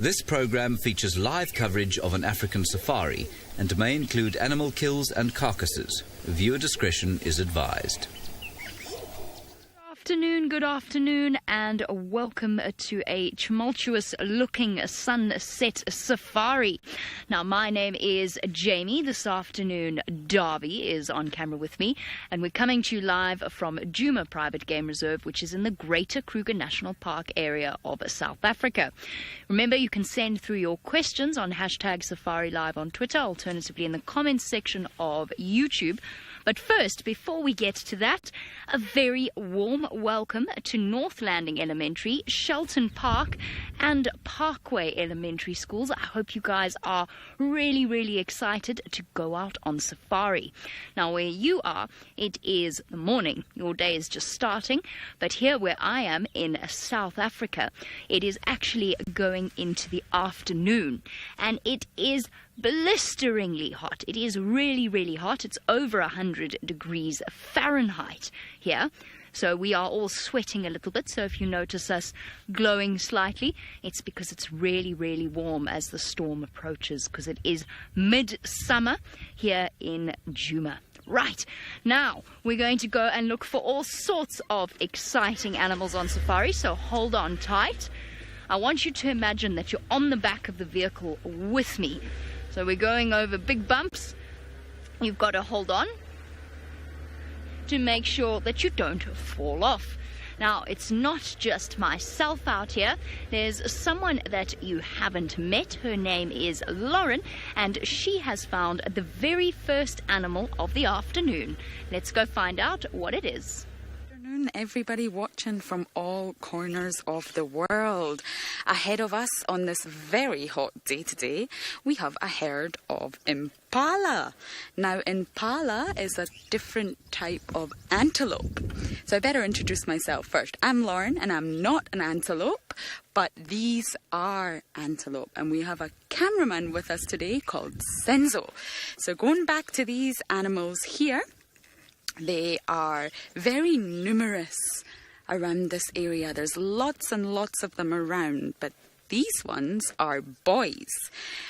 This program features live coverage of an African safari and may include animal kills and carcasses. Viewer discretion is advised. Good afternoon, and welcome to a tumultuous-looking sunset safari. Now, my name is Jamie. This afternoon, Darby is on camera with me, and we're coming to you live from Djuma Private Game Reserve, which is in the Greater Kruger National Park area of South Africa. Remember, you can send through your questions on hashtag Safari Live on Twitter, alternatively in the comments section of YouTube. But first, before we get to that, a very warm welcome to North Landing Elementary, Shelton Park, and Parkway Elementary Schools. I hope you guys are really excited to go out on safari. Now, where you are, it is the morning. Your day is just starting. But here where I am in South Africa, it is actually going into the afternoon. And it is blisteringly hot. It is really hot. It's over 100 degrees Fahrenheit here. So we are all sweating a little bit. So if you notice us glowing slightly, it's because it's really warm as the storm approaches, because it is midsummer here in Djuma. Right, now we're going to go and look for all sorts of exciting animals on safari, so hold on tight. I want you to imagine that you're on the back of the vehicle with me. So we're going over big bumps. You've got to hold on to make sure that you don't fall off. Now, it's not just myself out here. There's someone that you haven't met. Her name is Lauren, and she has found the very first animal of the afternoon. Let's go find out what it is. Everybody watching from all corners of the world. Ahead of us on this very hot day today, we have a herd of impala. Now, impala is a different type of antelope. So I better introduce myself first. I'm Lauren, and I'm not an antelope, but these are antelope. And we have a cameraman with us today called Senzo. So going back to these animals here, they are very numerous around this area. There's lots and lots of them around, but these ones are boys.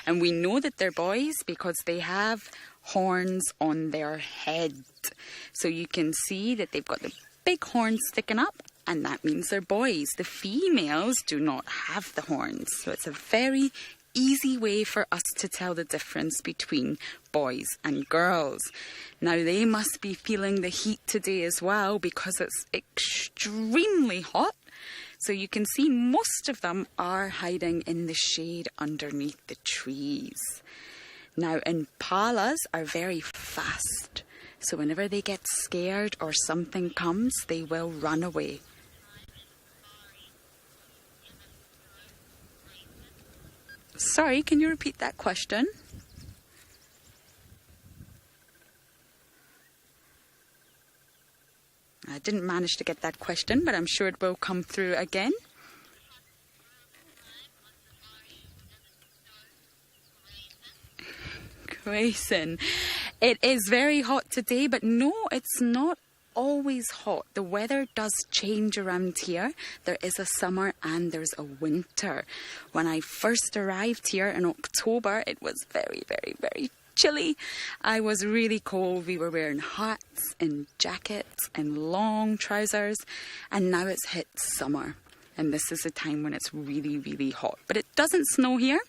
And we know that they're boys because they have horns on their head. So you can see that they've got the big horns sticking up, and that means they're boys. The females do not have the horns. So it's a very easy way for us to tell the difference between boys and girls. Now, they must be feeling the heat today as well because it's extremely hot. So you can see most of them are hiding in the shade underneath the trees. Now, impalas are very fast. So whenever they get scared or something comes, they will run away. Sorry, can you repeat that question? I didn't manage to get that question, but I'm sure it will come through again. Grayson. It is very hot today, but no, it's not always hot. The weather does change around here. There is a summer and there's a winter. When I first arrived here in October, it was very chilly. I was really cold. We were wearing hats and jackets and long trousers, and now it's hit summer, and this is a time when it's really hot. But it doesn't snow here.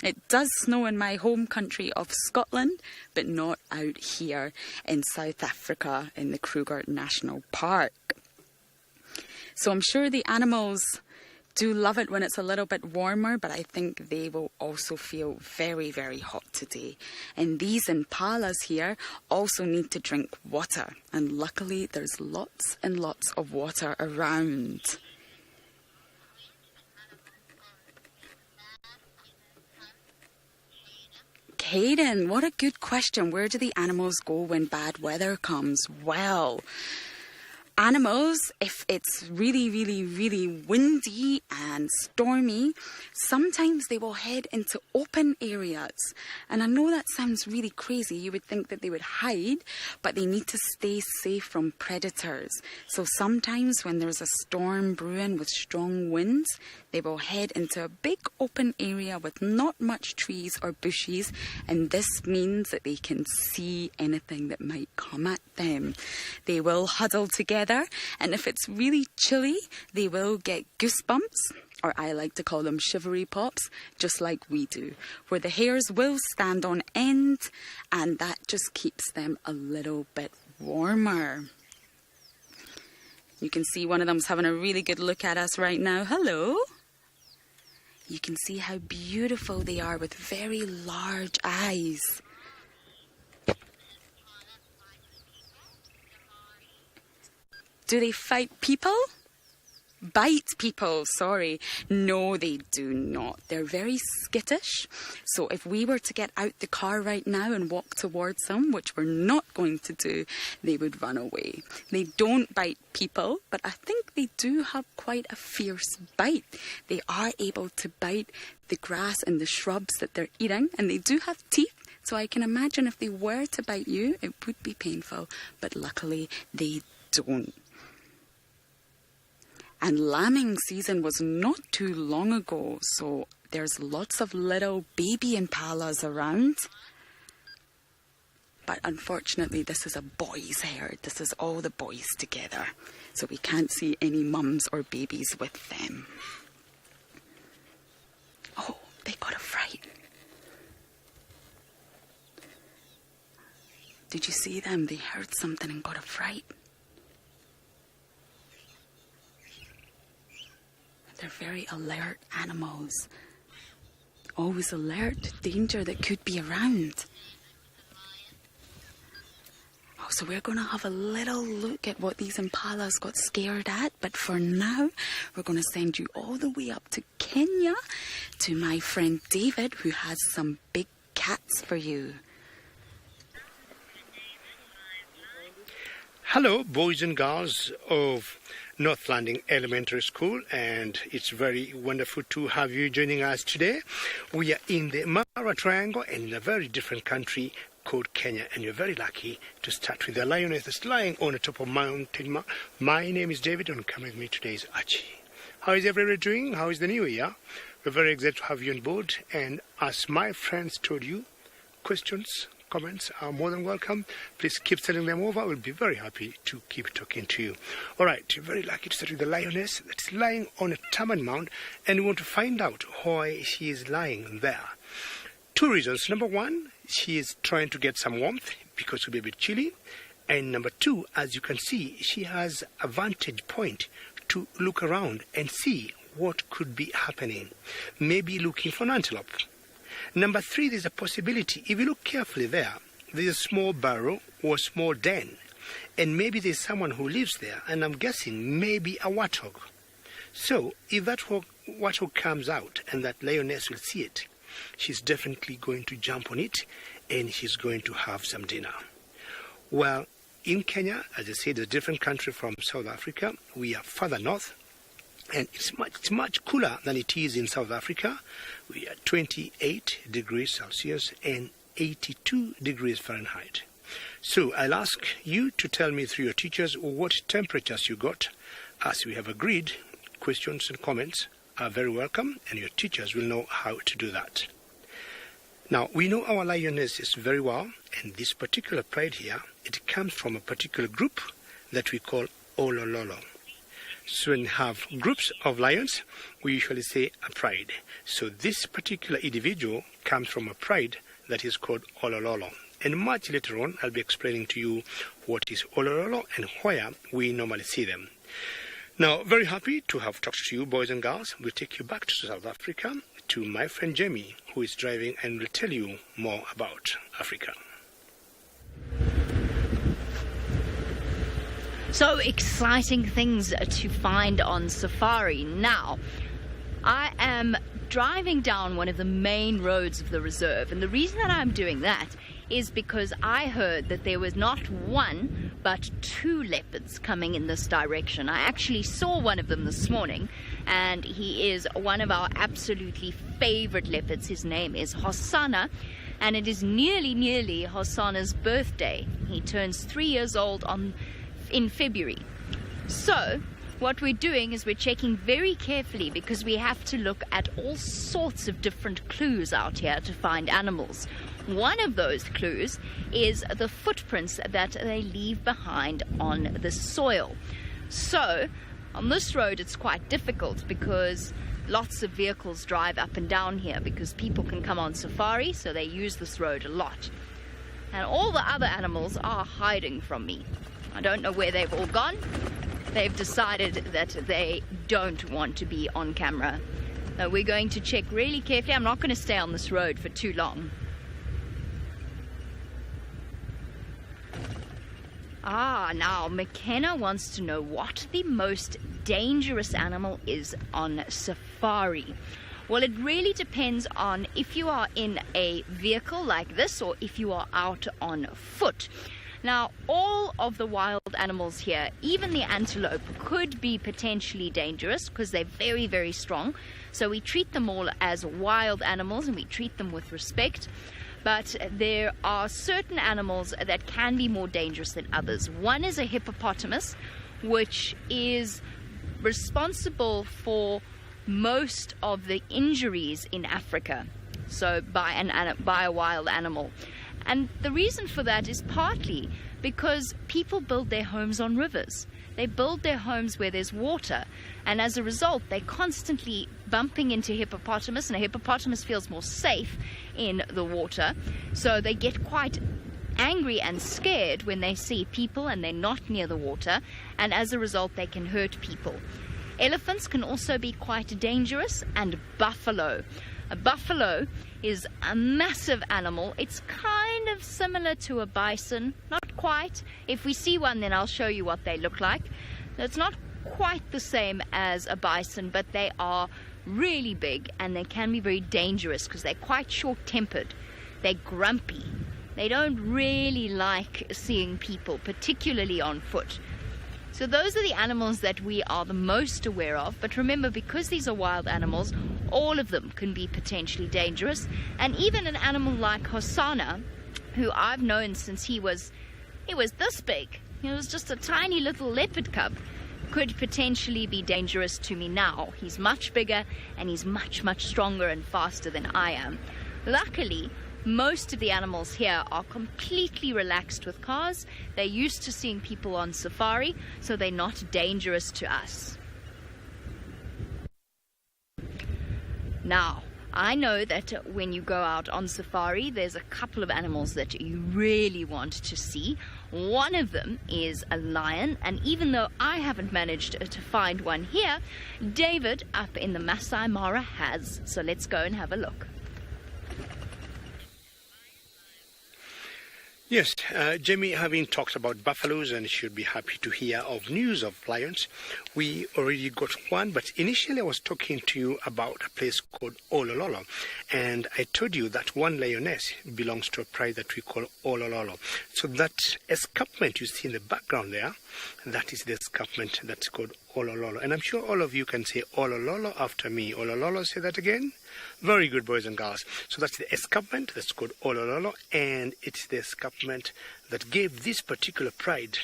It does snow in my home country of Scotland, but not out here in South Africa in the Kruger National Park. So I'm sure the animals do love it when it's a little bit warmer, but I think they will also feel very hot today. And these impalas here also need to drink water, and luckily there's lots and lots of water around. Hayden, what a good question. Where do the animals go when bad weather comes? Well, Animals, if it's really, really, really windy and stormy, sometimes they will head into open areas. And I know that sounds really crazy. You would think that they would hide, but they need to stay safe from predators. So sometimes when there's a storm brewing with strong winds, they will head into a big open area with not much trees or bushes, and this means that they can see anything that might come at them. They will huddle together, and if it's really chilly, they will get goosebumps, or I like to call them shivery pops, just like we do, where the hairs will stand on end, and that just keeps them a little bit warmer. You can see one of them's having a really good look at us right now. Hello. You can see how beautiful they are with very large eyes. Do they fight people? Bite people, sorry. No, they do not. They're very skittish. So if we were to get out the car right now and walk towards them, which we're not going to do, they would run away. They don't bite people, but I think they do have quite a fierce bite. They are able to bite the grass and the shrubs that they're eating, and they do have teeth. So I can imagine if they were to bite you, it would be painful, but luckily they don't. And lambing season was not too long ago, so there's lots of little baby impalas around. But unfortunately, this is a boys' herd. This is all the boys together, so we can't see any mums or babies with them. Oh, they got a fright. Did you see them? They heard something and got a fright. They're very alert animals. Always alert to danger that could be around. Oh, so we're going to have a little look at what these impalas got scared at. But for now, we're going to send you all the way up to Kenya to my friend David, who has some big cats for you. Hello, boys and girls of North Landing Elementary School, and it's very wonderful to have you joining us today. We are in the Mara Triangle and in a very different country called Kenya, and you're very lucky to start with the lioness that's lying on the top of mountain. My name is David, and coming with me today is Archie. How is everybody doing? How is the new year? We're very excited to have you on board, and as my friends told you, questions, comments are more than welcome. Please keep sending them over. We'll be very happy to keep talking to you. All right, you're very lucky to start with the lioness that's lying on a Taman Mound, and we want to find out why she is lying there. Two reasons. Number one, she is trying to get some warmth because it'll be a bit chilly. And number two, as you can see, she has a vantage point to look around and see what could be happening. Maybe looking for an antelope. Number three, there's a possibility, if you look carefully there, there's a small burrow or a small den, and maybe there's someone who lives there, and I'm guessing maybe a warthog. So, if that warthog comes out and that lioness will see it, she's definitely going to jump on it, and she's going to have some dinner. Well, in Kenya, as I said, a different country from South Africa. We are further north, and it's much cooler than it is in South Africa. We are 28 degrees Celsius and 82 degrees Fahrenheit. So I'll ask you to tell me through your teachers what temperatures you got. As we have agreed, questions and comments are very welcome, and your teachers will know how to do that. Now, we know our lionesses very well, and this particular pride here, it comes from a particular group that we call Olololo. So when we have groups of lions, we usually say a pride. So this particular individual comes from a pride that is called Olololo. And much later on, I'll be explaining to you what is Olololo and where we normally see them. Now, very happy to have talked to you, boys and girls. We'll take you back to South Africa, to my friend Jamie, who is driving and will tell you more about Africa. So exciting things to find on safari. Now, I am driving down one of the main roads of the reserve, and the reason that I'm doing that is because I heard that there was not one but 2 leopards coming in this direction. I actually saw one of them this morning, and he is one of our absolutely favorite leopards. His name is Hosana, and it is nearly Hosana's birthday. He turns 3 years old in February. So what we're doing is we're checking very carefully, because we have to look at all sorts of different clues out here to find animals. One of those clues is the footprints that they leave behind on the soil. So on this road it's quite difficult, because lots of vehicles drive up and down here, because people can come on safari, so they use this road a lot. And all the other animals are hiding from me. I don't know where they've all gone. They've decided that they don't want to be on camera. So we're going to check really carefully. I'm not going to stay on this road for too long. Now McKenna wants to know what the most dangerous animal is on safari. Well, it really depends on if you are in a vehicle like this or if you are out on foot. Now, all of the wild animals here, even the antelope, could be potentially dangerous because they're very, very strong. So we treat them all as wild animals and we treat them with respect. But there are certain animals that can be more dangerous than others. One is a hippopotamus, which is responsible for most of the injuries in Africa, so by a wild animal. And the reason for that is partly because people build their homes on rivers. They build their homes where there's water, and as a result they're constantly bumping into hippopotamus, and a hippopotamus feels more safe in the water, so they get quite angry and scared when they see people and they're not near the water, and as a result they can hurt people. Elephants can also be quite dangerous, and buffalo. A buffalo is a massive animal. It's kind of similar to a bison, not quite. If we see one, then I'll show you what they look like. It's not quite the same as a bison, but they are really big and they can be very dangerous because they're quite short-tempered. They're grumpy. They don't really like seeing people, particularly on foot. So those are the animals that we are the most aware of. But remember, because these are wild animals, all of them can be potentially dangerous. And even an animal like Hosana, who I've known since he was this big, he was just a tiny little leopard cub, could potentially be dangerous to me now. He's much bigger and he's much, much stronger and faster than I am. Luckily, most of the animals here are completely relaxed with cars. They're used to seeing people on safari, so they're not dangerous to us. Now, I know that when you go out on safari, there's a couple of animals that you really want to see. One of them is a lion, and even though I haven't managed to find one here, David up in the Masai Mara has. So let's go and have a look. Yes, Jamie, having talked about buffaloes, and should be happy to hear of news of lions. We already got one, but initially I was talking to you about a place called Olololo, and I told you that one lioness belongs to a pride that we call Olololo. So that escarpment you see in the background there, that is the escarpment that's called Olololo. And I'm sure all of you can say Olololo after me. Olololo, say that again. Very good, boys and girls. So that's the escarpment that's called Olololo, and it's the escarpment that gave this particular pride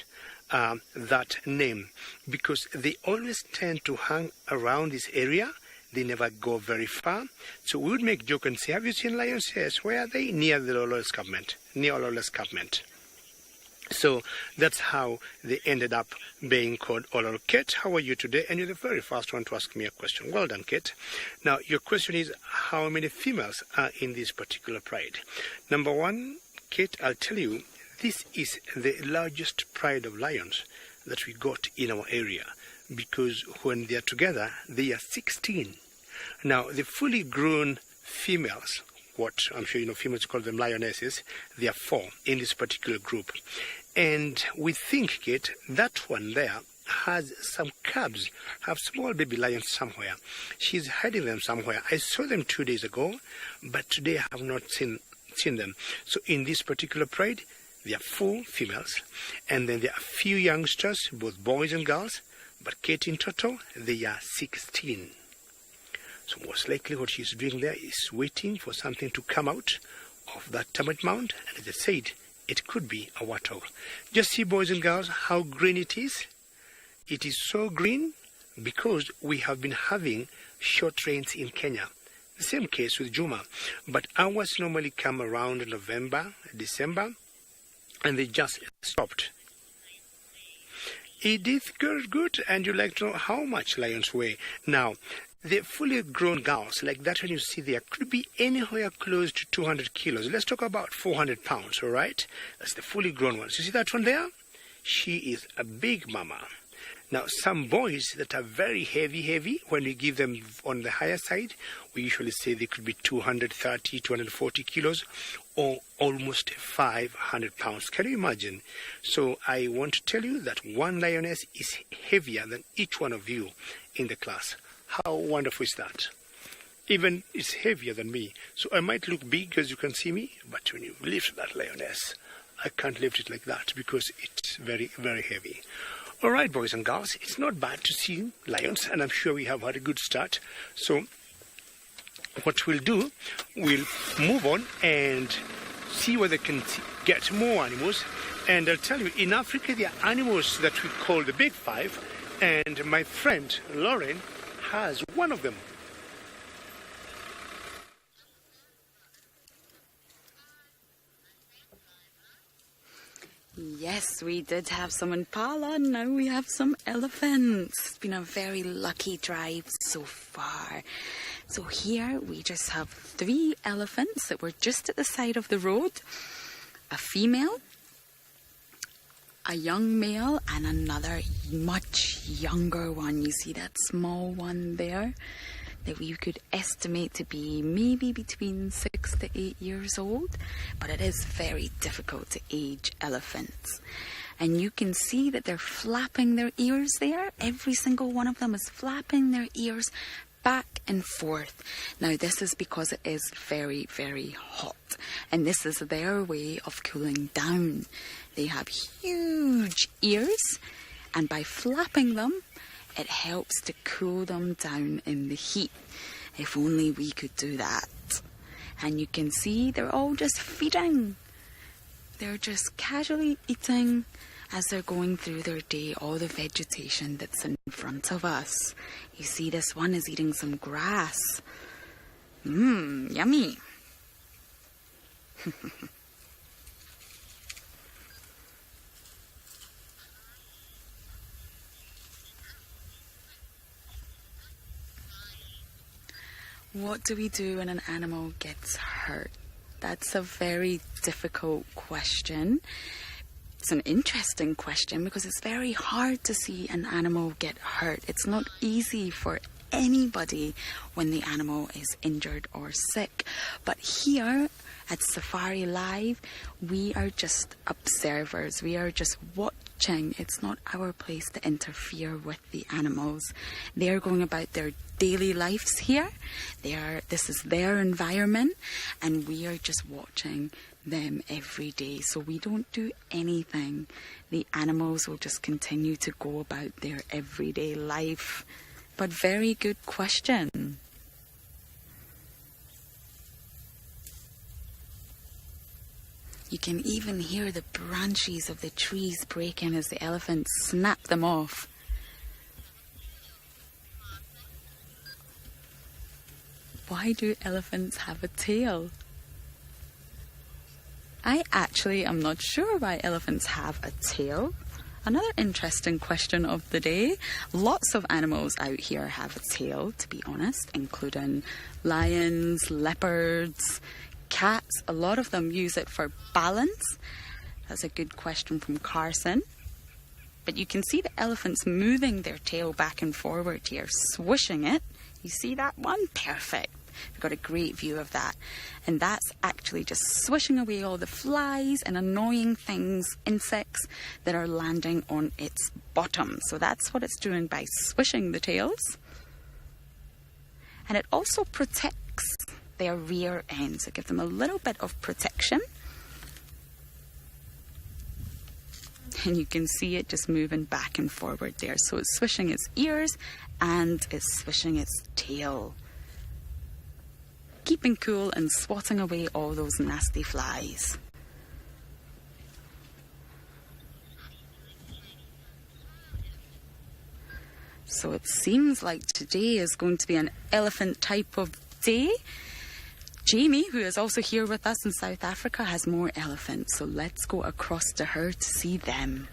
that name, because they always tend to hang around this area. They never go very far. So we would make joke and say, have you seen lions? Yes. Where are they? Near the Olololo escarpment. Near Olololo escarpment. So that's how they ended up being called Olololo. Kate, how are you today? And you're the very first one to ask me a question. Well done, Kate. Now, your question is, how many females are in this particular pride? Number one, Kate, I'll tell you, this is the largest pride of lions that we got in our area, because when they are together, they are 16. Now, the fully grown females, what I'm sure you know, females call them lionesses, there are 4 in this particular group. And we think, Kate, that one there has some cubs, have small baby lions somewhere. She's hiding them somewhere. I saw them 2 days ago, but today I have not seen them. So in this particular pride, There are 4 females, and then there are a few youngsters, both boys and girls, but Kate in total, they are 16. So most likely what she's doing there is waiting for something to come out of that termite mound, and as I said, it could be a warthog. Just see, boys and girls, how green it is. It is so green because we have been having short rains in Kenya. The same case with Juma, but ours normally come around November, December, and they just stopped. Edith, good, and you'd like to know how much lions weigh. Now, the fully grown girls, like that one you see there, could be anywhere close to 200 kilos. Let's talk about 400 pounds, all right? That's the fully grown ones. You see that one there? She is a big mama. Now, some boys that are very heavy, when we give them on the higher side, we usually say they could be 230, 240 kilos, or almost 500 pounds. Can you imagine? So I want to tell you that one lioness is heavier than each one of you in the class. How wonderful is that? Even it's heavier than me. So I might look big as you can see me, but when you lift that lioness, I can't lift it like that because it's very, very heavy. All right, boys and girls, it's not bad to see lions, and I'm sure we have had a good start. So what we'll do, we'll move on and see whether they can get more animals. And I'll tell you, in Africa, there are animals that we call the Big Five, and my friend Lauren has one of them. Yes, we did have some impala. Now we have some elephants. It's been a very lucky drive so far. So here we just have 3 elephants that were just at the side of the road. A female, a young male, and another much younger one. You see that small one there? That we could estimate to be maybe between 6 to 8 years old, but it is very difficult to age elephants. And you can see that they're flapping their ears there. Every single one of them is flapping their ears back and forth. Now this is because it is very, very hot, and this is their way of cooling down. They have huge ears, and by flapping them, it helps to cool them down in the heat. If only we could do that. And you can see they're all just feeding. They're just casually eating as they're going through their day, all the vegetation that's in front of us. You see this one is eating some grass. Yummy. What do we do when an animal gets hurt? That's a very difficult question. It's an interesting question because it's very hard to see an animal get hurt. It's not easy for anybody when the animal is injured or sick. But here at Safari Live, we are just observers. We are just watching. It's not our place to interfere with the animals. They're going about their daily lives here. This is their environment, and we are just watching them every day. So we don't do anything. The animals will just continue to go about their everyday life. But very good question. You can even hear the branches of the trees breaking as the elephants snap them off. Why do elephants have a tail? I actually am not sure why elephants have a tail. Another interesting question of the day. Lots of animals out here have a tail, to be honest, including lions, leopards, cats. A lot of them use it for balance. That's a good question from Carson. But you can see the elephants moving their tail back and forward here, swishing it. You see that one? Perfect. We've got a great view of that. And that's actually just swishing away all the flies and annoying things, insects that are landing on its bottom. So that's what it's doing by swishing the tails. And it also protects their rear ends. It gives them a little bit of protection. and you can see it just moving back and forward there. So it's swishing its ears and it's swishing its tail, keeping cool and swatting away all those nasty flies. So it seems like today is going to be an elephant type of day. Jamie, who is also here with us in South Africa, has more elephants. So let's go across to her to see them.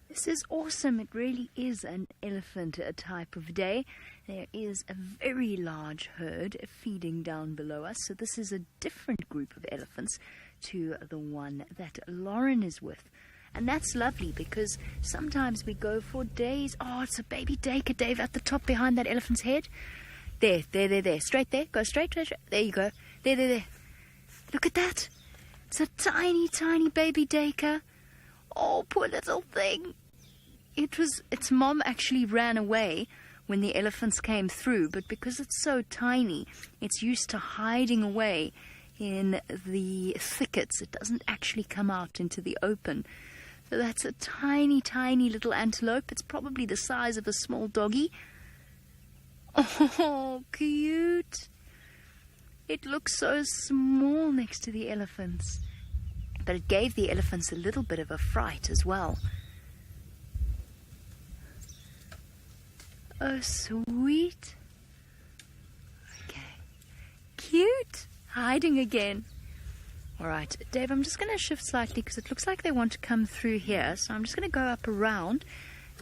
This is awesome. It really is an elephant type of day. There is a very large herd feeding down below us. So this is a different group of elephants to the one that Lauren is with. And that's lovely because sometimes we go for days. Oh, it's a baby Dacre, Dave, at the top behind that elephant's head. There. Straight there. Go straight. There you go. There. Look at that. It's a tiny, tiny baby Dacre. Oh, poor little thing. Its mom actually ran away when the elephants came through, but because it's so tiny, it's used to hiding away in the thickets. It doesn't actually come out into the open. So that's a tiny, tiny little antelope. It's probably the size of a small doggy. Oh, cute. It looks so small next to the elephants. But it gave the elephants a little bit of a fright as well. Oh, sweet. Okay. Cute. Hiding again. All right, Dave, I'm just going to shift slightly because it looks like they want to come through here. So I'm just going to go up around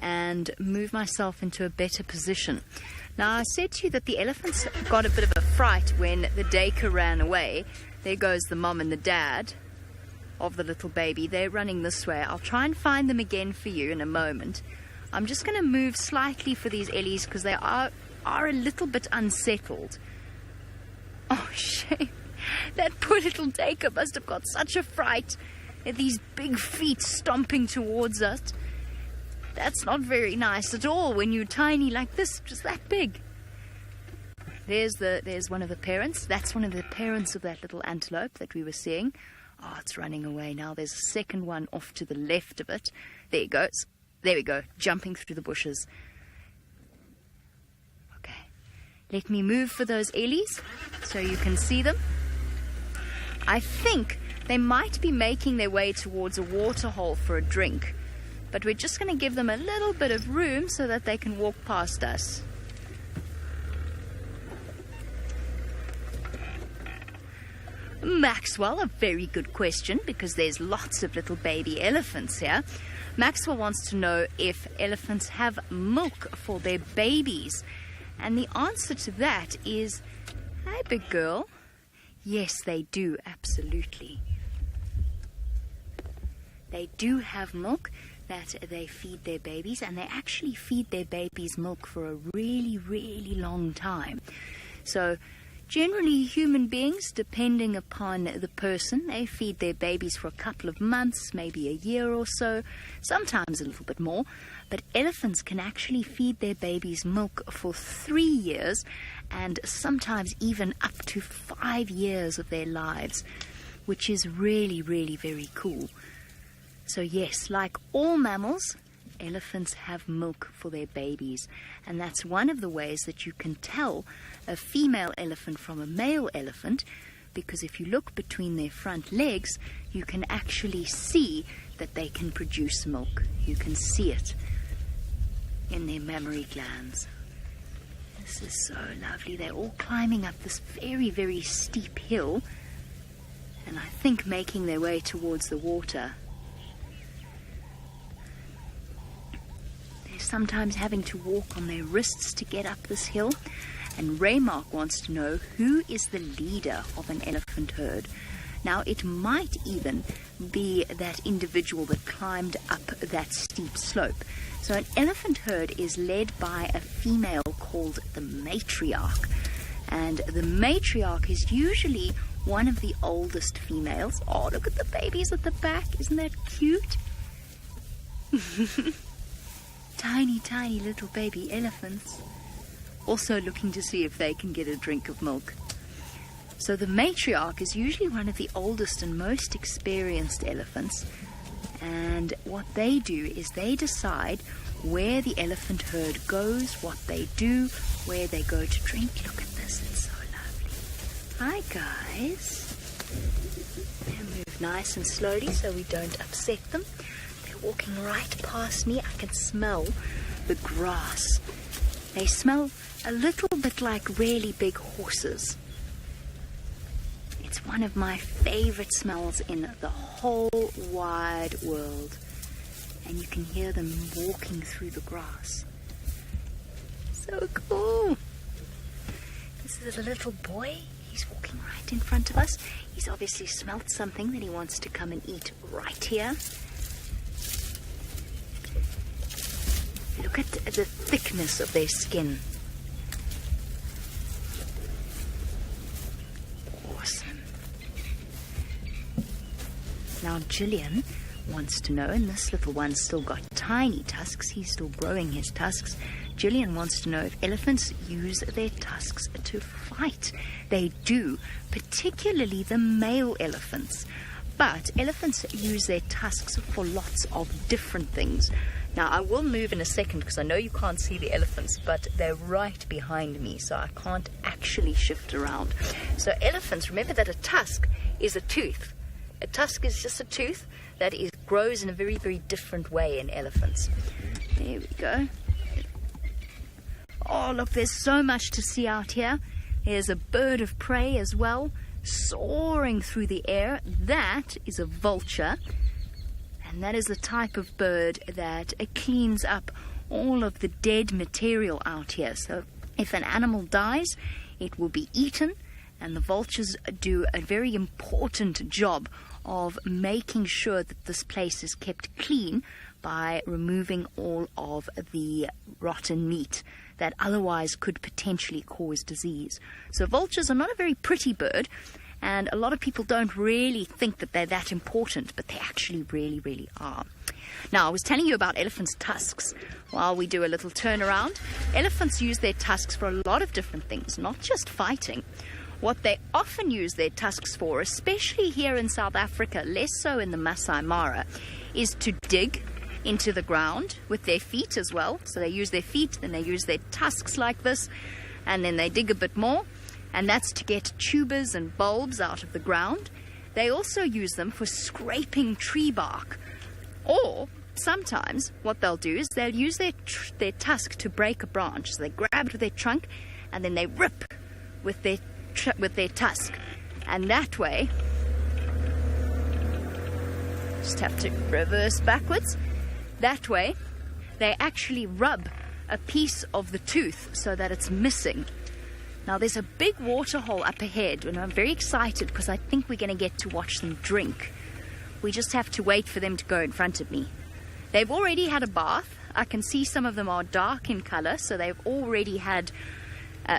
and move myself into a better position. Now, I said to you that the elephants got a bit of a fright when the Dacre ran away. There goes the mom and the dad of the little baby. They're running this way. I'll try and find them again for you in a moment. I'm just going to move slightly for these Ellies because they are a little bit unsettled. Oh, shame. That poor little Dacre must have got such a fright at these big feet stomping towards us. That's not very nice at all when you're tiny like this, just that big. There's one of the parents. That's one of the parents of that little antelope that we were seeing. Oh, it's running away now. There's a second one off to the left of it. There it goes. There we go, jumping through the bushes. Okay, let me move for those Ellies so you can see them. I think they might be making their way towards a water hole for a drink, but we're just going to give them a little bit of room so that they can walk past us. Maxwell, a very good question because there's lots of little baby elephants here. Maxwell wants to know if elephants have milk for their babies. And the answer to that is, hey, big girl, yes, they do, absolutely. They do have milk that they feed their babies, and they actually feed their babies milk for a really, really long time. So generally, human beings, depending upon the person, they feed their babies for a couple of months, maybe a year or so, sometimes a little bit more. But elephants can actually feed their babies milk for 3 years and sometimes even up to 5 years of their lives, which is really, really very cool. So yes, like all mammals, elephants have milk for their babies, and that's one of the ways that you can tell a female elephant from a male elephant, because if you look between their front legs, you can actually see that they can produce milk. You can see it in their mammary glands. This is so lovely. They're all climbing up this very, very steep hill, and I think making their way towards the water. Sometimes having to walk on their wrists to get up this hill. And Raymark wants to know who is the leader of an elephant herd. Now, it might even be that individual that climbed up that steep slope. So an elephant herd is led by a female called the matriarch. And the matriarch is usually one of the oldest females. Oh, look at the babies at the back. Isn't that cute? Tiny, tiny little baby elephants. Also looking to see if they can get a drink of milk. So the matriarch is usually one of the oldest and most experienced elephants. And what they do is they decide where the elephant herd goes, what they do, where they go to drink. Look at this, it's so lovely. Hi guys. They move nice and slowly so we don't upset them. They're walking right past me. I can smell the grass. They smell a little bit like really big horses. It's one of my favorite smells in the whole wide world. And you can hear them walking through the grass. So cool. This is a little boy. He's walking right in front of us. He's obviously smelt something that he wants to come and eat right here. Look at the thickness of their skin. Awesome. Now Gillian wants to know, and this little one's still got tiny tusks, he's still growing his tusks. Gillian wants to know if elephants use their tusks to fight. They do, particularly the male elephants. But elephants use their tusks for lots of different things. Now, I will move in a second because I know you can't see the elephants, but they're right behind me, so I can't actually shift around. So elephants, remember that a tusk is a tooth. A tusk is just a tooth that grows in a very, very different way in elephants. There we go. Oh, look, there's so much to see out here. There's a bird of prey as well, soaring through the air. That is a vulture. And that is the type of bird that cleans up all of the dead material out here. So if an animal dies, it will be eaten. And the vultures do a very important job of making sure that this place is kept clean by removing all of the rotten meat that otherwise could potentially cause disease. So vultures are not a very pretty bird, and a lot of people don't really think that they're that important, but they actually really, really are. Now, I was telling you about elephants' tusks while we do a little turnaround. Elephants use their tusks for a lot of different things, not just fighting. What they often use their tusks for, especially here in South Africa, less so in the Masai Mara, is to dig into the ground with their feet as well. So they use their feet, then they use their tusks like this, and then they dig a bit more, and that's to get tubers and bulbs out of the ground. They also use them for scraping tree bark. Or sometimes what they'll do is they'll use their tusk to break a branch. So they grab it with their trunk and then they rip with their tusk. And that way, just have to reverse backwards. That way, they actually rub a piece of the tooth so that it's missing. Now, there's a big water hole up ahead, and I'm very excited because I think we're going to get to watch them drink. We just have to wait for them to go in front of me. They've already had a bath. I can see some of them are dark in color, so they've already had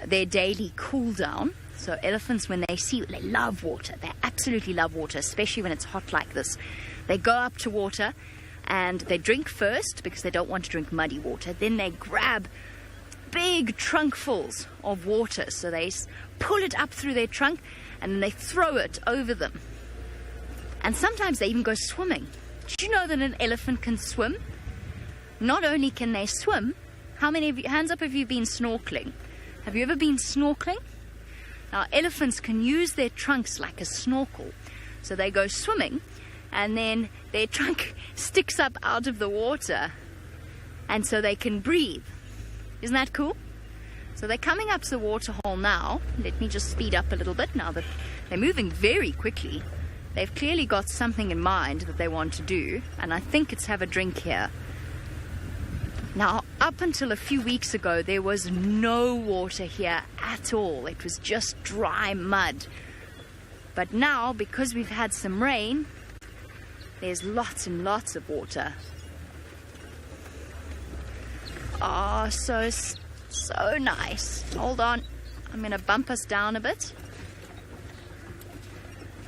their daily cool down. So elephants, when they love water. They absolutely love water, especially when it's hot like this. They go up to water and they drink first because they don't want to drink muddy water. Then they grab big trunkfuls of water. So they pull it up through their trunk and then they throw it over them. And sometimes they even go swimming. Did you know that an elephant can swim? Not only can they swim, how many of you, hands up if you've been snorkeling? Have you ever been snorkeling? Now, elephants can use their trunks like a snorkel. So they go swimming, and then their trunk sticks up out of the water, and so they can breathe. Isn't that cool? So they're coming up to the water hole now. Let me just speed up a little bit now that they're moving very quickly. They've clearly got something in mind that they want to do, and I think it's have a drink here. Now, up until a few weeks ago, there was no water here at all. It was just dry mud. But now, because we've had some rain, there's lots and lots of water. Oh, so nice. Hold on. I'm going to bump us down a bit.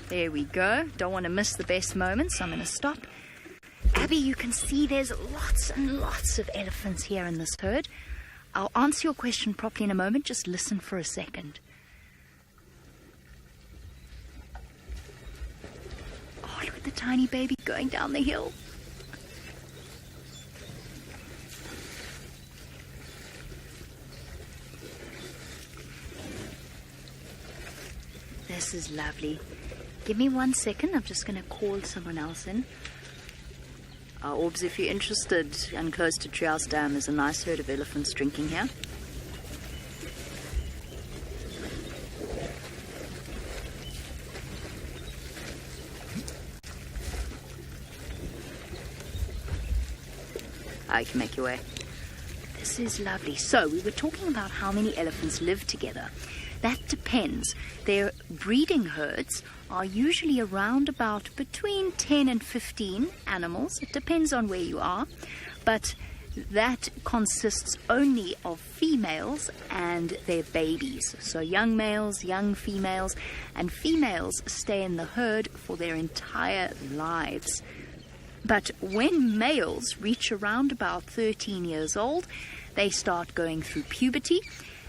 There we go. Don't want to miss the best moments, so I'm going to stop. Abby, you can see there's lots and lots of elephants here in this herd. I'll answer your question properly in a moment. Just listen for a second. the tiny baby going down the hill. This is lovely. Give me 1 second. I'm just going to call someone else in. Orbs, if you're interested, and close to Treehouse Dam, there's a nice herd of elephants drinking here. You can make your way. This is lovely. So, we were talking about how many elephants live together. That depends. Their breeding herds are usually around about between 10 and 15 animals. It depends on where you are. But that consists only of females and their babies. So young males, young females, and females stay in the herd for their entire lives. But when males reach around about 13 years old, they start going through puberty,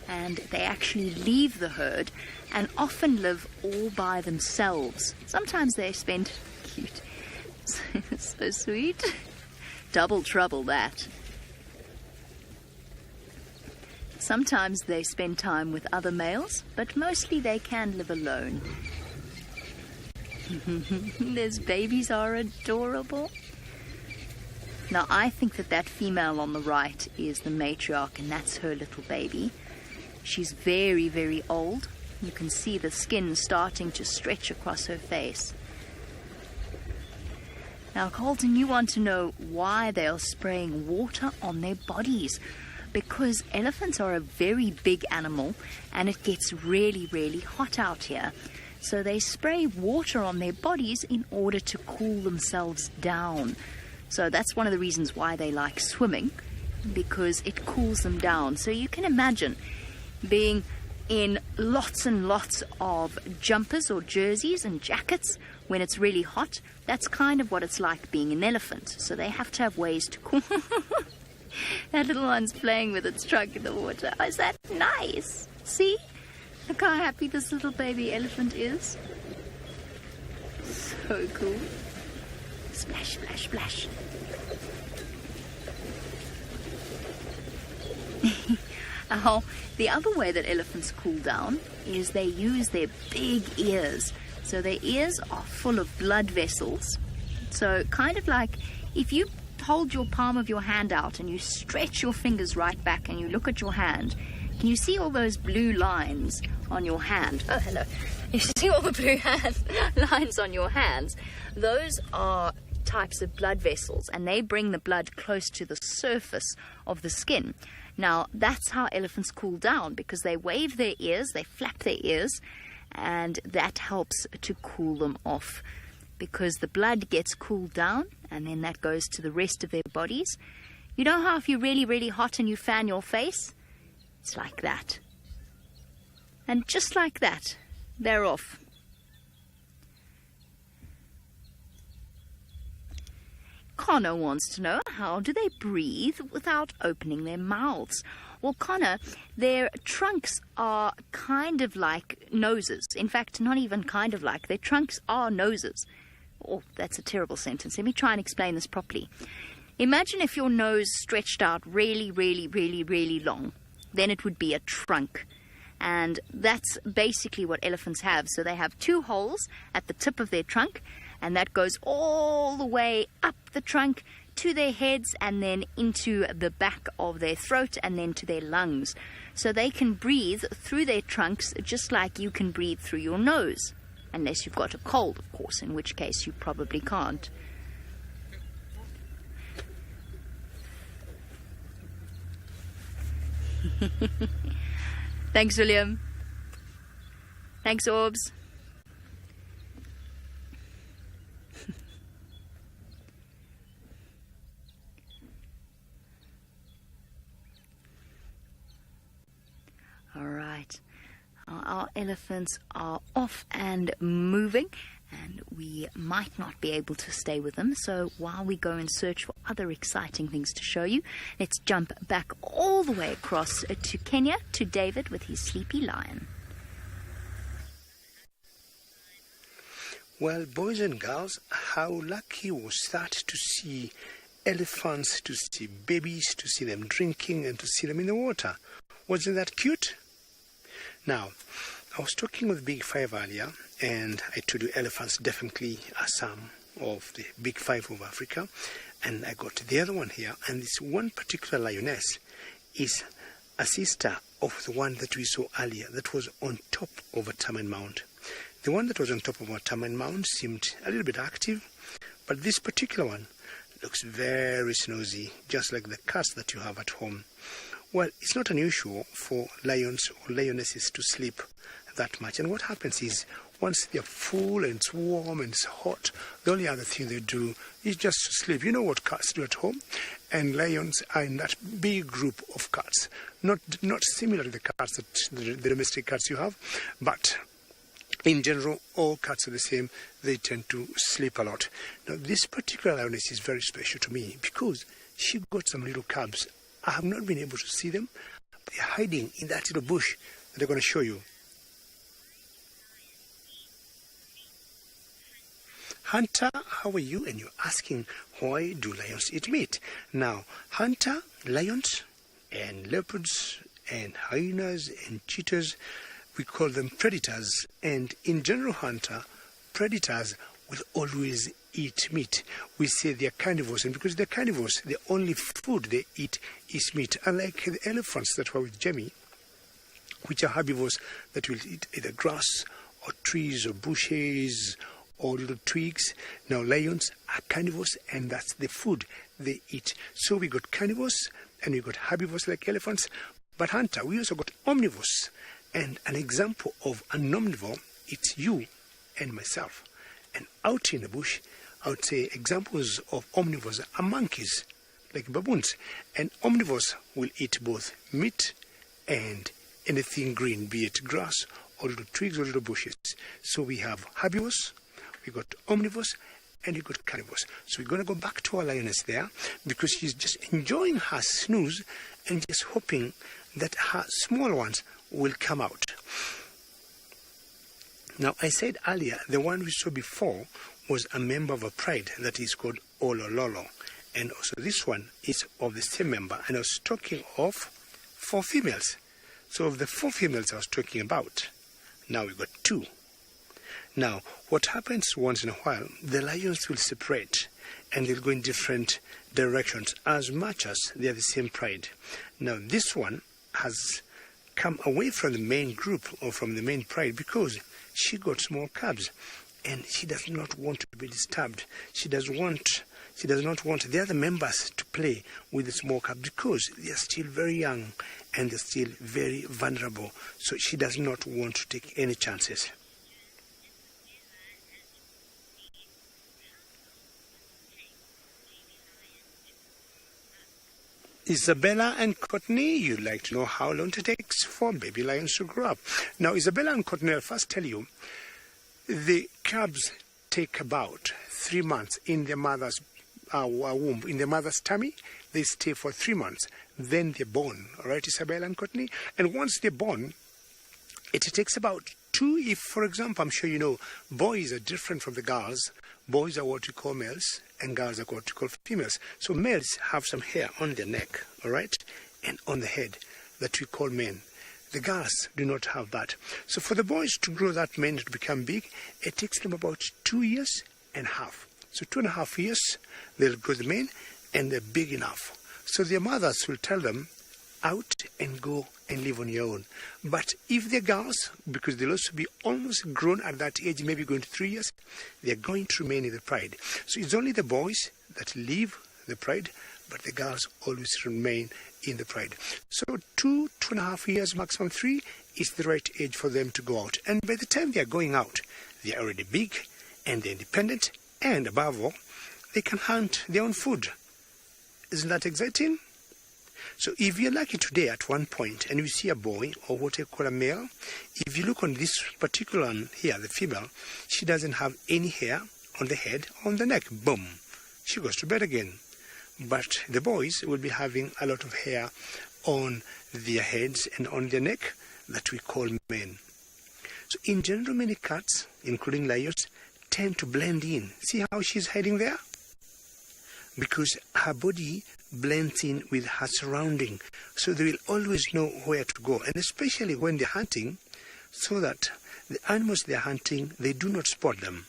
and they actually leave the herd and often live all by themselves. Sometimes they spend... Cute. So sweet. Double trouble, that. Sometimes they spend time with other males, but mostly they can live alone. Those babies are adorable. Now, I think that female on the right is the matriarch, and that's her little baby. She's very, very old. You can see the skin starting to stretch across her face. Now, Colton, you want to know why they are spraying water on their bodies. Because elephants are a very big animal, and it gets really, really hot out here. So they spray water on their bodies in order to cool themselves down. So that's one of the reasons why they like swimming, because it cools them down. So you can imagine being in lots and lots of jumpers or jerseys and jackets when it's really hot. That's kind of what it's like being an elephant. So they have to have ways to cool. That little one's playing with its trunk in the water. Oh, is that nice? See? Look how happy this little baby elephant is. So cool. Splash, splash, splash. The other way that elephants cool down is they use their big ears. So their ears are full of blood vessels. So kind of like if you hold your palm of your hand out and you stretch your fingers right back and you look at your hand, can you see all those blue lines on your hand? Oh, hello. You see all the blue lines on your hands? Those are types of blood vessels, and they bring the blood close to the surface of the skin. Now, that's how elephants cool down, because they wave their ears, they flap their ears, and that helps to cool them off, because the blood gets cooled down, and then that goes to the rest of their bodies. You know how if you're really, really hot and you fan your face? It's like that. And just like that, they're off. Connor wants to know, how do they breathe without opening their mouths? Well, Connor, their trunks are kind of like noses. In fact, not even kind of like. Their trunks are noses. Oh, that's a terrible sentence. Let me try and explain this properly. Imagine if your nose stretched out really, really, really, really long. Then it would be a trunk. And that's basically what elephants have. So they have two holes at the tip of their trunk, and that goes all the way up the trunk to their heads and then into the back of their throat and then to their lungs. So they can breathe through their trunks just like you can breathe through your nose. Unless you've got a cold, of course, in which case you probably can't. Thanks, William. Thanks, Orbs. All right. Our elephants are off and moving, and we might not be able to stay with them. So while we go and search for other exciting things to show you, let's jump back all the way across to Kenya, to David with his sleepy lion. Well, boys and girls, how lucky was that to see elephants, to see babies, to see them drinking and to see them in the water. Wasn't that cute? Now, I was talking with Big Five earlier, and I told you elephants definitely are some of the Big Five of Africa, and I got the other one here, and this one particular lioness is a sister of the one that we saw earlier that was on top of a Taman Mound. The one that was on top of a Taman Mound seemed a little bit active, but this particular one looks very snoozy, just like the cats that you have at home. Well, it's not unusual for lions or lionesses to sleep that much. And what happens is, once they're full and it's warm and it's hot, the only other thing they do is just sleep. You know what cats do at home? And lions are in that big group of cats. Not similar to the cats, the domestic cats you have, but in general, all cats are the same. They tend to sleep a lot. Now, this particular lioness is very special to me because she got some little cubs. I have not been able to see them. They're hiding in that little bush that I'm going to show you. Hunter, how are you? And you're asking, why do lions eat meat? Now, Hunter, lions and leopards and hyenas and cheetahs, we call them predators. And in general, Hunter, predators will always eat meat. We say they are carnivores, and because they're carnivores, the only food they eat is meat. Unlike the elephants that were with Jamie, which are herbivores that will eat either grass or trees or bushes or little twigs. Now lions are carnivores, and that's the food they eat. So we got carnivores and we got herbivores like elephants. But Hunter, we also got omnivores. And an example of an omnivore, it's you and myself. And out in the bush, I would say examples of omnivores are monkeys, like baboons. And omnivores will eat both meat and anything green, be it grass or little twigs or little bushes. So we have herbivores, we got omnivores, and we got carnivores. So we're going to go back to our lioness there because she's just enjoying her snooze and just hoping that her small ones will come out. Now, I said earlier, the one we saw before was a member of a pride that is called Olololo. And also this one is of the same member. And I was talking of 4 females. So of the 4 females I was talking about, now we got 2. Now, what happens once in a while, the lions will separate and they'll go in different directions as much as they are the same pride. Now, this one has come away from the main group or from the main pride because she got small cubs and she does not want to be disturbed. She does not want the other members to play with the small cubs because they are still very young and they're still very vulnerable. So she does not want to take any chances. Isabella and Courtney, you'd like to know how long it takes for baby lions to grow up. Now, Isabella and Courtney, I'll first tell you, the cubs take about 3 months in their mother's womb, in their mother's tummy. They stay for 3 months. Then they're born, all right, Isabella and Courtney? And once they're born, it takes about 2, if, for example, I'm sure you know, boys are different from the girls. Boys are what you call males, and girls are what you call females. So males have some hair on their neck, all right, and on the head that we call men. The girls do not have that. So for the boys to grow that mane to become big, it takes them about 2 years and a half. So 2.5 years, they'll grow the mane, and they're big enough. So their mothers will tell them, out and go and live on your own. But if they're girls, because they'll also be almost grown at that age, maybe going to 3 years, they're going to remain in the pride. So it's only the boys that leave the pride, but the girls always remain in the pride. So 2.5 years, maximum 3, is the right age for them to go out. And by the time they're going out, they're already big and they're independent, and above all, they can hunt their own food. Isn't that exciting? So if you're lucky today at one point and you see a boy or what I call a male, if you look on this particular one here, the female, she doesn't have any hair on the head or on the neck. Boom. She goes to bed again. But the boys will be having a lot of hair on their heads and on their neck that we call men. So in general, many cats, including lions, tend to blend in. See how she's hiding there? Because her body blends in with her surrounding. So they will always know where to go. And especially when they're hunting, so that the animals they're hunting, they do not spot them.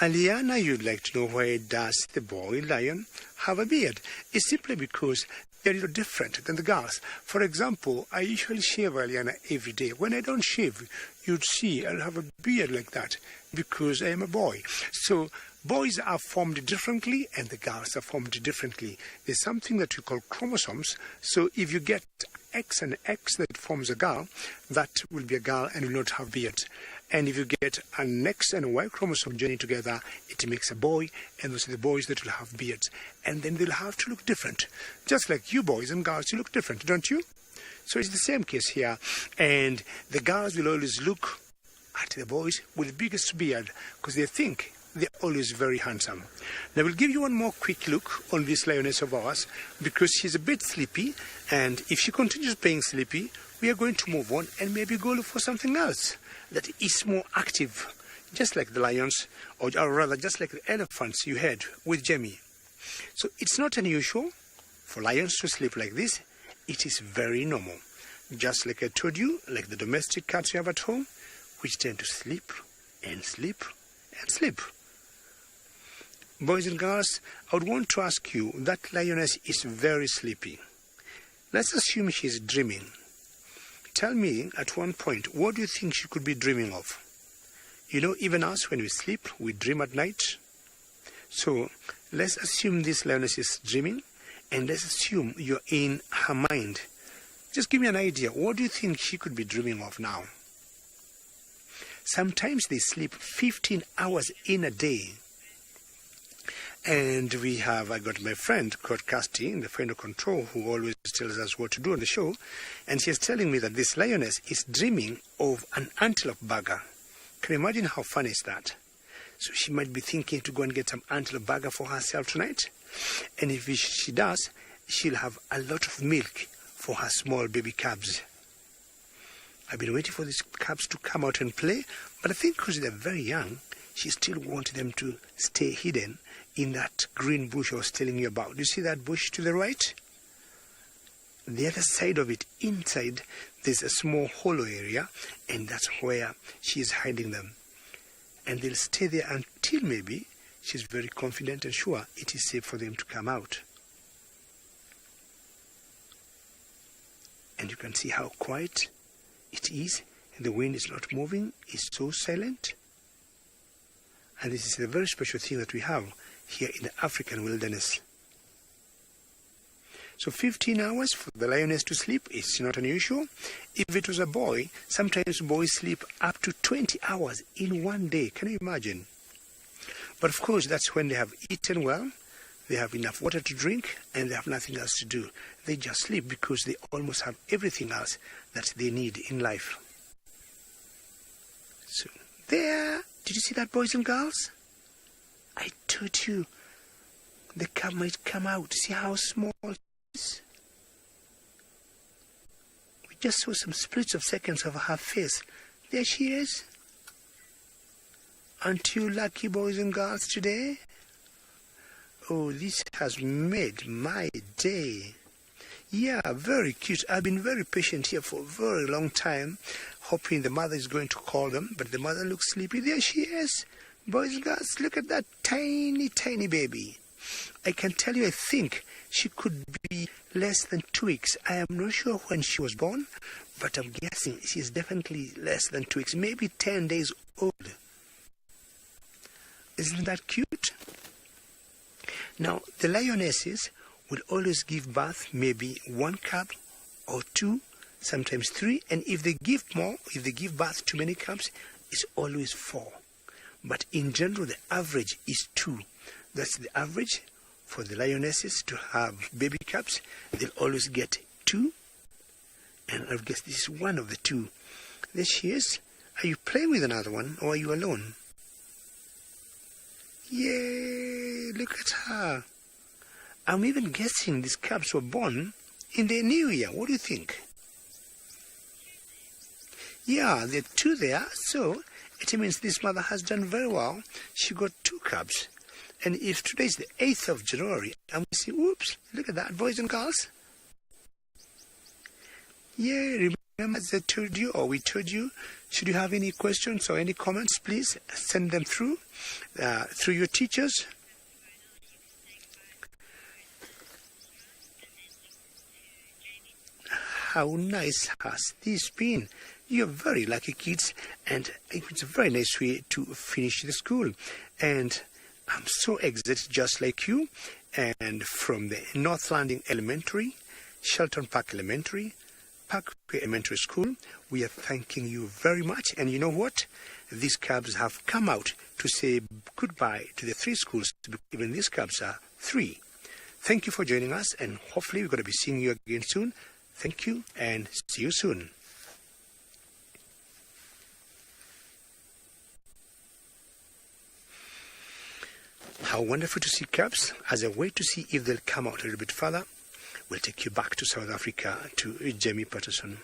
Aliana, you'd like to know why does the boy lion have a beard? It's simply because they're a little different than the girls. For example, I usually shave Aliana every day. When I don't shave, you'd see I'll have a beard like that because I am a boy. So boys are formed differently and the girls are formed differently. There's something that we call chromosomes. So if you get X and X that forms a girl, that will be a girl and will not have beard. And if you get an X and a Y chromosome joining together, it makes a boy, and those are the boys that will have beards. And then they'll have to look different. Just like you boys and girls, you look different, don't you? So it's the same case here. And the girls will always look at the boys with the biggest beard because they think they're always very handsome. Now we'll give you one more quick look on this lioness of ours because she's a bit sleepy. And if she continues being sleepy, we are going to move on and maybe go look for something else that is more active, just like the lions, or rather just like the elephants you had with Jamie. So it's not unusual for lions to sleep like this. It is very normal. Just like I told you, like the domestic cats you have at home, which tend to sleep and sleep and sleep. Boys and girls, I would want to ask you, that lioness is very sleepy. Let's assume she's dreaming. Tell me, at one point, what do you think she could be dreaming of? You know, even us, when we sleep, we dream at night. So, let's assume this lioness is dreaming, and let's assume you're in her mind. Just give me an idea. What do you think she could be dreaming of now? Sometimes they sleep 15 hours in a day. And I got my friend, Kurt Casti, in the Final Control, who always tells us what to do on the show. And she's telling me that this lioness is dreaming of an antelope burger. Can you imagine how funny is that? So she might be thinking to go and get some antelope burger for herself tonight. And if she does, she'll have a lot of milk for her small baby cubs. I've been waiting for these cubs to come out and play, but I think because they're very young, she still wants them to stay hidden in that green bush I was telling you about. Do you see that bush to the right? The other side of it, inside, there's a small hollow area, and that's where she's hiding them. And they'll stay there until maybe she's very confident and sure it is safe for them to come out. And you can see how quiet it is, and the wind is not moving, it's so silent. And this is a very special thing that we have here in the African wilderness. So 15 hours for the lioness to sleep is not unusual. If it was a boy, sometimes boys sleep up to 20 hours in one day. Can you imagine? But of course, that's when they have eaten well, they have enough water to drink, and they have nothing else to do. They just sleep because they almost have everything else that they need in life. So there, did you see that, boys and girls? I told you, the cub might come out. See how small it is? We just saw some splits of seconds of her face. There she is. Aren't you lucky, boys and girls, today? Oh, this has made my day. Yeah, very cute. I've been very patient here for a very long time, hoping the mother is going to call them, but the mother looks sleepy. There she is. Boys and girls, look at that tiny, tiny baby. I can tell you, I think she could be less than 2 weeks. I am not sure when she was born, but I'm guessing she's definitely less than 2 weeks, maybe 10 days old. Isn't that cute? Now, the lionesses will always give birth maybe 1 cub or 2, sometimes 3, and if they give more, if they give birth to many cubs, it's always 4. But in general, the average is 2. That's the average for the lionesses to have baby cubs. They'll always get 2. And I guess this is one of the 2. There she is. Are you playing with another one, or are you alone? Yay! Look at her. I'm even guessing these cubs were born in the new year. What do you think? Yeah, there are 2 there. So it means this mother has done very well. She got 2 cubs. And if today is the 8th of January, and we see, whoops, look at that, boys and girls. Yeah, remember as I told you, or we told you, should you have any questions or any comments, please send them through your teachers. How nice has this been? You're very lucky kids, and it's a very nice way to finish the school. And I'm so excited, just like you. And from the North Landing Elementary, Shelton Park Elementary, Parkway Elementary School, we are thanking you very much. And you know what? These cubs have come out to say goodbye to the 3 schools. Even these cubs are 3. Thank you for joining us, and hopefully we're going to be seeing you again soon. Thank you, and see you soon. How wonderful to see cubs. As a way to see if they'll come out a little bit further, we'll take you back to South Africa to Jamie Patterson.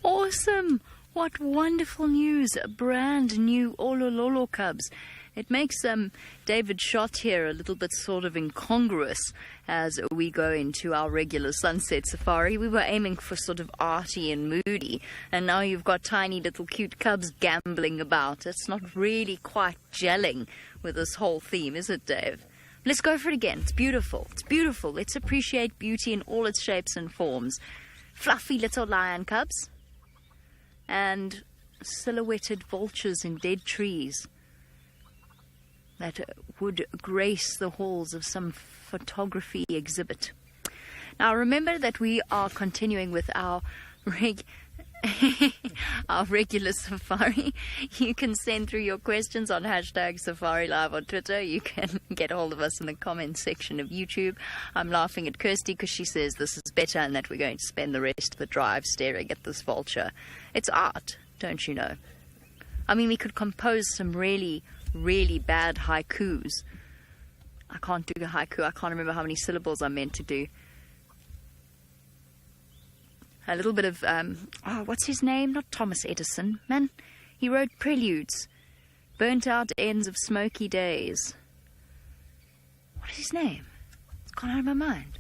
Awesome! What wonderful news. Brand new Olololo cubs. It makes David's shot here a little bit sort of incongruous as we go into our regular sunset safari. We were aiming for sort of arty and moody, and now you've got tiny little cute cubs gambling about. It's not really quite gelling with this whole theme, is it, Dave? Let's go for it again. It's beautiful. It's beautiful. Let's appreciate beauty in all its shapes and forms. Fluffy little lion cubs and silhouetted vultures in dead trees that would grace the halls of some photography exhibit. Now remember that we are continuing with our our regular safari. You can send through your questions on #SafariLive on Twitter. You can get hold of us in the comments section of YouTube. I'm laughing at Kirsty because she says this is better and that we're going to spend the rest of the drive staring at this vulture. It's art, don't you know? I mean, we could compose some really bad haikus. I can't do a haiku. I can't remember how many syllables I'm meant to do. A little bit of, what's his name? Not Thomas Edison, man. He wrote Preludes. Burnt out ends of smoky days. What is his name? It's gone out of my mind.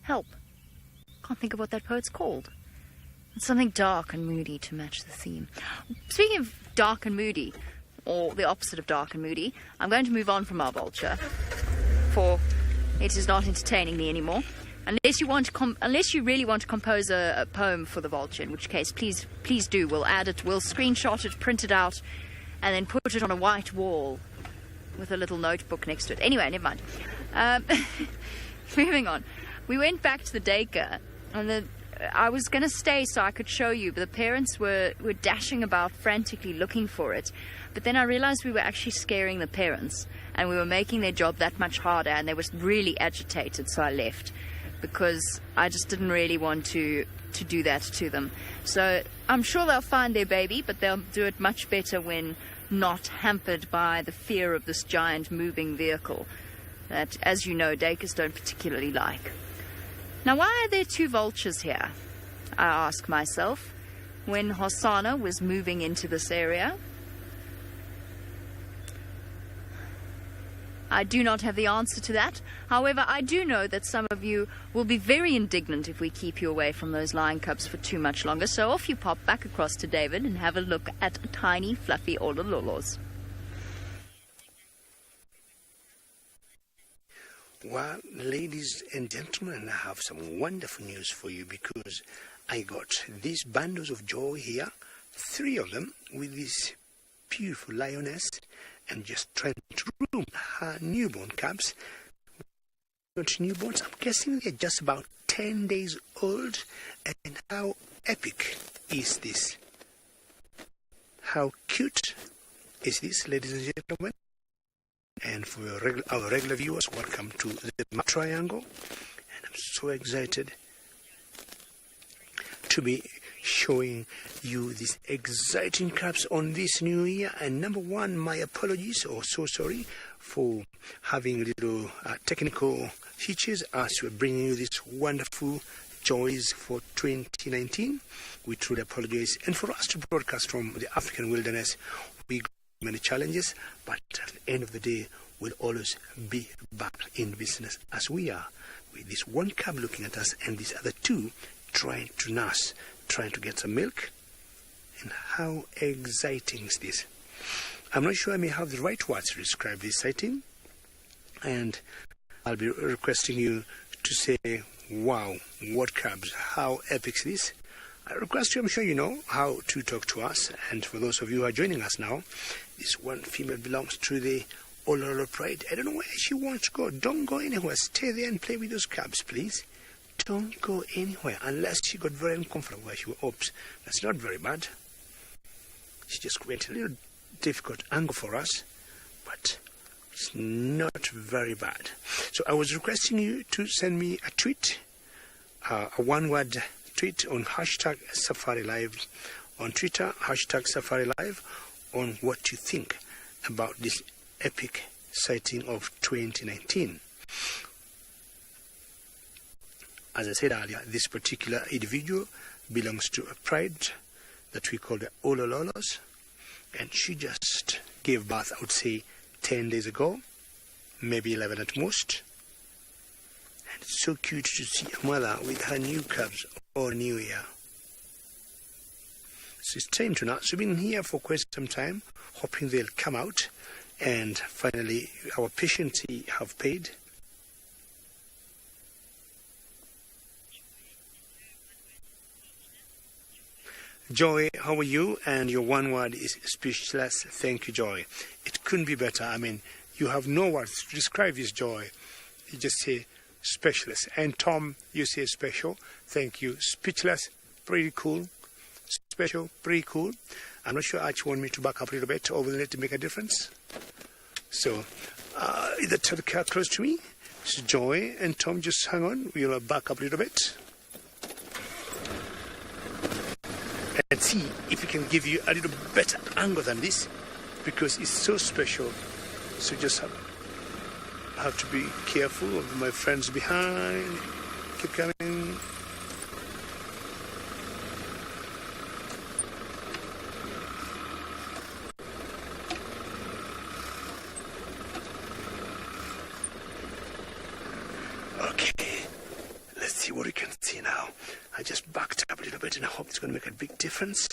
Help. Can't think of what that poet's called. It's something dark and moody to match the theme. Speaking of dark and moody, or the opposite of dark and moody, I'm going to move on from our vulture, for it is not entertaining me anymore. Unless you really want to compose a poem for the vulture, in which case, please do. We'll add it, we'll screenshot it, print it out, and then put it on a white wall with a little notebook next to it. Anyway, never mind. Moving on. We went back to the daycare, and I was going to stay so I could show you, but the parents were dashing about frantically looking for it. But then I realized we were actually scaring the parents, and we were making their job that much harder, and they were really agitated, so I left, because I just didn't really want to do that to them. So I'm sure they'll find their baby, but they'll do it much better when not hampered by the fear of this giant moving vehicle that, as you know, daycares don't particularly like. Now, why are there 2 vultures here? I ask myself, when Hosana was moving into this area. I do not have the answer to that. However, I do know that some of you will be very indignant if we keep you away from those lion cubs for too much longer. So off you pop back across to David and have a look at tiny, fluffy Olololos. Well, ladies and gentlemen, I have some wonderful news for you, because I got these bundles of joy here, 3 of them, with this beautiful lioness, and just trying to groom her newborn cubs. Got newborns, I'm guessing they're just about 10 days old. And how epic is this? How cute is this, ladies and gentlemen? And for our regular viewers, welcome to the Triangle. And I'm so excited to be showing you these exciting cubs on this new year. And number one, my apologies, or so sorry, for having little technical hitches as we're bringing you this wonderful joys for 2019. We truly apologize. And for us to broadcast from the African wilderness, we got many challenges, but at the end of the day, we'll always be back in business as we are, with this one cub looking at us and these other two trying to nurse, trying to get some milk. And how exciting is this? I'm not sure I may have the right words to describe this sighting, and I'll be requesting you to say, wow, what cubs, how epic is this? I request you, I'm sure you know how to talk to us, and for those of you who are joining us now, this one female belongs to the Ololo Pride. I don't know where she wants to go. Don't go anywhere. Stay there and play with those cubs, please. Don't go anywhere unless she got very uncomfortable where she was. Oops, that's not very bad. She just went a little difficult angle for us, but it's not very bad. So I was requesting you to send me a tweet, a one-word tweet on hashtag Safari Live on Twitter, hashtag Safari Live, on what you think about this epic sighting of 2019. As I said earlier, this particular individual belongs to a pride that we call the Olololos, and she just gave birth, I would say, 10 days ago, maybe 11 at most. And it's so cute to see a mother with her new cubs all new year. So it's time to nurse. We've been here for quite some time, hoping they'll come out, and finally our patience have paid. Joy, how are you? And your one word is speechless. Thank you, Joy. It couldn't be better. I mean, you have no words to describe this joy. You just say specialist. And Tom, you say special. Thank you. Speechless, pretty cool. Special, pretty cool. I'm not sure Archie want me to back up a little bit, or will it make a difference? So, either tell the car close to me. So Joy and Tom, just hang on. We'll back up a little bit. And see if we can give you a little better angle than this, because it's so special. So just have to be careful of my friends behind. Keep coming. Okay, let's see what we can see now. I just backed up a little bit and I hope it's going to make a big difference.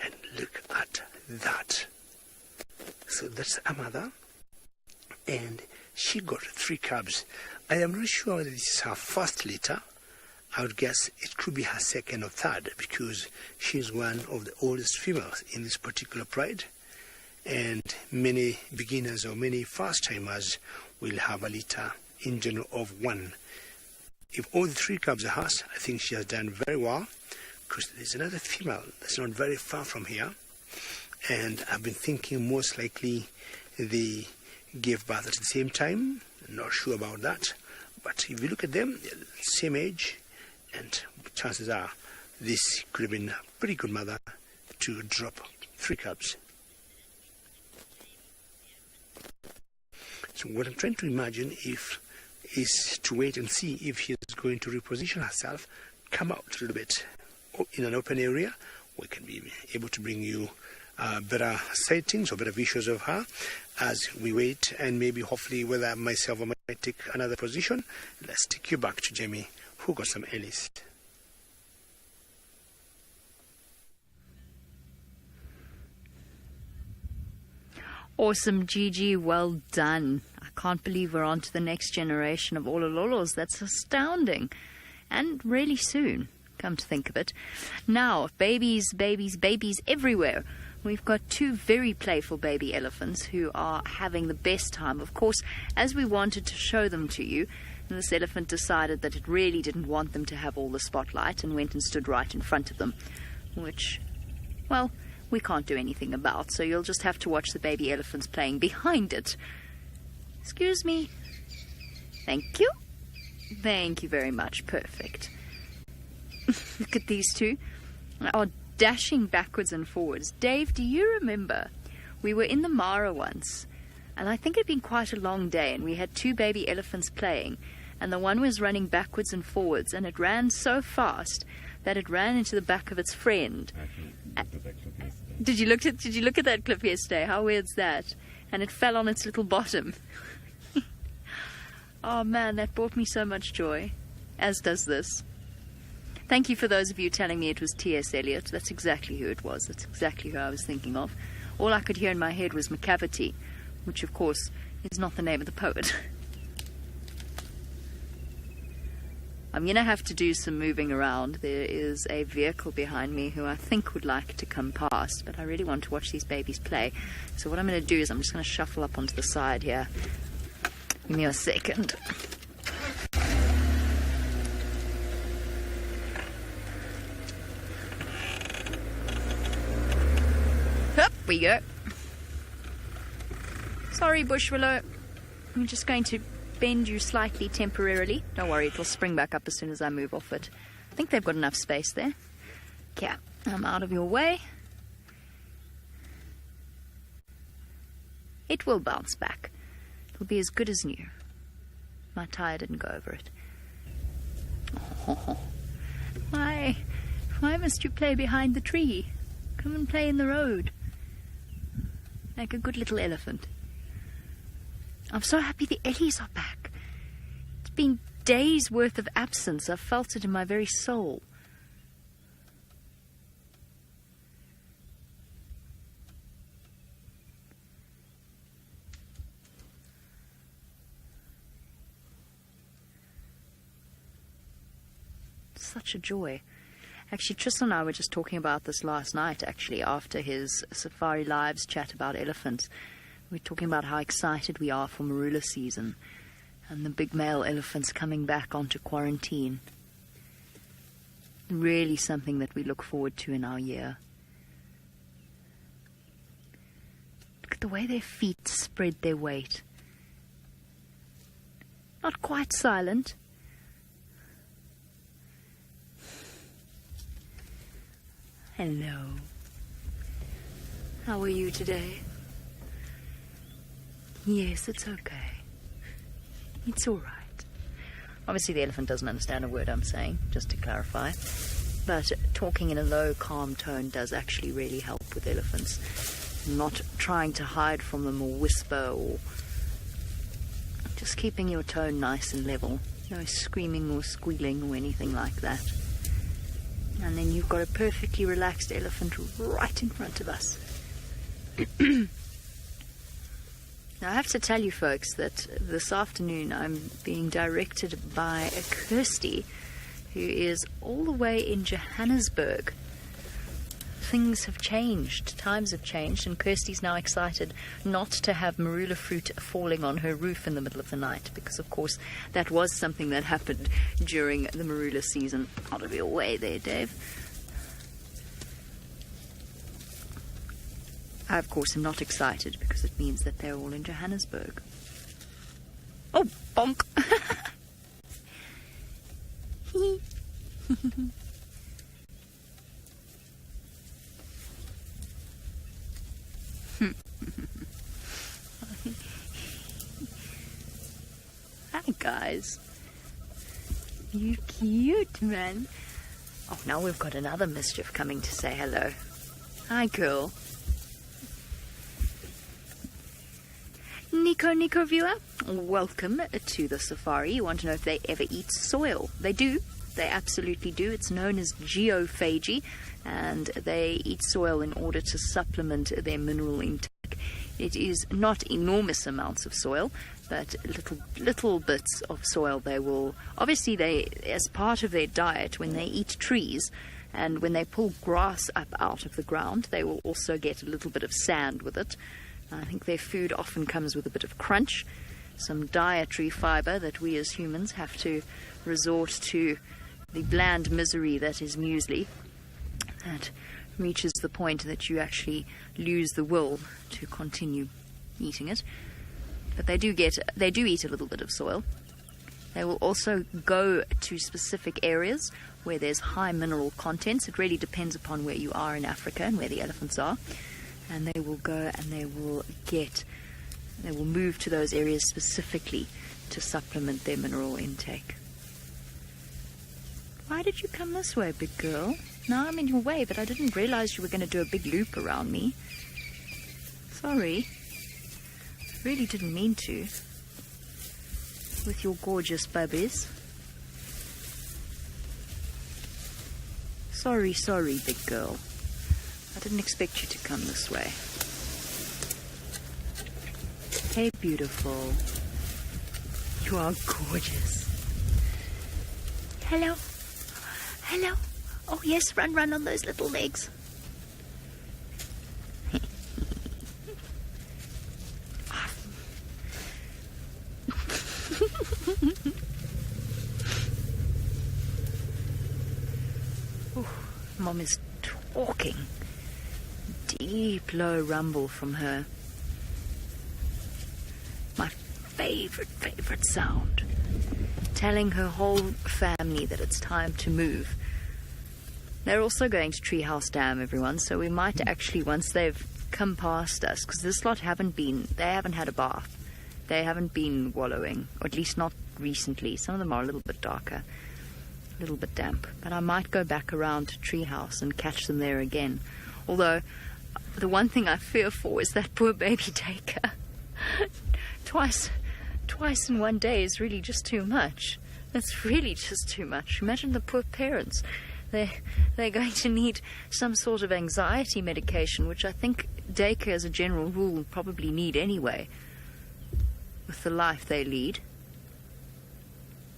And look at that. So that's a mother, and she got 3 cubs. I am not sure whether this is her first litter. I would guess it could be her second or third, because she's one of the oldest females in this particular pride. And many beginners or many first-timers will have a litter in general of 1. If all the 3 cubs are hers, I think she has done very well, because there's another female that's not very far from here. And I've been thinking most likely they gave birth at the same time. I'm not sure about that. But if you look at them, they're the same age, and chances are this could have been a pretty good mother to drop 3 cubs. So what I'm trying to imagine is to wait and see if she's going to reposition herself, come out a little bit in an open area. We can be able to bring you better sightings or better visuals of her as we wait, and maybe hopefully whether myself or might take another position. Let's take you back to Jamie, who got some Ellis. Awesome, Gigi. Well done. I can't believe we're on to the next generation of Olololos. That's astounding. And really soon, come to think of it. Now, babies everywhere. We've got 2 very playful baby elephants who are having the best time. Of course, as we wanted to show them to you, this elephant decided that it really didn't want them to have all the spotlight and went and stood right in front of them, which, well, we can't do anything about, so you'll just have to watch the baby elephants playing behind it. Excuse me. Thank you. Thank you very much. Perfect. Look at these 2. Oh, dashing backwards and forwards. Dave, do you remember we were in the Mara once And I think it had been quite a long day, and we had 2 baby elephants playing, and the one was running backwards and forwards, and it ran so fast that it ran into the back of its friend. Did you look at that clip yesterday? How weird's that? And it fell on its little bottom. Oh man, that brought me so much joy, as does this. Thank you for those of you telling me it was T.S. Eliot. That's exactly who it was. That's exactly who I was thinking of. All I could hear in my head was McCavity, which of course is not the name of the poet. I'm going to have to do some moving around. There is a vehicle behind me who I think would like to come past, but I really want to watch these babies play. So what I'm going to do is I'm just going to shuffle up onto the side here. Give me a second. Up we go. Sorry, bush willow. I'm just going to bend you slightly temporarily. Don't worry, it'll spring back up as soon as I move off it. I think they've got enough space there. Okay, I'm out of your way. It will bounce back. It'll be as good as new. My tire didn't go over it. Oh, why must you play behind the tree? Come and play in the road. Like a good little elephant. I'm so happy the Ellies are back. It's been days worth of absence. I've felt it in my very soul. Such a joy. Actually, Tristan and I were just talking about this last night, actually, after his Safari Lives chat about elephants. We're talking about how excited we are for marula season and the big male elephants coming back onto quarantine. Really something that we look forward to in our year. Look at the way their feet spread their weight. Not quite silent. Hello. How are you today? Yes, it's okay. It's all right. Obviously, the elephant doesn't understand a word I'm saying, just to clarify. But talking in a low, calm tone does actually really help with elephants. Not trying to hide from them or whisper or just keeping your tone nice and level. No screaming or squealing or anything like that. And then you've got a perfectly relaxed elephant right in front of us. Now, I have to tell you folks that this afternoon I'm being directed by Kirsty, who is all the way in Johannesburg. Things have changed, times have changed, and Kirsty's now excited not to have marula fruit falling on her roof in the middle of the night, because of course that was something that happened during the marula season. Out of your way there, Dave. I, of course, am not excited because it means that they're all in Johannesburg. Oh, bonk! Hi, guys. You cute, man. Oh, now we've got another mischief coming to say hello. Hi, girl. Nico viewer, welcome to the safari. You want to know if they ever eat soil? They do. They absolutely do. It's known as geophagy, and they eat soil in order to supplement their mineral intake. It is not enormous amounts of soil, but little bits of soil. They will, obviously, they, as part of their diet, when they eat trees and when they pull grass up out of the ground, they will also get a little bit of sand with it. I think their food often comes with a bit of crunch, some dietary fiber that we as humans have to resort to the bland misery that is muesli. That reaches the point that you actually lose the will to continue eating it. But they do eat a little bit of soil. They will also go to specific areas where there's high mineral contents. It really depends upon where you are in Africa and where the elephants are. And they will go and they will get They will move to those areas specifically to supplement their mineral intake. Why did you come this way, big girl? No, I'm in your way, but I didn't realize you were going to do a big loop around me. Sorry. Really didn't mean to. With your gorgeous bubbies. Sorry, big girl. I didn't expect you to come this way. Hey, beautiful. You are gorgeous. Hello. Hello. Oh, yes, run on those little legs. Mom is talking. Deep, low rumble from her. My favorite sound. Telling her whole family that it's time to move. They're also going to Treehouse Dam, everyone, so we might actually, once they've come past us, because this lot they haven't had a bath. They haven't been wallowing, or at least not recently. Some of them are a little bit darker. A little bit damp, but I might go back around to Treehouse and catch them there again. Although, the one thing I fear for is that poor baby Taker. Twice in one day is really just too much. That's really just too much. Imagine the poor parents. They're going to need some sort of anxiety medication, which I think daycare as a general rule will probably need anyway, with the life they lead.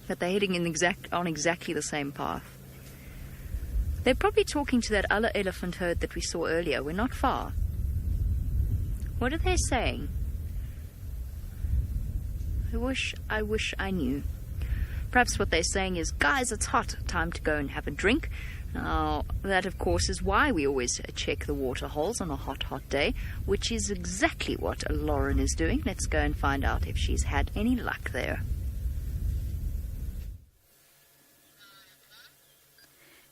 But they're heading on exactly the same path. They're probably talking to that other elephant herd that we saw earlier. We're not far. What are they saying? I wish I knew. Perhaps what they're saying is, guys, it's hot. Time to go and have a drink. Now, that, of course, is why we always check the water holes on a hot day, which is exactly what Lauren is doing. Let's go and find out if she's had any luck there.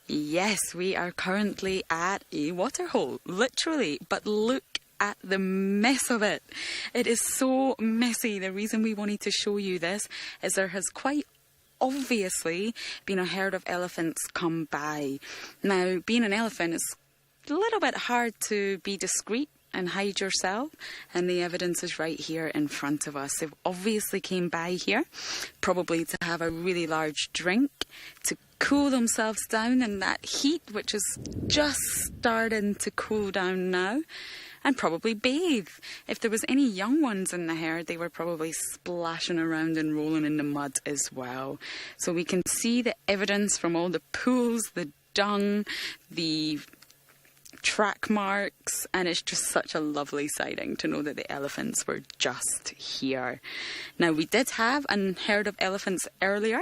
Yes, we are currently at a waterhole, literally, but look at the mess of it. It is so messy. The reason we wanted to show you this is there has quite obviously been a herd of elephants come by. Now, being an elephant is a little bit hard to be discreet and hide yourself, and the evidence is right here in front of us. They've obviously came by here, probably to have a really large drink, to cool themselves down in that heat, which is just starting to cool down now, and probably bathe. If there was any young ones in the herd, they were probably splashing around and rolling in the mud as well. So we can see the evidence from all the pools, the dung, the track marks, and it's just such a lovely sighting to know that the elephants were just here. Now, we did have a herd of elephants earlier,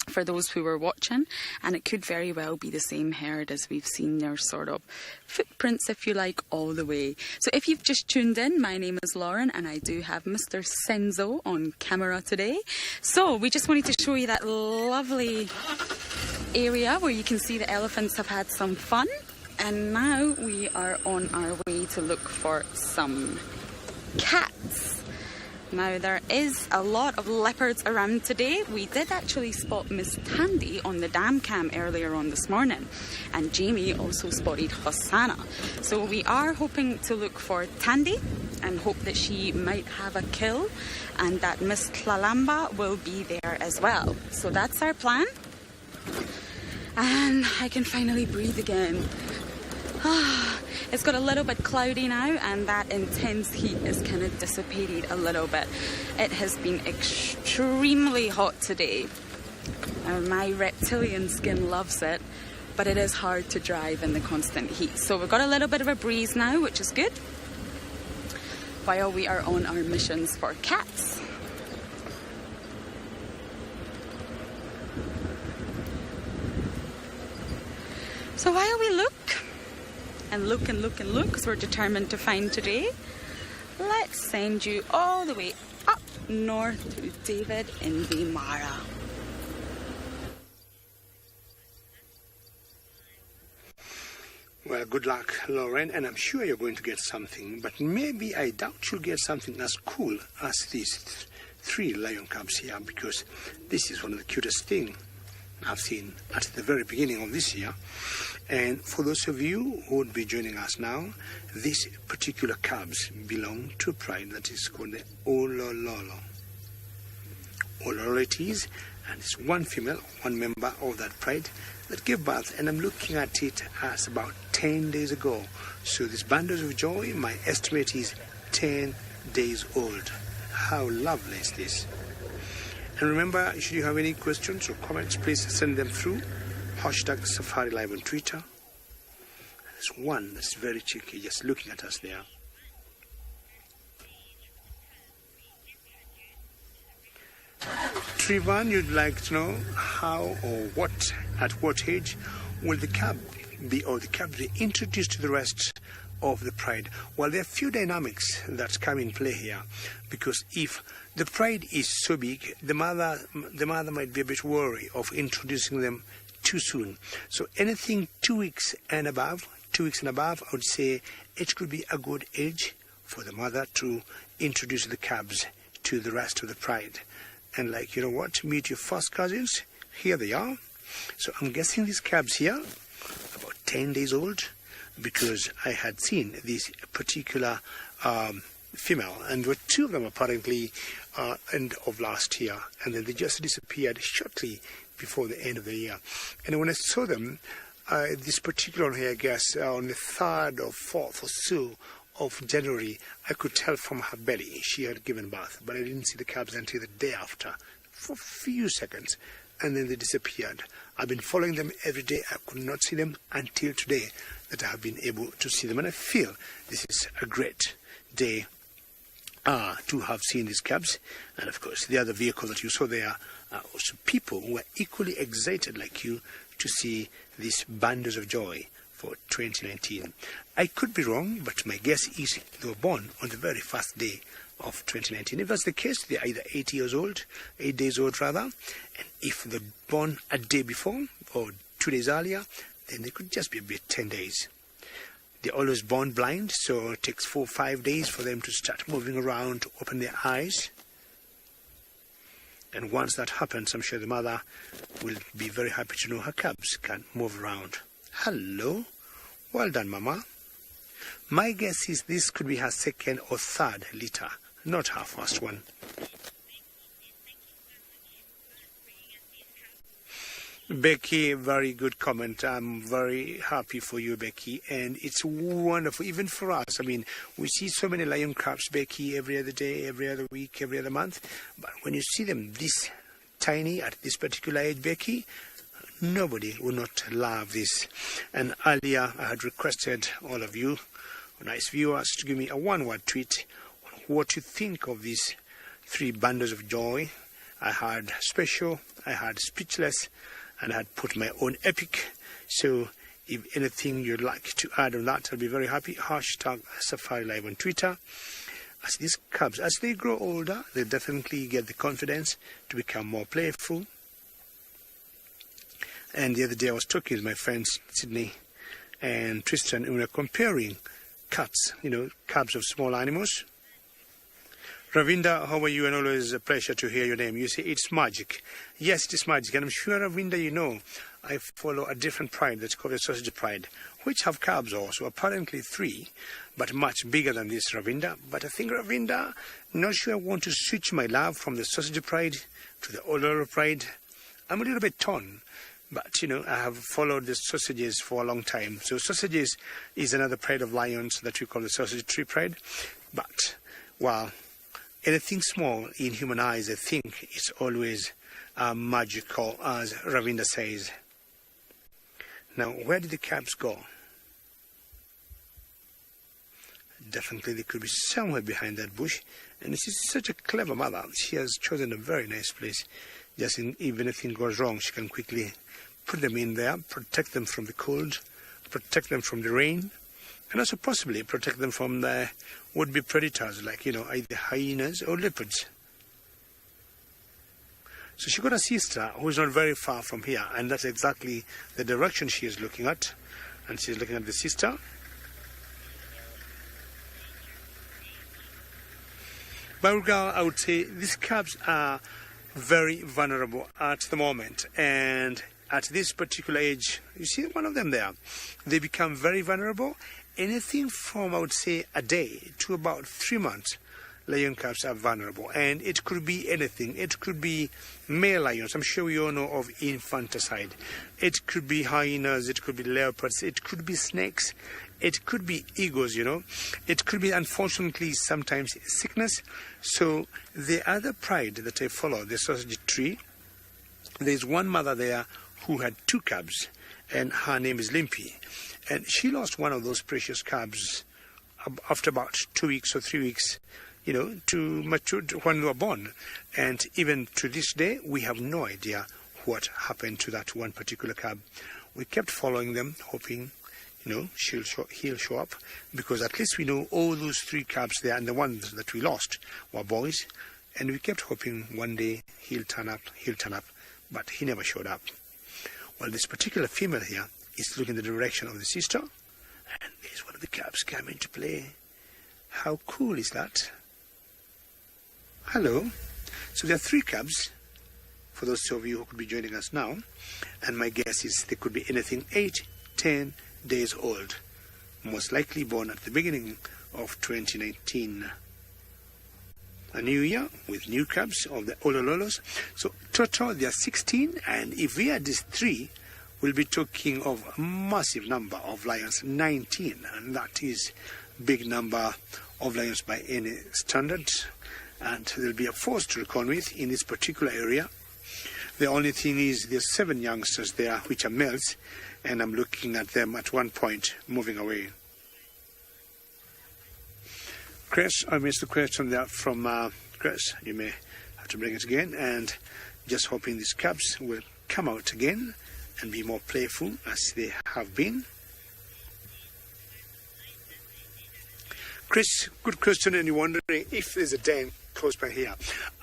for those who were watching, and it could very well be the same herd as we've seen their sort of footprints, if you like, all the way. So if you've just tuned in, my name is Lauren, and I do have Mr. Senzo on camera today. So we just wanted to show you that lovely area where you can see the elephants have had some fun, and now we are on our way to look for some cats. Now, there is a lot of leopards around today. We did actually spot Miss Tandy on the dam cam earlier on this morning, and Jamie also spotted Hosana. So we are hoping to look for Tandy and hope that she might have a kill, and that Miss Tlalamba will be there as well. So that's our plan, and I can finally breathe again. It's got a little bit cloudy now, and that intense heat is kind of dissipated a little bit. It has been extremely hot today. My reptilian skin loves it, but it is hard to drive in the constant heat. So we've got a little bit of a breeze now, which is good, while we are on our missions for cats. So while we look, because we're determined to find today, let's send you all the way up north to David in Vimara. Well, good luck, Lauren, and I'm sure you're going to get something, but maybe I doubt you'll get something as cool as these three lion cubs here, because this is one of the cutest things I've seen at the very beginning of this year. And for those of you who would be joining us now, these particular cubs belong to a pride that is called the Olololo. Olololo it is, and it's one female, one member of that pride that gave birth, and I'm looking at it as about 10 days ago. So this bundles of joy, my estimate is 10 days old. How lovely is this? And remember, should you have any questions or comments, please send them through hashtag Safari Live on Twitter. There's one that's very cheeky, just looking at us there. Trevor, you'd like to know how or what, at what age will the cub be, or the cub be introduced to the rest of the pride? Well, there are a few dynamics that come in play here, because if the pride is so big, the mother might be a bit worried of introducing them too soon. So anything 2 weeks and above, I would say it could be a good age for the mother to introduce the cubs to the rest of the pride. And like, you know what, meet your first cousins, here they are. So I'm guessing these cubs here, about 10 days old, because I had seen this particular female, and there were two of them apparently end of last year, and then they just disappeared shortly before the end of the year. And when I saw them, this particular one here, I guess, on the 3rd or 4th or so of January, I could tell from her belly she had given birth, but I didn't see the cubs until the day after, for a few seconds, and then they disappeared. I've been following them every day. I could not see them until today that I have been able to see them, and I feel this is a great day to have seen these cubs. And of course, the other vehicle that you saw there are also people who are equally excited like you to see these bundles of joy for 2019. I could be wrong, but my guess is they were born on the very first day of 2019. If that's the case, they're either 8 days old rather, and if they're born a day before or 2 days earlier, then they could just be a bit 10 days. They're always born blind, so it takes 4 or 5 days for them to start moving around, to open their eyes. And once that happens, I'm sure the mother will be very happy to know her cubs can move around. Hello. Well done, Mama. My guess is this could be her second or third litter, not her first one. Becky, very good comment. I'm very happy for you, Becky, and it's wonderful, even for us. I mean, we see so many lion cubs, Becky, every other day, every other week, every other month, but when you see them this tiny at this particular age, Becky, nobody will not love this. And earlier, I had requested all of you, nice viewers, to give me a one-word tweet on what you think of these 3 bundles of joy. I had special, I had speechless, and I had put my own epic. So if anything you'd like to add on that, I'll be very happy. Hashtag Safari Live on Twitter. As these cubs, as they grow older, they definitely get the confidence to become more playful. And the other day I was talking with my friends Sydney and Tristan, and we were comparing cats, cubs of small animals. Ravinda, how are you? And always a pleasure to hear your name. You say it's magic. Yes, it is magic. And I'm sure, Ravinda, I follow a different pride that's called the Sausage Pride, which have cubs also, apparently 3, but much bigger than this, Ravinda. But I think, Ravinda, not sure I want to switch my love from the Sausage Pride to the Oloro Pride. I'm a little bit torn. But, I have followed the sausages for a long time. So sausages is another pride of lions that we call the Sausage Tree Pride. But, well, anything small in human eyes, I think, is always magical, as Ravinda says. Now, where did the cubs go? Definitely they could be somewhere behind that bush. And this is such a clever mother. She has chosen a very nice place. Just if anything goes wrong, she can quickly put them in there, protect them from the cold, protect them from the rain, and also possibly protect them from the would-be predators like, either hyenas or leopards. So she got a sister who is not very far from here, and that's exactly the direction she is looking at. And she's looking at the sister. But I would say these cubs are very vulnerable at the moment, and at this particular age, you see one of them there, they become very vulnerable. Anything from, I would say, a day to about 3 months, lion cubs are vulnerable, and it could be anything. It could be male lions. I'm sure we all know of infanticide. It could be hyenas, it could be leopards, it could be snakes, it could be eagles, It could be, unfortunately, sometimes sickness. So the other pride that I follow, the sausage tree, there's one mother there who had 2 cubs, and her name is Limpy. And she lost one of those precious cubs after about 2 weeks or 3 weeks, to mature when they were born. And even to this day, we have no idea what happened to that one particular cub. We kept following them, hoping he'll show up, because at least we know all those 3 cubs there and the ones that we lost were boys, and we kept hoping one day he'll turn up, but he never showed up. Well, this particular female here is looking in the direction of the sister, and there's one of the cubs coming to play. How cool is that? Hello. So there are 3 cubs, for those of you who could be joining us now, and my guess is they could be anything 8, 10 days old, most likely born at the beginning of 2019. A new year with new cubs of the Olololos. So total there are 16, and if we add these 3, we'll be talking of a massive number of lions, 19, and that is big number of lions by any standard, and there'll be a force to reckon with in this particular area. The only thing is there's 7 youngsters there which are males, and I'm looking at them at one point moving away. Chris, I missed the question there from Chris. You may have to bring it again, and just hoping these cubs will come out again and be more playful as they have been. Chris, good question, and you're wondering if there's a den close by here.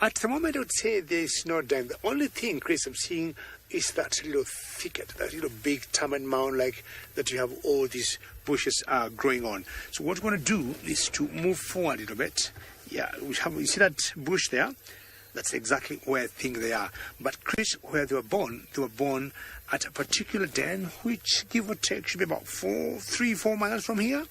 At the moment, I would say there's no den. The only thing, Chris, I'm seeing is that little thicket, that little big termite mound like that you have all these bushes growing on. So what we're going to do is to move forward a little bit. Yeah, you see that bush there? That's exactly where I think they are. But Chris, where they were born at a particular den, which give or take should be about 3-4 miles from here.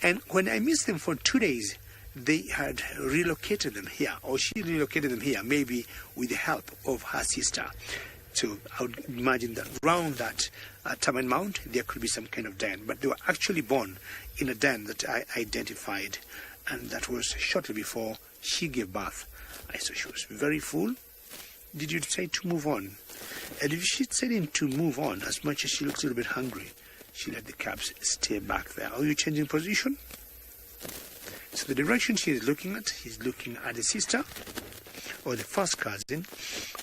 And when I missed them for 2 days, they had relocated them here, or she relocated them here, maybe with the help of her sister. So I would imagine that around that termite mound, there could be some kind of den. But they were actually born in a den that I identified, and that was shortly before she gave birth. I saw she was very full. Did you say to move on? And if she said to move on, as much as she looks a little bit hungry, she let the cubs stay back there. Are you changing position? So the direction she is looking at, he's looking at the sister or the first cousin,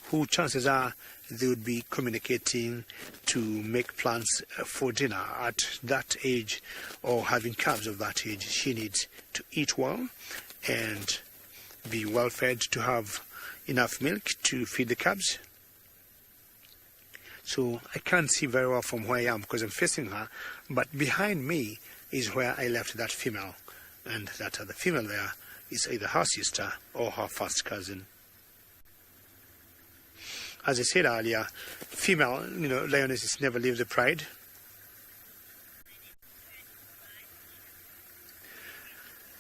who chances are they would be communicating to make plans for dinner. At that age, or having cubs of that age, she needs to eat well and be well fed, to have enough milk to feed the cubs. So I can't see very well from where I am because I'm facing her, but behind me is where I left that female, and that other female there is either her sister or her first cousin. As I said earlier, female, lionesses never leave the pride.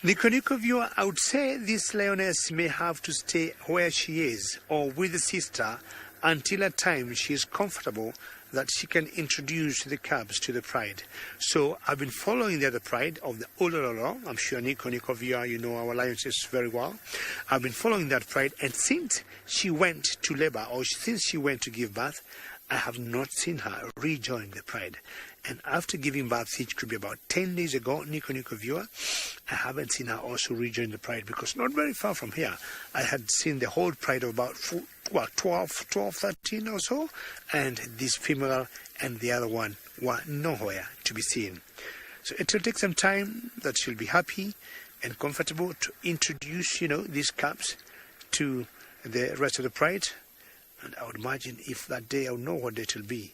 Nico viewer, I would say this lioness may have to stay where she is or with the sister until a time she is comfortable that she can introduce the cubs to the pride. So I've been following the other pride of the Olololo. I'm sure Nico viewer, you know our lionesses very well. I've been following that pride, and since she went to labor, or since she went to give birth, I have not seen her rejoin the pride. And after giving birth, it could be about 10 days ago, Nico viewer, I haven't seen her also rejoin the pride, because not very far from here, I had seen the whole pride of about 12, 13 or so, and this female and the other one were nowhere to be seen. So it will take some time that she'll be happy and comfortable to introduce, these cubs to the rest of the pride. And I would imagine if that day I would know what day it will be,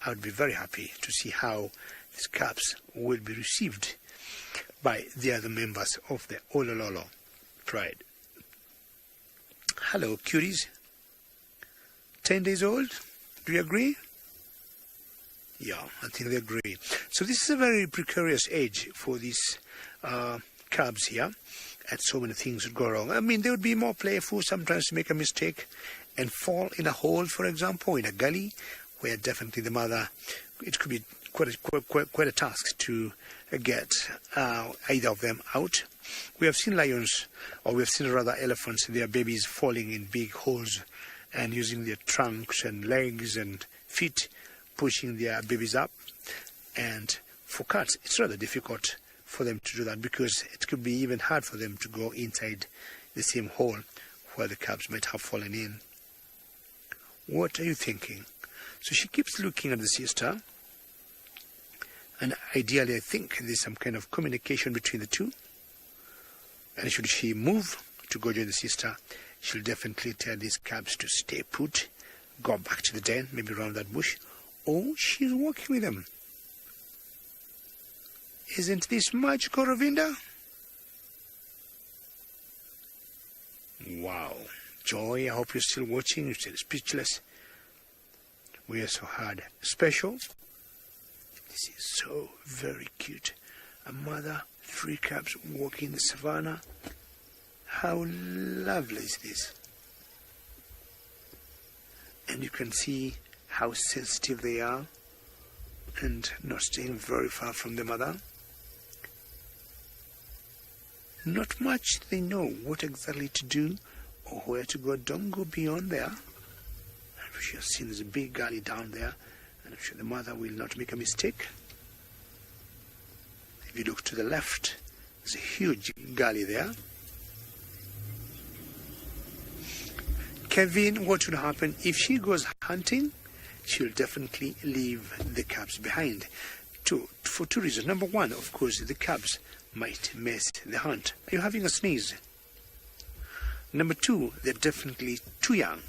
I would be very happy to see how these cubs will be received by the other members of the Olololo pride. Hello, cuties. 10 days old? Do you agree? Yeah, I think they agree. So this is a very precarious age for these cubs here, and so many things would go wrong. I mean, they would be more playful, sometimes make a mistake and fall in a hole, for example, in a gully, where definitely the mother, it could be quite a task to get either of them out. We have seen lions, or we have seen rather elephants, their babies falling in big holes and using their trunks and legs and feet, pushing their babies up. And for cats, it's rather difficult for them to do that, because it could be even hard for them to go inside the same hole where the cubs might have fallen in. What are you thinking? So she keeps looking at the sister, and ideally I think there's some kind of communication between the two. And should she move to go join the sister, she'll definitely tell these cubs to stay put, go back to the den, maybe around that bush, or she's walking with them. Isn't this magical, Ravinda? Wow. Joy, I hope you're still watching. You're still speechless. We are so hard. Special. This is so very cute. A mother, 3 cubs walking in the savannah. How lovely is this? And you can see how sensitive they are and not staying very far from the mother. Not much they know what exactly to do or where to go. Don't go beyond there. I'm sure you've seen there's a big gully down there, and I'm sure the mother will not make a mistake. If you look to the left, there's a huge gully there. Kevin, what should happen if she goes hunting? She'll definitely leave the cubs behind. For 2 reasons. Number 1, of course, the cubs might miss the hunt. Are you having a sneeze? Number 2, they're definitely too young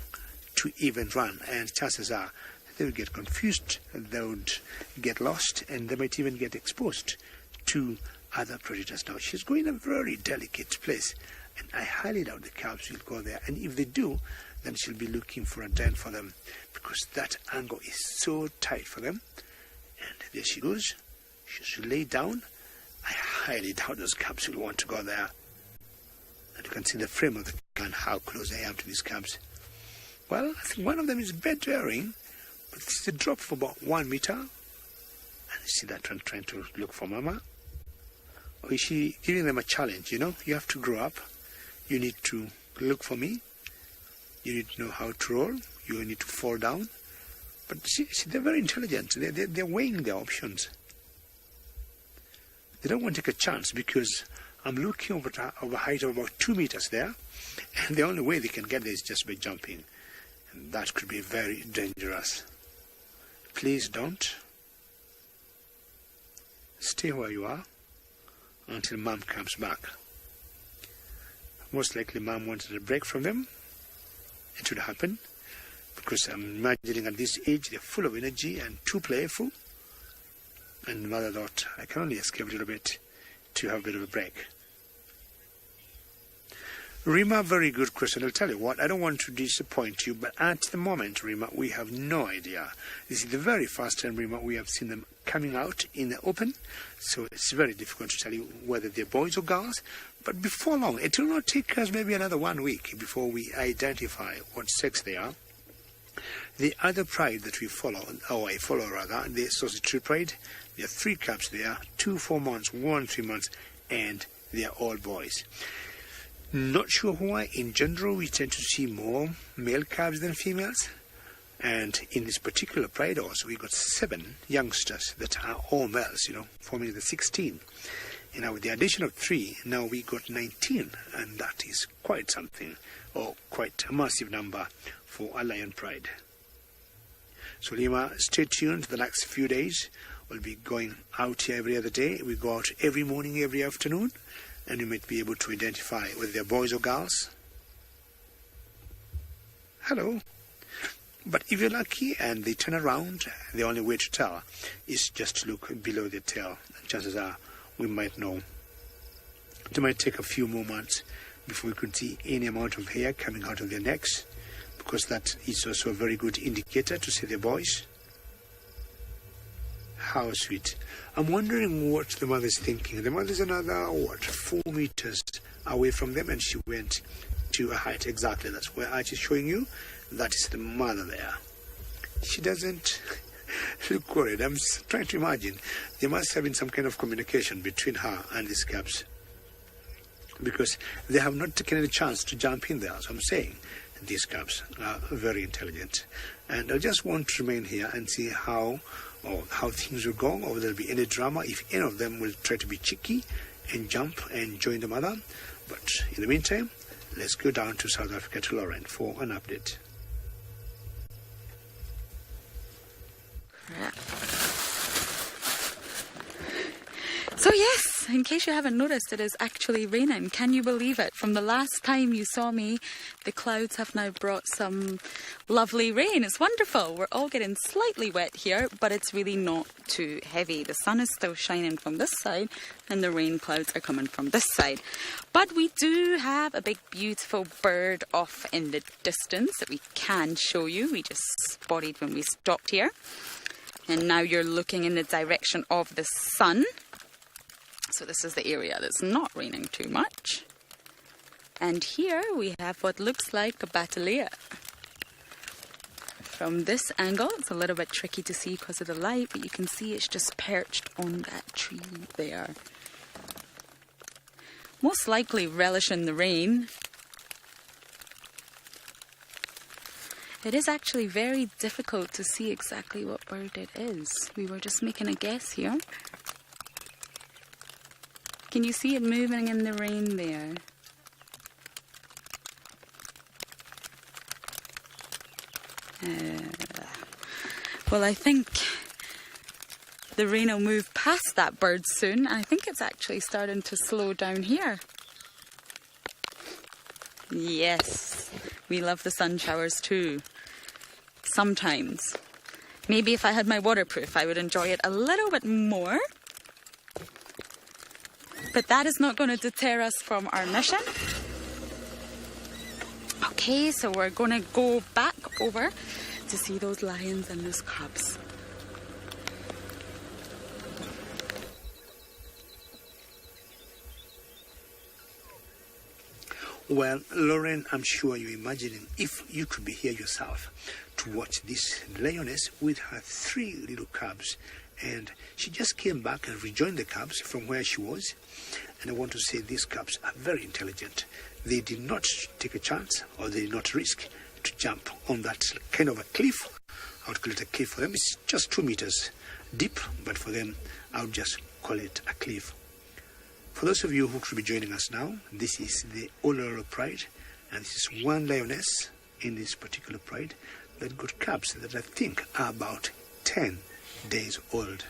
to even run, and chances are they will get confused, they would get lost, and they might even get exposed to other predators. Now, she's going in a very delicate place, and I highly doubt the cubs will go there. And if they do, then she'll be looking for a den for them, because that angle is so tight for them. And there she goes. She should lay down. I highly doubt those cubs will want to go there. And you can see the frame of the gun, how close I am to these cubs. Well, I think one of them is bedwearing, but this is a drop for about 1 meter. And you see that one trying to look for mama. Or is she giving them a challenge? You know, you have to grow up. You need to look for me. You need to know how to roll. You need to fall down. But see, they're very intelligent. They're weighing their options. They don't want to take a chance, because I'm looking over a height of about 2 meters there, and the only way they can get there is just by jumping. And that could be very dangerous. Please don't. Stay where you are until Mom comes back. Most likely Mom wanted a break from them. It should happen, because I'm imagining at this age they're full of energy and too playful. And Mother thought, I can only escape a little bit to have a bit of a break. Rima, very good question. I'll tell you what, I don't want to disappoint you, but at the moment, Rima, we have no idea. This is the very first time, Rima, we have seen them coming out in the open, so it's very difficult to tell you whether they're boys or girls. But before long, it will not take us maybe another 1 week before we identify what sex they are. The other pride that we follow, or I follow rather, the Sausage Tree Pride, there are 3 cubs there, 2 4 months, 1 3 months, and they are all boys. Not sure why. In general, we tend to see more male cubs than females. And in this particular pride also, we got 7 youngsters that are all males, forming the 16. And now with the addition of 3, now we got 19, and that is quite something, or quite a massive number for a lion pride. So Lima, stay tuned the next few days. We'll be going out here every other day. We go out every morning, every afternoon, and you might be able to identify whether they're boys or girls. Hello. But if you're lucky and they turn around, the only way to tell is just to look below the tail. Chances are we might know. It might take a few more months before we could see any amount of hair coming out of their necks, because that is also a very good indicator to see their boys. How sweet. I'm wondering what the mother's thinking. The mother's another, 4 meters away from them, and she went to a height. Exactly, that's where Archie is showing you. That is the mother there. She doesn't look worried. I'm trying to imagine. There must have been some kind of communication between her and these cubs, because they have not taken any chance to jump in there. So I'm saying these cubs are very intelligent. And I just want to remain here and see how things will go, or whether there'll be any drama, if any of them will try to be cheeky and jump and join the mother. But in the meantime, let's go down to South Africa to Lauren for an update. So yes, in case you haven't noticed, it is actually raining. Can you believe it? From the last time you saw me, the clouds have now brought some lovely rain. It's wonderful. We're all getting slightly wet here, but it's really not too heavy. The sun is still shining from this side and the rain clouds are coming from this side. But we do have a big beautiful bird off in the distance that we can show you. We just spotted when we stopped here. And now you're looking in the direction of the sun. So this is the area that's not raining too much. And here we have what looks like a batelea. From this angle, it's a little bit tricky to see because of the light, but you can see it's just perched on that tree there. Most likely relishing the rain. It is actually very difficult to see exactly what bird it is. We were just making a guess here. Can you see it moving in the rain there? Well, I think the rain will move past that bird soon. I think it's actually starting to slow down here. Yes, we love the sun showers too. Sometimes. Maybe if I had my waterproof, I would enjoy it a little bit more. But that is not going to deter us from our mission. Okay, so we're going to go back over to see those lions and those cubs. Well, Lauren, I'm sure you're imagining if you could be here yourself to watch this lioness with her 3 little cubs. And she just came back and rejoined the cubs from where she was. And I want to say these cubs are very intelligent. They did not take a chance, or they did not risk to jump on that kind of a cliff. I would call it a cliff for them. It's just 2 meters deep, but for them, I would just call it a cliff. For those of you who could be joining us now, this is the Ololo Pride, and this is one lioness in this particular pride that got cubs that I think are about 10 days old.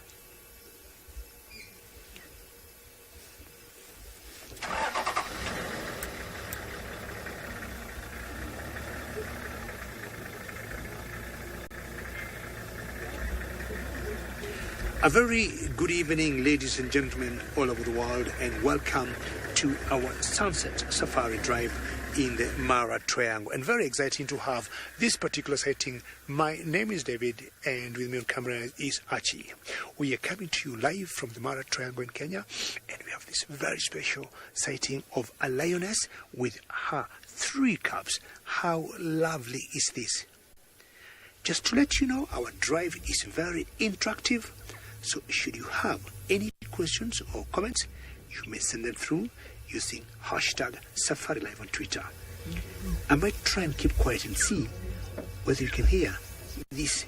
A very good evening, ladies and gentlemen all over the world, and welcome to our Sunset Safari Drive in the Mara Triangle. And very exciting to have this particular sighting. My name is David, and with me on camera is Archie. We are coming to you live from the Mara Triangle in Kenya, and we have this very special sighting of a lioness with her 3 cubs. How lovely is this? Just to let you know, our drive is very interactive. So should you have any questions or comments, you may send them through using hashtag Safari Live on Twitter. I might try and keep quiet and see whether you can hear this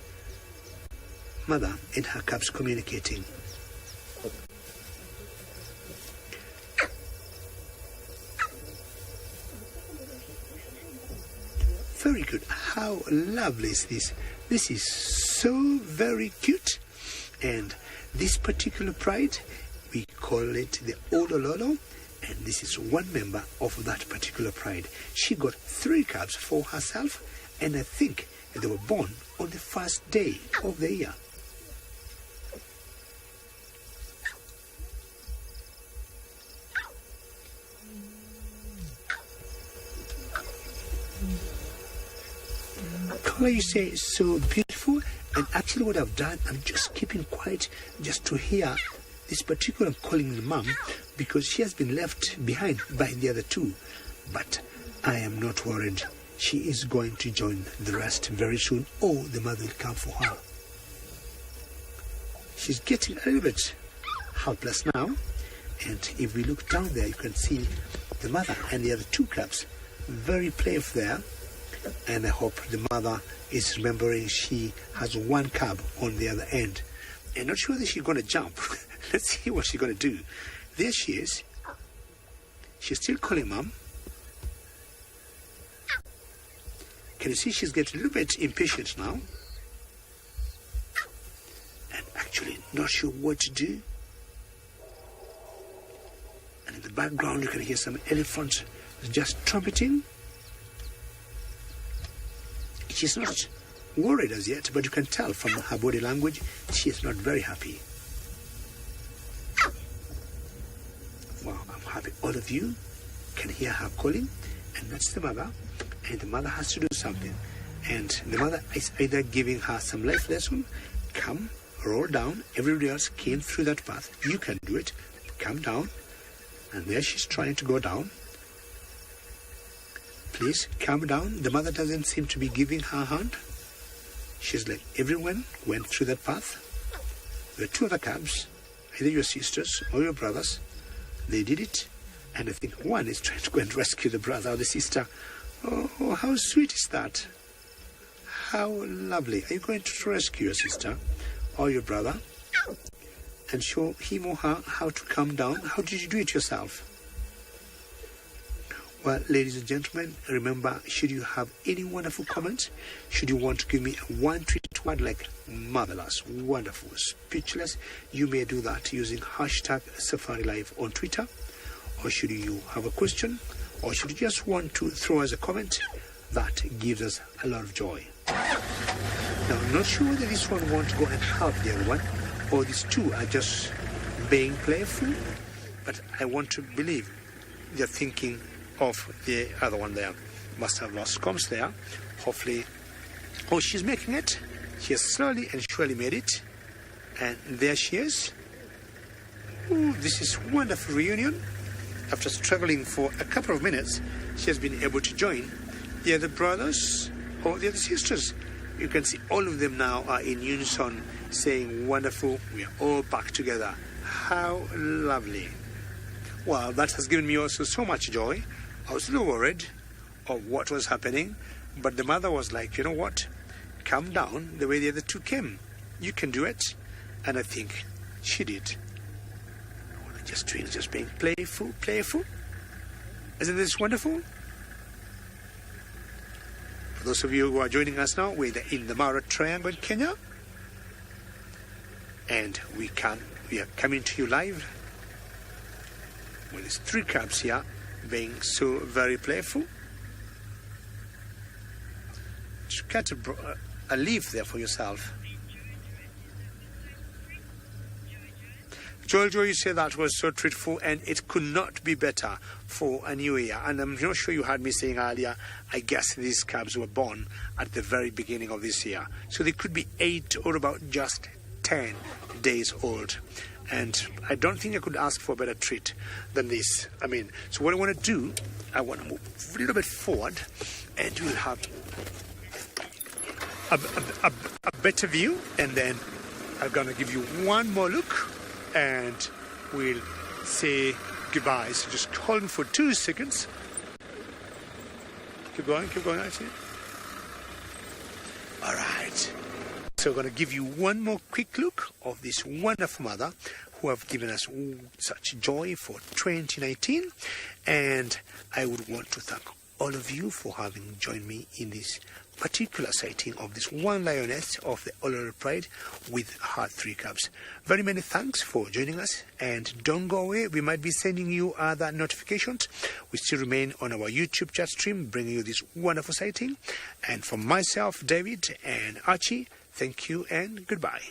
mother and her cubs communicating. Very good. How lovely is this? This is so very cute. And this particular pride, we call it the Olololo, and this is one member of that particular pride. She got 3 cubs for herself, and I think They were born on the first day of the year. Color, you say, is so beautiful, and actually what I've done, I'm just keeping quiet just to hear this particular calling the mom, because she has been left behind by the other two. But I am not worried. She is going to join the rest very soon, or the mother will come for her. She's getting a little bit helpless now, and if we look down there, you can see the mother and the other two cubs very playful there. And I hope the mother is remembering she has one cub on the other end. I'm not sure that she's going to jump. Let's see what she's going to do. There she is. She's still calling mom. Can you see she's getting a little bit impatient now? And actually not sure what to do. And in the background you can hear some elephants just trumpeting. She's not worried as yet, but you can tell from her body language she is not very happy. Wow, I'm happy all of you can hear her calling, and that's the mother, and the mother has to do something. And the mother is either giving her some life lesson, come, roll down, everybody else came through that path, you can do it, come down, and there she's trying to go down. Please, calm down. The mother doesn't seem to be giving her hand. She's like, everyone went through that path. There are two other cubs, either your sisters or your brothers. They did it. And I think one is trying to go and rescue the brother or the sister. Oh, how sweet is that? How lovely. Are you going to rescue your sister or your brother and show him or her how to calm down? How did you do it yourself? Well, ladies and gentlemen, remember, should you have any wonderful comments, should you want to give me a one-tweet word like marvelous, wonderful, speechless, you may do that using hashtag Safari Live on Twitter. Or should you have a question, or should you just want to throw us a comment, that gives us a lot of joy. Now, I'm not sure whether this one wants to go and help the other one, or these two are just being playful, but I want to believe they're thinking of the other one there. Must have lost comms there. Hopefully, oh, she's making it. She has slowly and surely made it. And there she is. Ooh, this is a wonderful reunion. After struggling for a couple of minutes, she has been able to join the other brothers or the other sisters. You can see all of them now are in unison saying, wonderful, we are all back together. How lovely. Well, that has given me also so much joy. I was a little worried of what was happening, but the mother was like, you know what? Calm down the way the other two came. You can do it. And I think she did. Just twins, just being playful. Isn't this wonderful? For those of you who are joining us now, we're in the Mara Triangle in Kenya. And we are coming to you live. Well, there's three cubs here being so very playful. Just cut a leaf there for yourself. Jojo, you say that was so truthful, and it could not be better for a new year. And I'm not sure you heard me saying earlier, I guess these cubs were born at the very beginning of this year. So they could be 8 or about just 10 days old. And I don't think I could ask for a better treat than this. I mean, so what I want to do, I want to move a little bit forward, and we'll have a better view. And then I'm going to give you one more look, and we'll say goodbye. So just hold on for 2 seconds. Keep going, I see. All right. So we're going to give you one more quick look of this wonderful mother who have given us such joy for 2019. And I would want to thank all of you for having joined me in this particular sighting of this one lioness of the Uluru Pride with her 3 cubs. Very many thanks for joining us, and don't go away. We might be sending you other notifications. We still remain on our YouTube chat stream, bringing you this wonderful sighting. And from myself, David, and Archie, thank you and goodbye.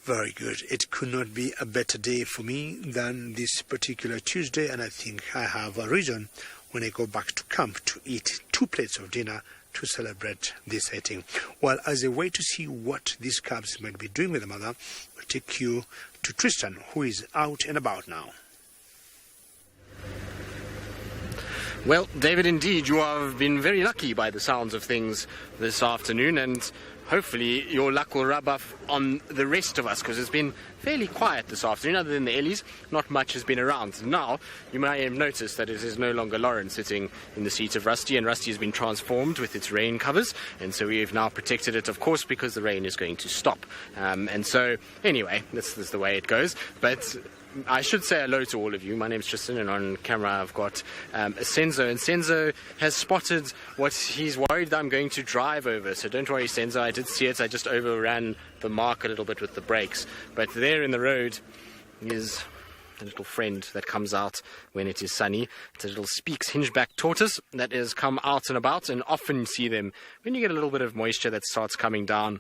Very good. It could not be a better day for me than this particular Tuesday, and I think I have a reason when I go back to camp to eat 2 plates of dinner to celebrate this sighting. Well, as a way to see what these cubs might be doing with the mother, we'll take you to Tristan, who is out and about now. Well, David, indeed, you have been very lucky by the sounds of things this afternoon, and hopefully your luck will rub off on the rest of us, because it's been fairly quiet this afternoon. Other than the Ellies, not much has been around. Now, you may have noticed that it is no longer Lauren sitting in the seat of Rusty, and Rusty has been transformed with its rain covers, and so we have now protected it, of course, because the rain is going to stop. And so, anyway, this is the way it goes. But I should say hello to all of you. My name's Tristan, and on camera I've got Senzo, and Senzo has spotted what he's worried that I'm going to drive over. So don't worry, Senzo, I did see it. I just overran the mark a little bit with the brakes. But there in the road is a little friend that comes out when it is sunny. It's a little Speaks hingeback tortoise that has come out and about, and often see them when you get a little bit of moisture that starts coming down.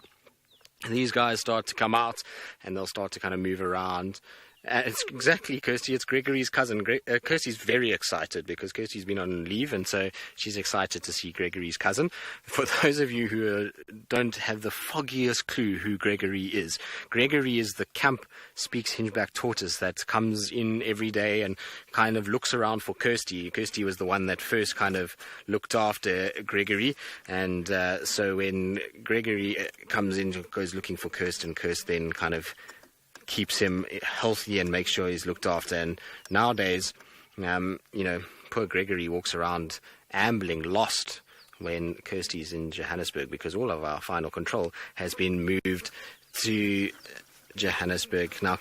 These guys start to come out, and they'll start to kind of move around. It's exactly Kirsty. It's Gregory's cousin. Kirsty's very excited because Kirsty's been on leave, and so she's excited to see Gregory's cousin. For those of you who don't have the foggiest clue who Gregory is the Camp Speaks hingeback tortoise that comes in every day and kind of looks around for Kirsty. Kirsty was the one that first kind of looked after Gregory, and so when Gregory comes in, goes looking for Kirst, and Kirst then kind of keeps him healthy and makes sure he's looked after. And nowadays, poor Gregory walks around ambling, lost, when Kirsty's in Johannesburg, because all of our final control has been moved to Johannesburg. Now,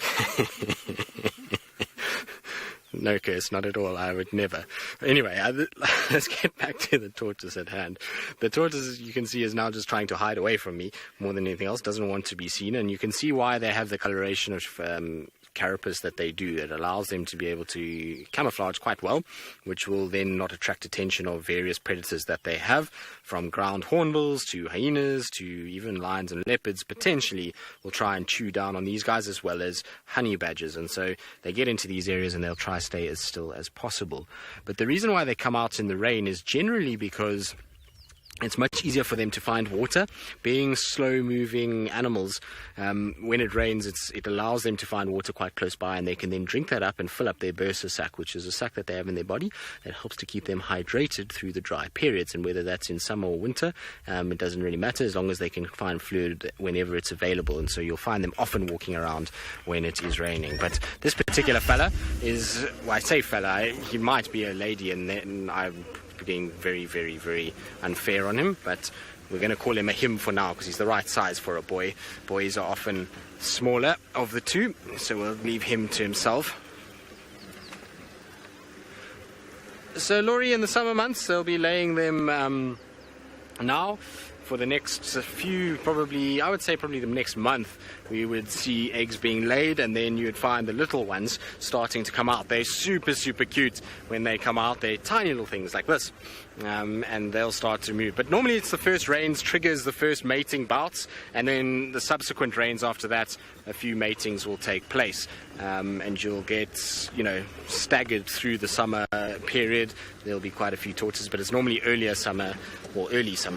no, Kirst, not at all. I would never. Anyway, let's get back to the tortoise at hand. The tortoise, as you can see, is now just trying to hide away from me more than anything else. Doesn't want to be seen, and you can see why they have the coloration of carapace that they do. It allows them to be able to camouflage quite well, which will then not attract attention of various predators that they have, from ground hornbills to hyenas to even lions and leopards potentially will try and chew down on these guys, as well as honey badgers. And so they get into these areas and they'll try to stay as still as possible. But the reason why they come out in the rain is generally because it's much easier for them to find water. Being slow-moving animals, when it rains, it allows them to find water quite close by, and they can then drink that up and fill up their bursa sac, which is a sac that they have in their body that helps to keep them hydrated through the dry periods. And whether that's in summer or winter, it doesn't really matter, as long as they can find fluid whenever it's available. And so you'll find them often walking around when it is raining. But this particular fella is, well, I say fella, he might be a lady, and then I'm being very, very, very unfair on him, but we're going to call him a him for now because he's the right size for a boy. Boys are often smaller of the two, so we'll leave him to himself. So Laurie, in the summer months, they'll be laying them now. For the next few, I would say probably the next month, we would see eggs being laid, and then you would find the little ones starting to come out. They're super, super cute when they come out. They're tiny little things like this, and they'll start to move. But normally it's the first rains triggers the first mating bouts, and then the subsequent rains after that, a few matings will take place, and you'll get, staggered through the summer period. There'll be quite a few tortoises, but it's normally early summer,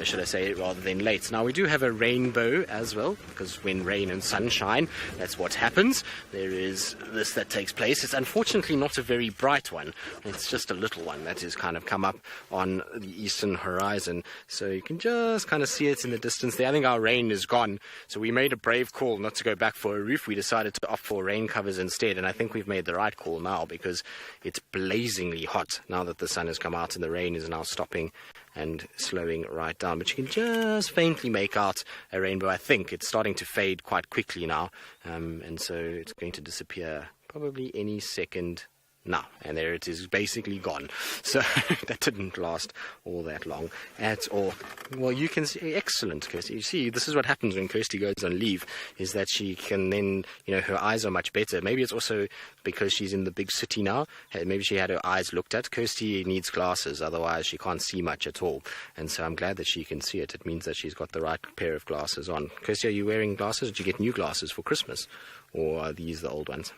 should I say, rather than late. Now, we do have a rainbow as well, because when rain and sunshine, that's what happens. There is this that takes place. It's unfortunately not a very bright one. It's just a little one that has kind of come up on the eastern horizon. So you can just kind of see it in the distance there. I think our rain is gone, so we made a brave call not to go back for a roof. We decided to opt for rain covers instead, and I think we've made the right call now because it's blazingly hot now that the sun has come out and the rain is now stopping and slowing right down. But you can just faintly make out a rainbow. I think it's starting to fade quite quickly now, and so it's going to disappear probably any second now, and there it is, basically gone. So that didn't last all that long at all. Well, you can see, excellent, Kirsty. You see, this is what happens when Kirsty goes on leave, is that she can then, her eyes are much better. Maybe it's also because she's in the big city now. Maybe she had her eyes looked at. Kirsty needs glasses, otherwise she can't see much at all. And so I'm glad that she can see it. It means that she's got the right pair of glasses on. Kirsty, are you wearing glasses? Did you get new glasses for Christmas? Or are these the old ones?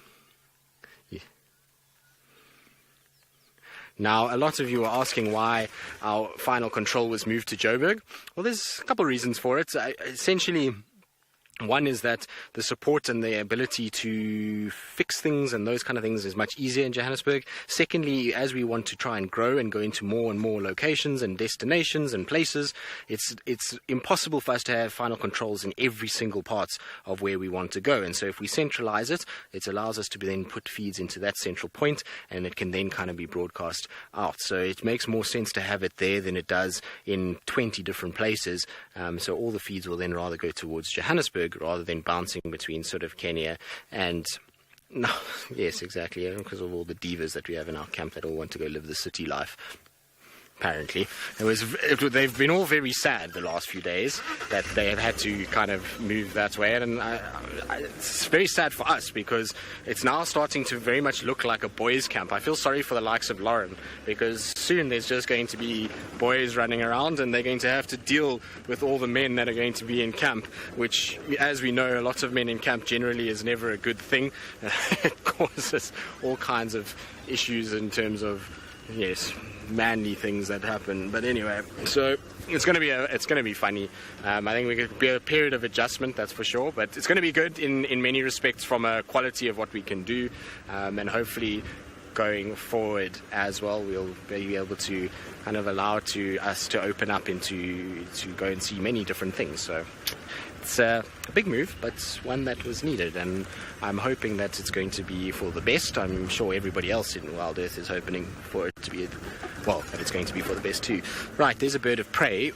Now, a lot of you are asking why our final control was moved to Joburg. Well, there's a couple of reasons for it. Essentially, one is that the support and the ability to fix things and those kind of things is much easier in Johannesburg. Secondly, as we want to try and grow and go into more and more locations and destinations and places, it's impossible for us to have final controls in every single part of where we want to go. And so if we centralize it, it allows us to then put feeds into that central point, and it can then kind of be broadcast out. So it makes more sense to have it there than it does in 20 different places. So all the feeds will then rather go towards Johannesburg, rather than bouncing between sort of Kenya and... No, yes, exactly, because of all the divas that we have in our camp that all want to go live the city life. Apparently, they've been all very sad the last few days that they have had to kind of move that way, and it's very sad for us because it's now starting to very much look like a boys' camp. I feel sorry for the likes of Lauren because soon there's just going to be boys running around and they're going to have to deal with all the men that are going to be in camp, which, as we know, a lot of men in camp generally is never a good thing. It causes all kinds of issues in terms of, yes, manly things that happen. But anyway, so it's going to be funny. I think we could be a period of adjustment, that's for sure, but it's going to be good in many respects from a quality of what we can do, and hopefully going forward as well we'll be able to kind of allow us to open up to go and see many different things. So it's a big move, but one that was needed, and I'm hoping that it's going to be for the best. I'm sure everybody else in Wild Earth is hoping for it to be, that it's going to be for the best too. Right, there's a bird of prey.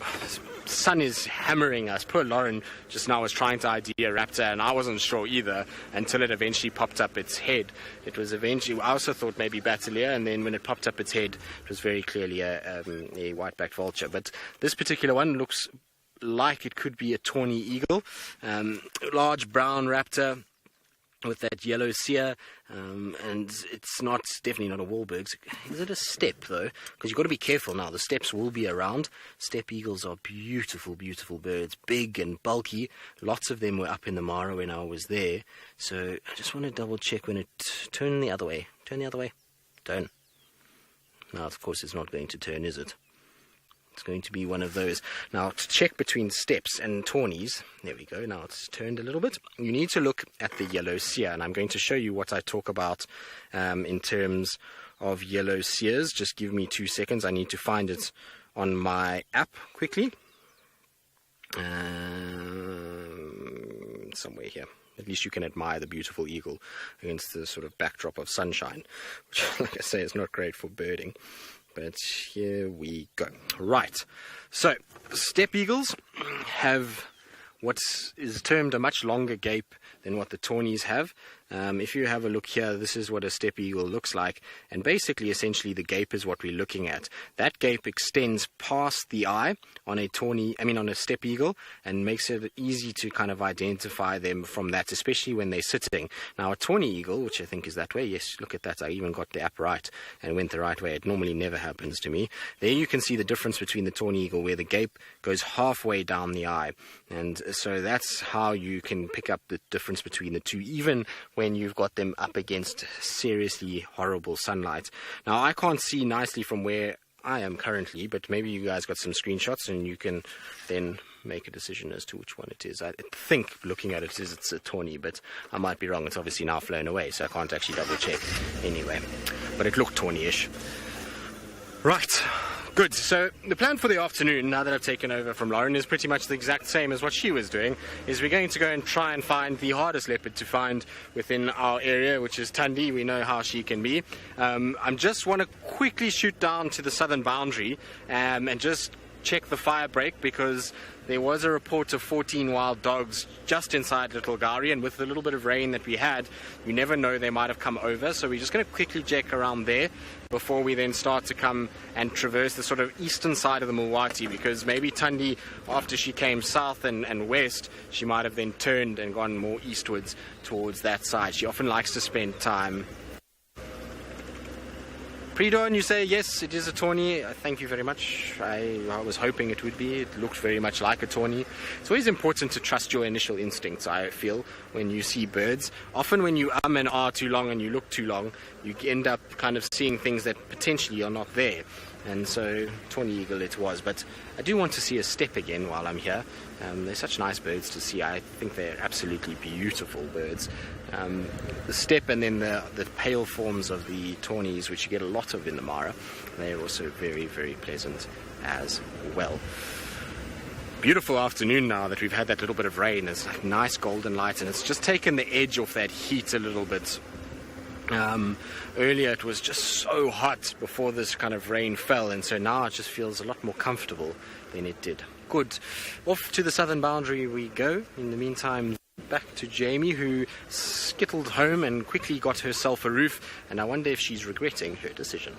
Sun is hammering us. Poor Lauren just now was trying to ID a raptor, and I wasn't sure either until it eventually popped up its head. It was eventually, I also thought maybe Batelia, and then when it popped up its head, it was very clearly a white-backed vulture. But this particular one looks like it could be a tawny eagle, large brown raptor with that yellow cere, and it's definitely not a Wahlberg's. Is it a steppe though? Because you've got to be careful now. The steppes will be around. Steppe eagles are beautiful, beautiful birds, big and bulky. Lots of them were up in the Mara when I was there. So I just want to double check when it turn the other way. Turn the other way. Turn. Now, of course, it's not going to turn, is it? It's going to be one of those. Now, to check between steppes and tawnies, there we go, now it's turned a little bit. You need to look at the yellow cere, and I'm going to show you what I talk about in terms of yellow ceres. Just give me 2 seconds. I need to find it on my app quickly. Somewhere here. At least you can admire the beautiful eagle against the sort of backdrop of sunshine, which, like I say, is not great for birding. But here we go. Right. So, steppe eagles have what is termed a much longer gape than what the tawnies have. If you have a look here, this is what a steppe eagle looks like. And basically, essentially, the gape is what we're looking at. That gape extends past the eye on a steppe eagle, and makes it easy to kind of identify them from that, especially when they're sitting. Now, a tawny eagle, which I think is that way, yes, look at that. I even got the app right and went the right way. It normally never happens to me. There you can see the difference between the tawny eagle, where the gape goes halfway down the eye. And so that's how you can pick up the difference between the two, even when you've got them up against seriously horrible sunlight. Now, I can't see nicely from where I am currently, but maybe you guys got some screenshots and you can then make a decision as to which one it is. I think, looking at it, it's a tawny, but I might be wrong. It's obviously now flown away, so I can't actually double check anyway. But it looked tawny-ish. Right, Good. So the plan for the afternoon, now that I've taken over from Lauren, is pretty much the exact same as what she was doing. Is we're going to go and try and find the hardest leopard to find within our area, which is Tundi. We know how she can be. I just want to quickly shoot down to the southern boundary and just check the fire break, because there was a report of 14 wild dogs just inside Little Gowrie, and with the little bit of rain that we had, you never know, they might have come over. So we're just going to quickly check around there before we then start to come and traverse the sort of eastern side of the Mulwati, because maybe Tundi, after she came south and west, she might have then turned and gone more eastwards towards that side. She often likes to spend time. Pre-dawn, you say, yes, it is a tawny. Thank you very much. I was hoping it would be. It looked very much like a tawny. It's always important to trust your initial instincts, I feel, when you see birds. Often when you and ah too long and you look too long, you end up kind of seeing things that potentially are not there. And so, tawny eagle it was. But I do want to see a steppe again while I'm here. They're such nice birds to see. I think they're absolutely beautiful birds. The steppe and then the pale forms of the tawnies, which you get a lot of in the Mara, they're also very, very pleasant as well. Beautiful afternoon now that we've had that little bit of rain. It's like nice golden light, and it's just taken the edge off that heat a little bit. Earlier it was just so hot before this kind of rain fell, and so now it just feels a lot more comfortable than it did. Good. Off to the southern boundary we go. In the meantime, back to Jamie, who skittled home and quickly got herself a roof, and I wonder if she's regretting her decision.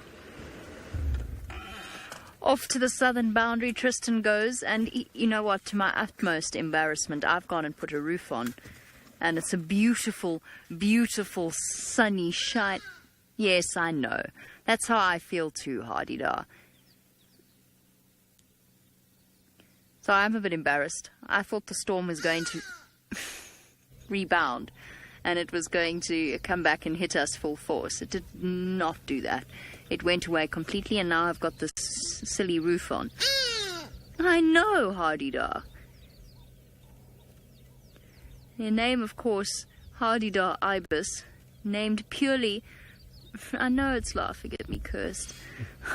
Off to the southern boundary Tristan goes, and you know what, to my utmost embarrassment, I've gone and put a roof on. And it's a beautiful, beautiful sunny shine. Yes, I know. That's how I feel too, Hardy-da. So I'm a bit embarrassed. I thought the storm was going to rebound, and it was going to come back and hit us full force. It did not do that. It went away completely, and now I've got this silly roof on. I know, Hardy-da. Their name, of course, Hardy-da ibis, named purely... I know it's laughing at me, cursed.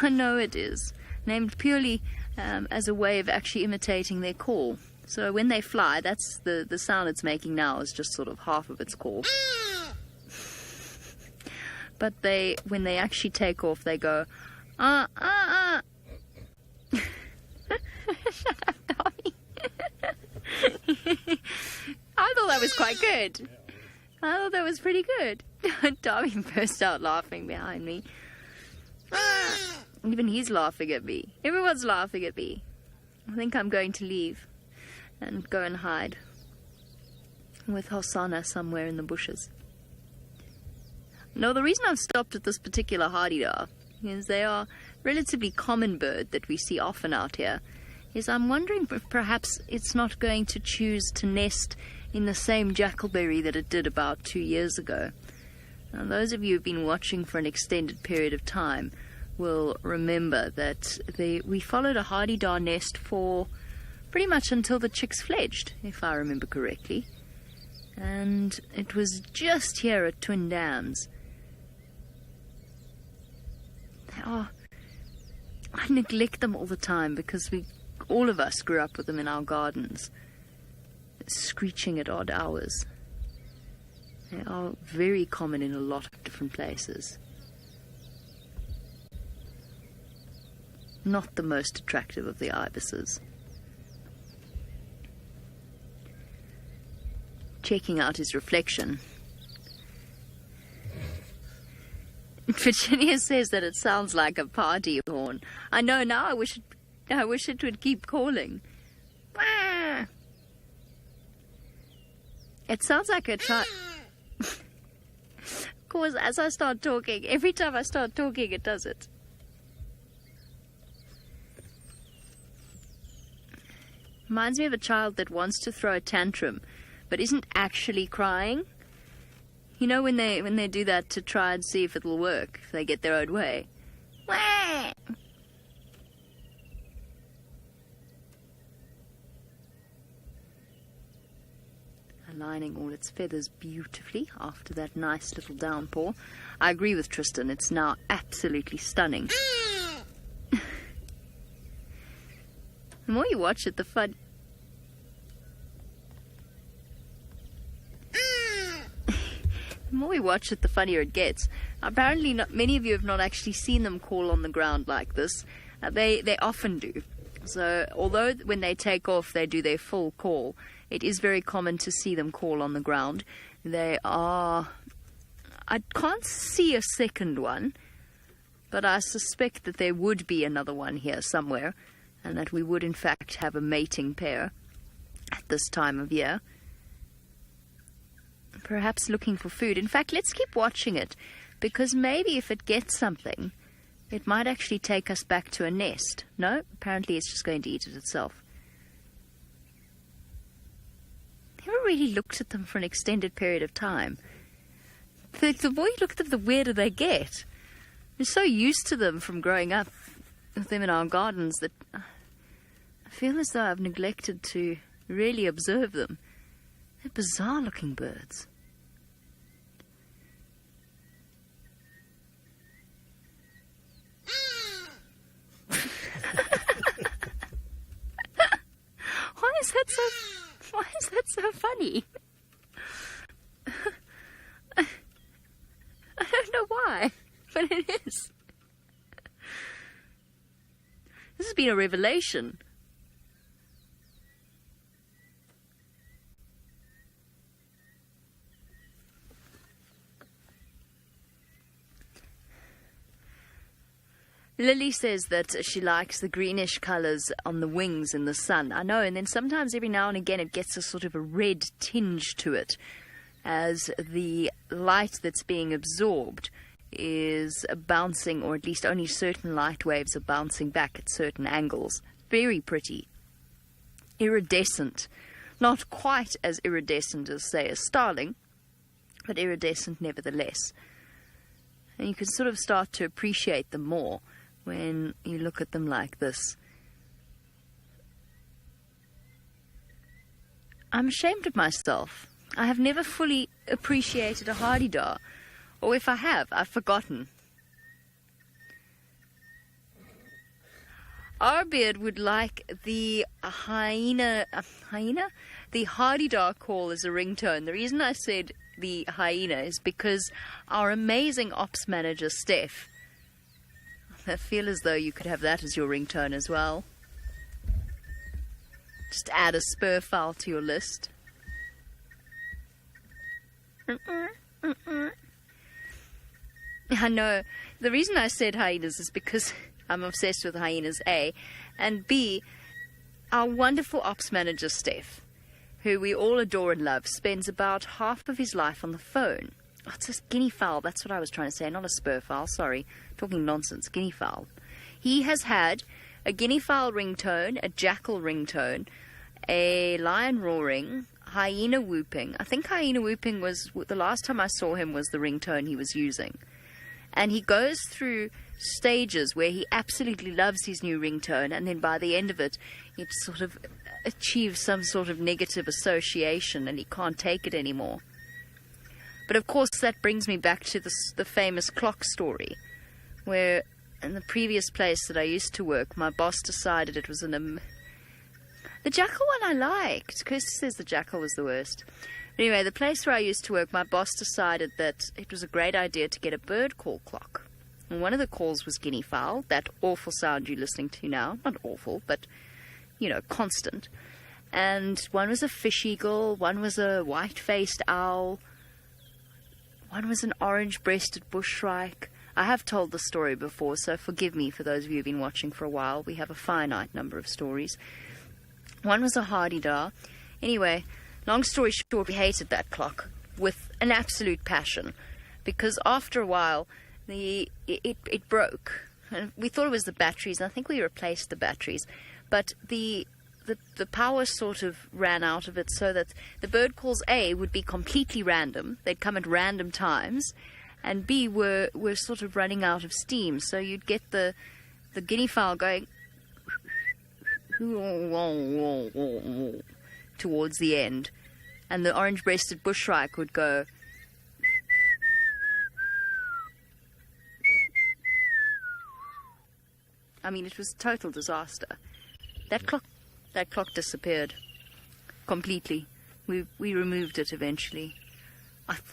I know it is. Named purely as a way of actually imitating their call. So when they fly, that's the sound it's making now is just sort of half of its call. But when they actually take off, they go, Shut up, Tommy. I thought that was quite good. I thought that was pretty good. Tommy burst out laughing behind me. Even he's laughing at me. Everyone's laughing at me. I think I'm going to leave and go and hide with Hosana somewhere in the bushes. No, the reason I've stopped at this particular Hardy-da is they are a relatively common bird that we see often out here. Is I'm wondering if perhaps it's not going to choose to nest in the same jackalberry that it did about 2 years ago. Now, those of you who've been watching for an extended period of time will remember that we followed a Hardy-da nest for pretty much until the chicks fledged, if I remember correctly. And it was just here at Twin Dams. I neglect them all the time because all of us grew up with them in our gardens, screeching at odd hours. They are very common in a lot of different places. Not the most attractive of the ibises. Checking out his reflection. Virginia says that it sounds like a party horn. I know, now I wish it would keep calling. It sounds like a child. Of course, as I start talking, every time I start talking, it does it. Reminds me of a child that wants to throw a tantrum, but isn't actually crying. You know when they do that to try and see if it will work, if they get their own way. Aligning all its feathers beautifully after that nice little downpour. I agree with Tristan, it's now absolutely stunning. The more you watch it, the fun... The more we watch it, the funnier it gets. Apparently, many of you have not actually seen them call on the ground like this. They often do. So, although when they take off, they do their full call, it is very common to see them call on the ground. They are... I can't see a second one, but I suspect that there would be another one here somewhere, and that we would, in fact, have a mating pair at this time of year. Perhaps looking for food. In fact, let's keep watching it, because maybe if it gets something, it might actually take us back to a nest. No, apparently it's just going to eat it itself. Never really looked at them for an extended period of time. The more you look at them, the weirder they get. We're so used to them from growing up with them in our gardens that I feel as though I've neglected to really observe them. They're bizarre-looking birds. Why is that so funny? I don't know why, but it is. This has been a revelation. Lily says that she likes the greenish colours on the wings in the sun. I know, and then sometimes every now and again it gets a sort of a red tinge to it as the light that's being absorbed is bouncing, or at least only certain light waves are bouncing back at certain angles. Very pretty. Iridescent. Not quite as iridescent as, say, a starling, but iridescent nevertheless. And you can sort of start to appreciate them more when you look at them like this. I'm ashamed of myself. I have never fully appreciated a hardy-dar, or if I have, I've forgotten. Arbeard would like the hyena? The hardy-dar call as a ringtone. The reason I said the hyena is because our amazing ops manager, Steph, I feel as though you could have that as your ringtone as well. Just add a spur fowl to your list. I know. The reason I said hyenas is because I'm obsessed with hyenas, A. And B, our wonderful ops manager, Steph, who we all adore and love, spends about half of his life on the phone. Oh, it's a guinea fowl, that's what I was trying to say, not a spur fowl, sorry. Talking nonsense, guinea fowl. He has had a guinea fowl ringtone, a jackal ringtone, a lion roaring, hyena whooping. I think hyena whooping was, the last time I saw him, was the ringtone he was using. And he goes through stages where he absolutely loves his new ringtone, and then by the end of it, it sort of achieves some sort of negative association and he can't take it anymore. But of course that brings me back to the famous clock story, where in the previous place that I used to work, my boss decided it was the jackal one I liked. Kirsty says the jackal was the worst. But anyway, the place where I used to work, my boss decided that it was a great idea to get a bird call clock. And one of the calls was guinea fowl, that awful sound you're listening to now. Not awful, but, you know, constant. And one was a fish eagle, one was a white-faced owl, one was an orange-breasted bushshrike. I have told the story before, so forgive me for those of you who've been watching for a while. We have a finite number of stories. One was a hardy-dar. Anyway, long story short, we hated that clock with an absolute passion, because after a while, it broke. And we thought it was the batteries, and I think we replaced the batteries. But the power sort of ran out of it, so that the bird calls, A, would be completely random. They'd come at random times. And B, were sort of running out of steam. So you'd get the guinea fowl going towards the end. And the orange-breasted bushshrike would go. I mean, it was a total disaster. That clock that clock disappeared completely. We removed it eventually.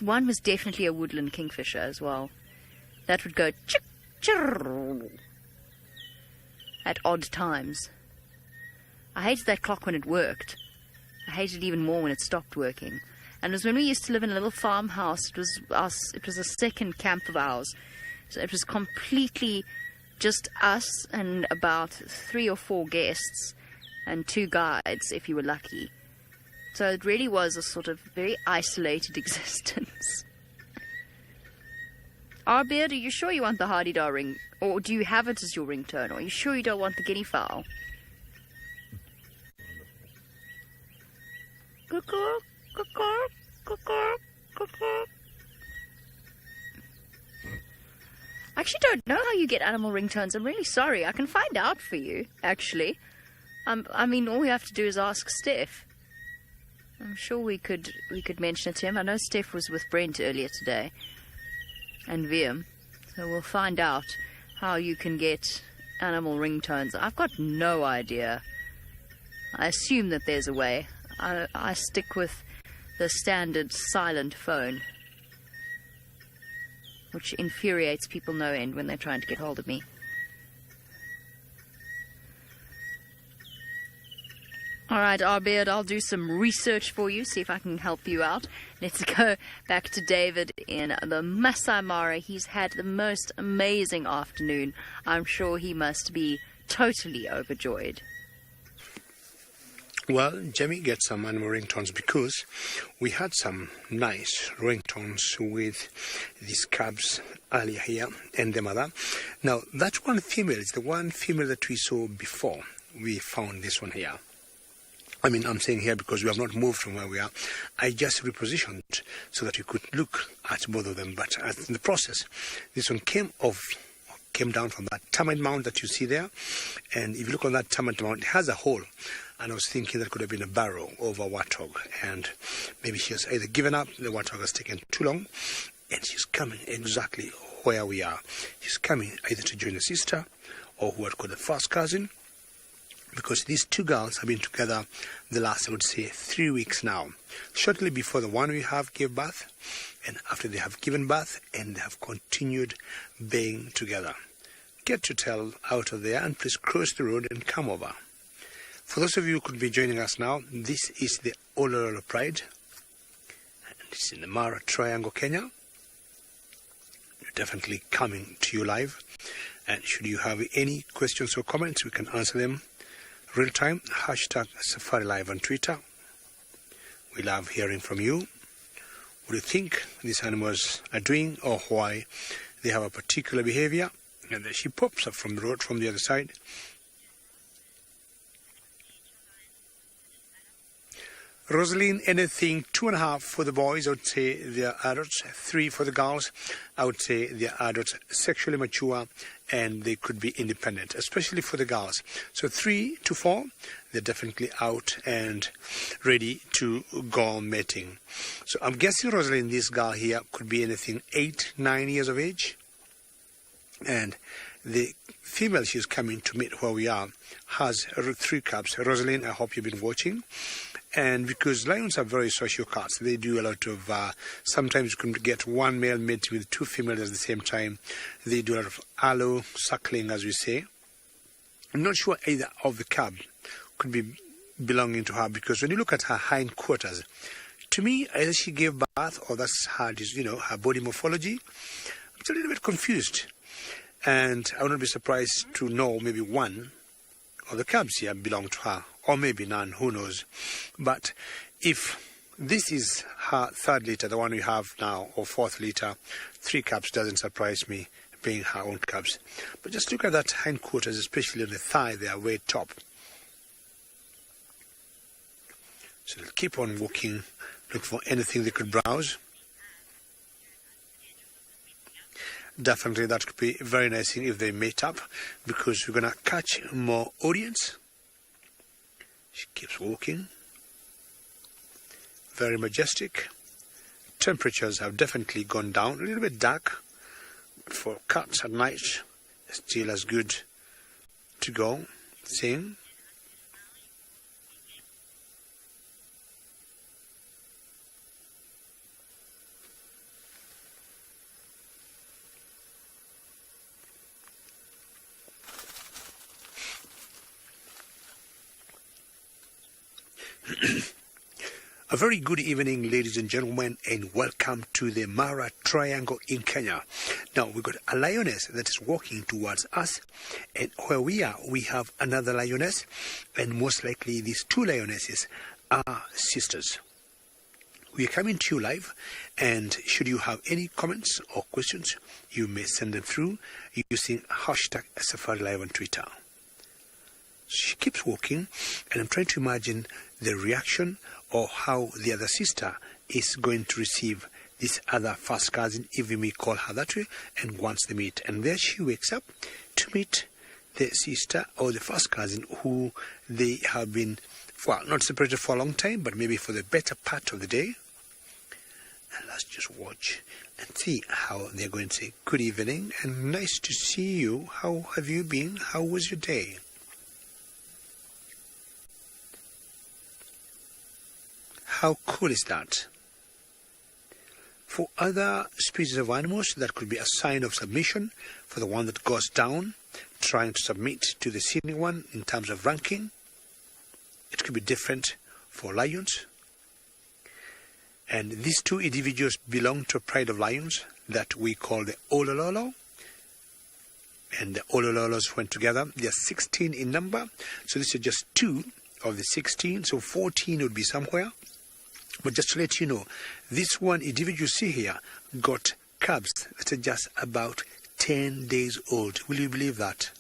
One was definitely a woodland kingfisher as well. That would go chick, chirr, at odd times. I hated that clock when it worked. I hated it even more when it stopped working. And it was when we used to live in a little farmhouse. It was a second camp of ours. So it was completely just us and about 3 or 4 guests and 2 guides, if you were lucky. So it really was a sort of very isolated existence. Arbeard, are you sure you want the Hardy-Dar ring? Or do you have it as your ringtone? Or are you sure you don't want the guinea fowl? Cuckoo, cuckoo, cuckoo, cuckoo. I actually don't know how you get animal ringtones. I'm really sorry. I can find out for you, actually. I mean, all we have to do is ask Steph. I'm sure we could mention it to him. I know Steph was with Brent earlier today. And Viam. So we'll find out how you can get animal ringtones. I've got no idea. I assume that there's a way. I stick with the standard silent phone, which infuriates people no end when they're trying to get hold of me. All right, Arbeard, I'll do some research for you, see if I can help you out. Let's go back to David in the Masai Mara. He's had the most amazing afternoon. I'm sure he must be totally overjoyed. Well, Jamie gets some animal ringtones because we had some nice ringtones with these cubs earlier here and the mother. Now, that one female is the one female that we saw before we found this one here. I mean, I'm saying here because we have not moved from where we are. I just repositioned so that you could look at both of them. But in the process, this one came down from that termite mound that you see there. And if you look on that termite mound, it has a hole. And I was thinking that could have been a burrow of a warthog. And maybe she has either given up, the warthog has taken too long, and she's coming exactly where we are. She's coming either to join a sister or who had called the first cousin. Because these 2 girls have been together the last, I would say, 3 weeks now. Shortly before the one we have gave birth, and after they have given birth, and they have continued being together. Get your tail out of there and please cross the road and come over. For those of you who could be joining us now, this is the Olololo Pride. And it's in the Mara Triangle, Kenya. We're definitely coming to you live. And should you have any questions or comments, we can answer them real time. Hashtag Safari Live on Twitter. We love hearing from you. What do you think these animals are doing or why they have a particular behavior? And then she pops up from the road from the other side. Rosaline, anything 2.5 for the boys, I would say they're adults. 3 for the girls, I would say they're adults, sexually mature, and they could be independent, especially for the girls. So 3 to 4, they're definitely out and ready to go mating. So I'm guessing, Rosaline, this girl here could be anything 8, 9 years of age. And the female she's coming to meet where we are has 3 cubs. Rosaline, I hope you've been watching. And because lions are very social cats, they do a lot of, sometimes you can get 1 male mating with 2 females at the same time. They do a lot of allo suckling, as we say. I'm not sure either of the cub could be belonging to her, because when you look at her hind quarters, to me, either she gave birth or that's her, her body morphology. I'm a little bit confused. And I would not be surprised to know maybe 1 of the cubs here belong to her, or maybe none, who knows. But if this is her 3rd litter, the one we have now, or 4th litter, 3 cubs doesn't surprise me, being her own cubs. But just look at that hindquarters, especially on the thigh there, way top. So they'll keep on walking, look for anything they could browse. Definitely that could be a very nice thing if they mate up, because we're going to catch more audience. She keeps walking. Very majestic. Temperatures have definitely gone down. A little bit dark. But for cats at night, still as good to go. Seeing. A very good evening, ladies and gentlemen, and welcome to the Mara Triangle in Kenya. Now, we've got a lioness that is walking towards us, and where we are, we have another lioness, and most likely these two lionesses are sisters. We are coming to you live, and should you have any comments or questions, you may send them through using hashtag Safari Live on Twitter. She keeps walking, and I'm trying to imagine the reaction or how the other sister is going to receive this other first cousin, if we may call her that way, and once they meet. And there she wakes up to meet the sister or the first cousin who they have been, well, not separated for a long time, but maybe for the better part of the day. And let's just watch and see how they're going to say, good evening, and nice to see you. How have you been? How was your day? How cool is that? For other species of animals, that could be a sign of submission. For the one that goes down, trying to submit to the senior one in terms of ranking. It could be different for lions. And these two individuals belong to a pride of lions that we call the Olololo. And the Olololos went together. They are 16 in number. So these are just two of the 16. So 14 would be somewhere. But just to let you know, this one individual you see here got cubs that are just about 10 days old. Will you believe that?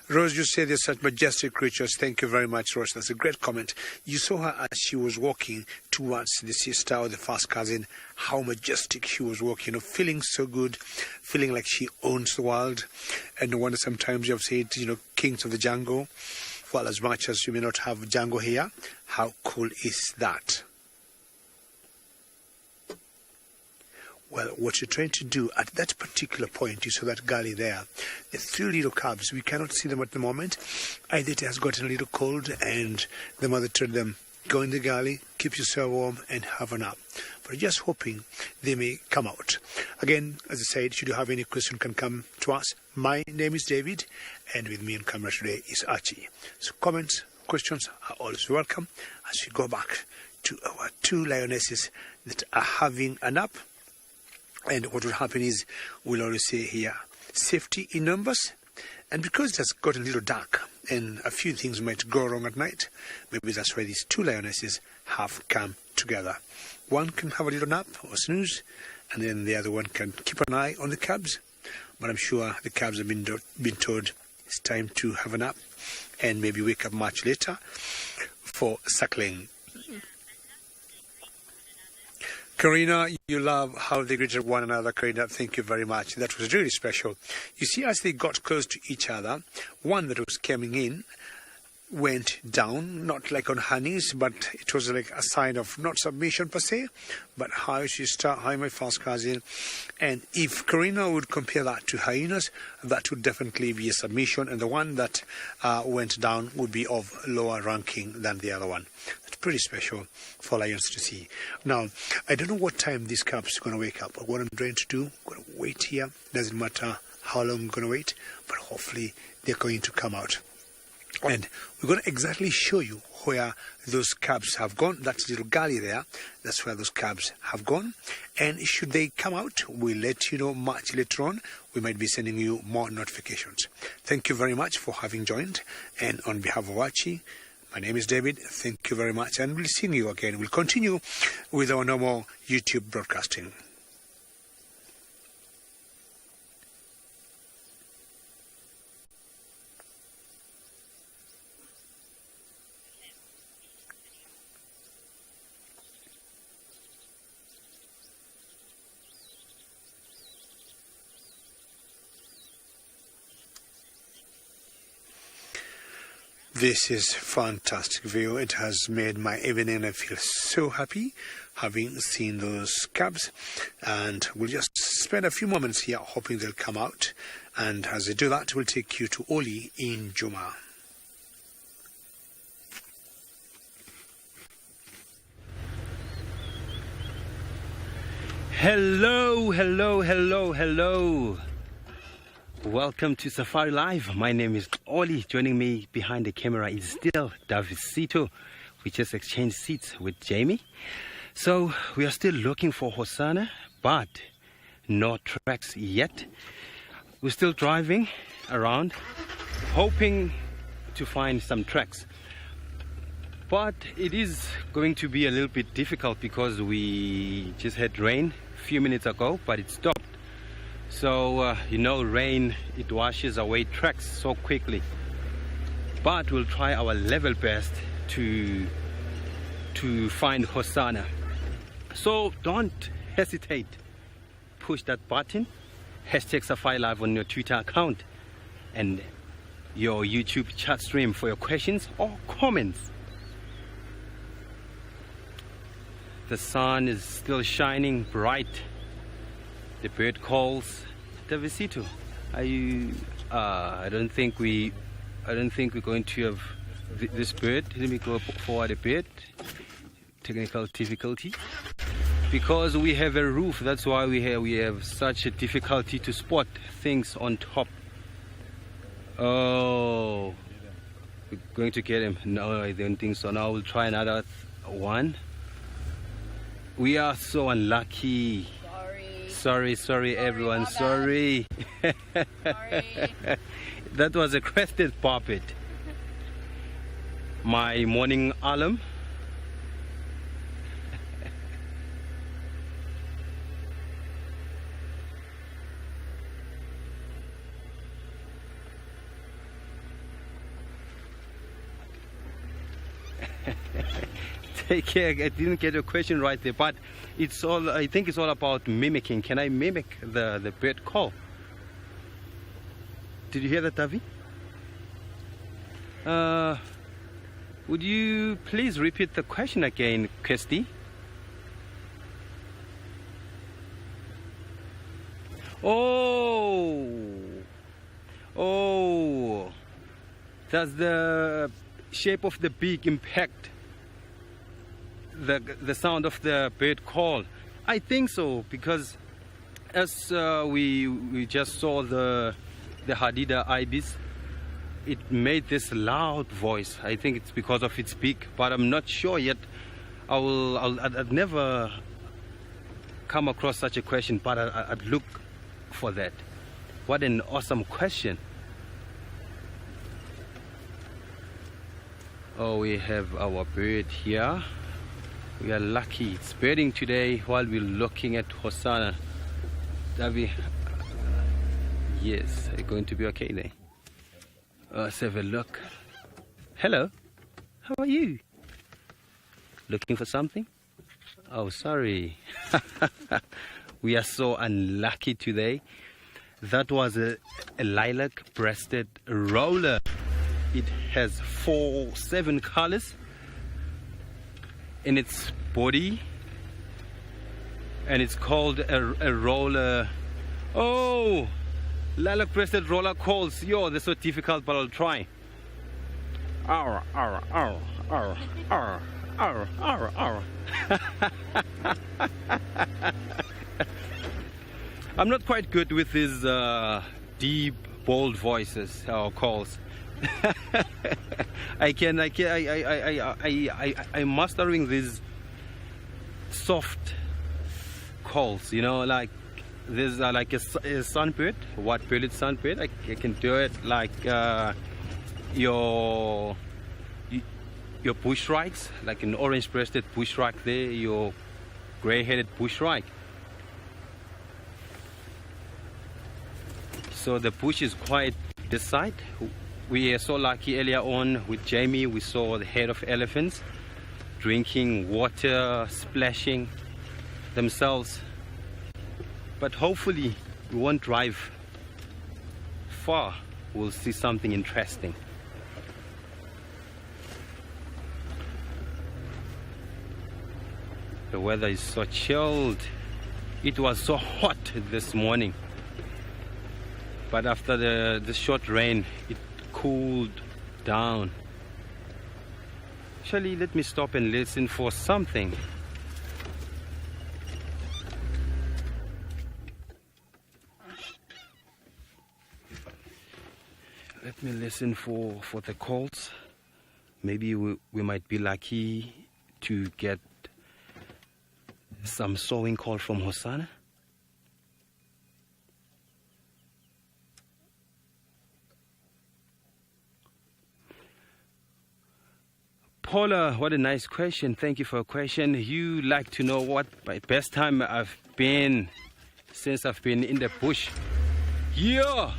Rose, you say they're such majestic creatures. Thank you very much, Rose. That's a great comment. You saw her as she was walking towards the sister or the first cousin, how majestic she was walking, feeling so good, feeling like she owns the world. And no wonder sometimes you have said, kings of the jungle. Well, as much as you may not have jungle here, how cool is that? Well, what you're trying to do at that particular point, you saw that gully there, the three little cubs, we cannot see them at the moment. Either it has gotten a little cold and the mother told them, go in the gully, keep yourself warm and have a nap. But just hoping they may come out. Again, as I said, should you have any question, can come to us. My name is David, and with me on camera today is Archie. So comments, questions are always welcome as we go back to our two lionesses that are having a nap. And what will happen is, we'll always say here, safety in numbers. And because it has gotten a little dark and a few things might go wrong at night, maybe that's why these two lionesses have come together. One can have a little nap or snooze, and then the other one can keep an eye on the cubs. But I'm sure the cubs have been told it's time to have a nap and maybe wake up much later for suckling. Karina, you love how they greeted one another. Karina, thank you very much. That was really special. You see, as they got close to each other, one that was coming in went down, not like on her knees, but it was like a sign of not submission per se, but hi sister, hi my first cousin. And if Karina would compare that to hyenas, that would definitely be a submission, and the one that went down would be of lower ranking than the other one. That's pretty special for lions to see. Now, I don't know what time these cubs are going to wake up, but what I'm trying to do, I'm going to wait here. Doesn't matter how long I'm going to wait, but hopefully they're going to come out. And we're going to exactly show you where those cubs have gone. That little gully there, that's where those cubs have gone. And should they come out, we'll let you know much later on. We might be sending you more notifications. Thank you very much for having joined. And on behalf of Archie, my name is David. Thank you very much. And we'll see you again. We'll continue with our normal YouTube broadcasting. This is fantastic view. It has made my evening. I feel so happy having seen those cubs, and we'll just spend a few moments here hoping they'll come out. And as they do that, we'll take you to Oli in Juma. Hello, hello, hello, hello. Welcome to Safari Live. My name is Oli. Joining me behind the camera is still Davisito. We just exchanged seats with Jamie. So we are still looking for Hosana, but no tracks yet. We're still driving around, hoping to find some tracks. But it is going to be a little bit difficult because we just had rain a few minutes ago, but it stopped. So, rain, it washes away tracks so quickly. But we'll try our level best to find Hosana. So don't hesitate. Push that button, #Safari Live on your Twitter account and your YouTube chat stream for your questions or comments. The sun is still shining bright. The bird calls. Davisito, are you? I don't think we're going to have this bird. Let me go forward a bit. Technical difficulty. Because we have a roof, that's why we have such a difficulty to spot things on top. Oh, we're going to get him. No, I don't think so. Now we'll try another one. We are so unlucky. Sorry everyone, sorry. That was a crested puppet. My morning alarm. Take care. I didn't get your question right there, but it's all. I think it's all about mimicking. Can I mimic the bird call? Did you hear that, Davi? Would you please repeat the question again, Kirsty? Oh, does the shape of the beak impact the sound of the bird call? I think so, because as we just saw the Hadida ibis, it made this loud voice. I think it's because of its beak, but I'm not sure yet. I'd never come across such a question, but I'd look for that. What an awesome question. Oh, we have our bird here. We are lucky. It's birding today while we're looking at Hosana. Davi, yes, it's going to be okay there. Let's have a look. Hello, how are you? Looking for something? Oh, sorry. We are so unlucky today. That was a lilac-breasted roller. It has 7 colors in its body, and it's called a roller. Oh, lilac-breasted roller calls. Yo, they're so difficult, but I'll try. Arr, arr, arr, arr, arr, arr, arr, arr. I'm not quite good with these deep, bold voices or calls. I'm mastering these soft calls, like there's like a sunbird, white-bellied sunbird. I can do it like your bushrikes, like an orange-breasted bushrike there, your gray-headed bushrike. So the bush is quite this side. We are so lucky earlier on with Jamie. We saw the head of elephants drinking water, splashing themselves. But hopefully we won't drive far. We'll see something interesting. The weather is so chilled. It was so hot this morning. But after the short rain, it cooled down. Actually, let me stop and listen for something. Let me listen for the calls. Maybe we might be lucky to get some sewing call from Hosana. Paula, what a nice question. Thank you for a question. You like to know what my best time I've been since I've been in the bush. Yeah!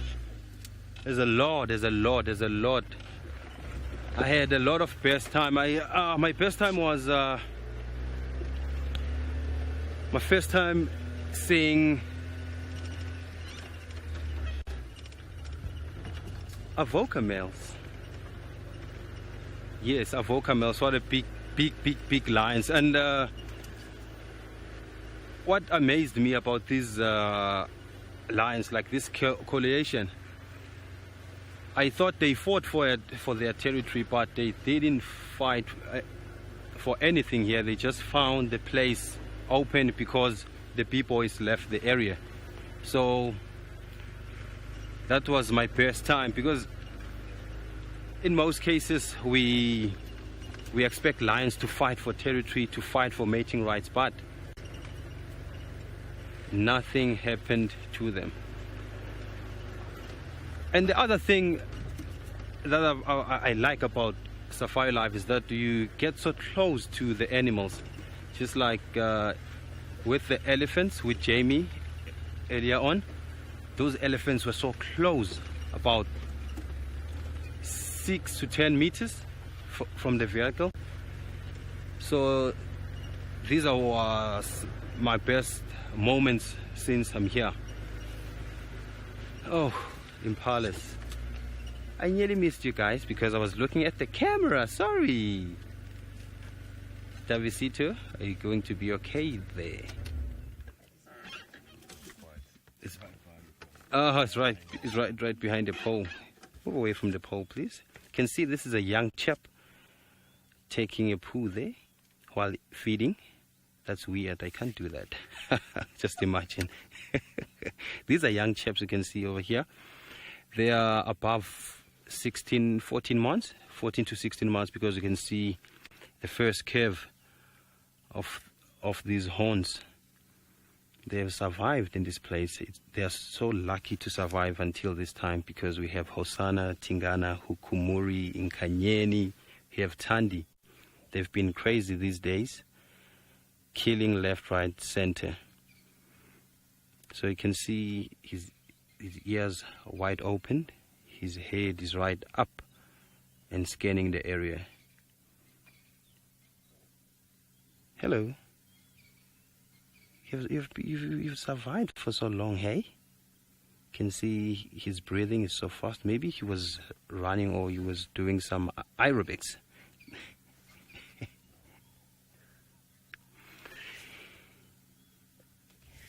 There's a lot. I had a lot of best time. My best time was my first time seeing avoca males. Yes, avoca males. What a big lions. And what amazed me about these lions, like this coalition, I thought they fought for their territory, but they didn't fight for anything here. They just found the place open because the B-boys left the area. So that was my best time, because in most cases we expect lions to fight for territory, to fight for mating rights, but nothing happened to them. And the other thing that I like about safari life is that you get so close to the animals. Just like with the elephants, with Jamie earlier on, those elephants were so close, about 6 to 10 meters from the vehicle. So these are my best moments since I'm here. Oh, impalas. I nearly missed you guys because I was looking at the camera. Sorry. Davisito, are you going to be okay there? It's right. It's right behind the pole. Move away from the pole, please. You can see this is a young chap taking a poo there while feeding. That's weird. I can't do that. Just imagine. These are young chaps you can see over here. They are above 14 to 16 months, because you can see the first curve of these horns. They have survived in this place. They are so lucky to survive until this time, because we have Hosana, Tingana, Hukumuri, Inkanyeni, we have Tandi. They've been crazy these days, killing left, right, center. So you can see his ears are wide open, his head is right up and scanning the area. Hello. You've survived for so long, hey? You can see his breathing is so fast. Maybe he was running or he was doing some aerobics.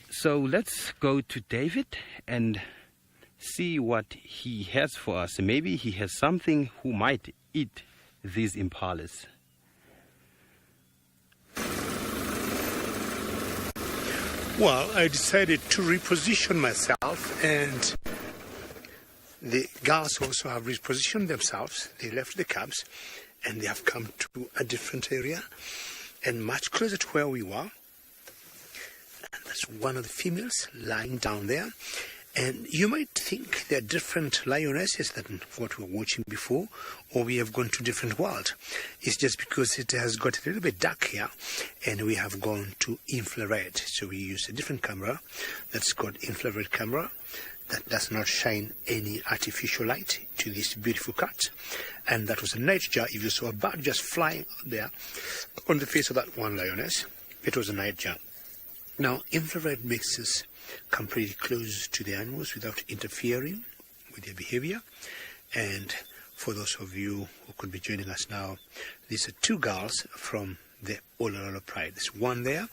So let's go to David and see what he has for us. Maybe he has something who might eat these impalas. Well, I decided to reposition myself, and the girls also have repositioned themselves. They left the cubs and they have come to a different area and much closer to where we were. And that's one of the females lying down there. And you might think they're different lionesses than what we were watching before, or we have gone to a different world. It's just because it has got a little bit dark here, and we have gone to infrared. So we use a different camera that's called infrared camera that does not shine any artificial light to this beautiful cat. And that was a nightjar. If you saw a bird just flying there on the face of that one lioness, it was a nightjar. Now, infrared makes us come pretty close to the animals without interfering with their behavior. And for those of you who could be joining us now, these are two girls from the Olololo Pride. There's one there,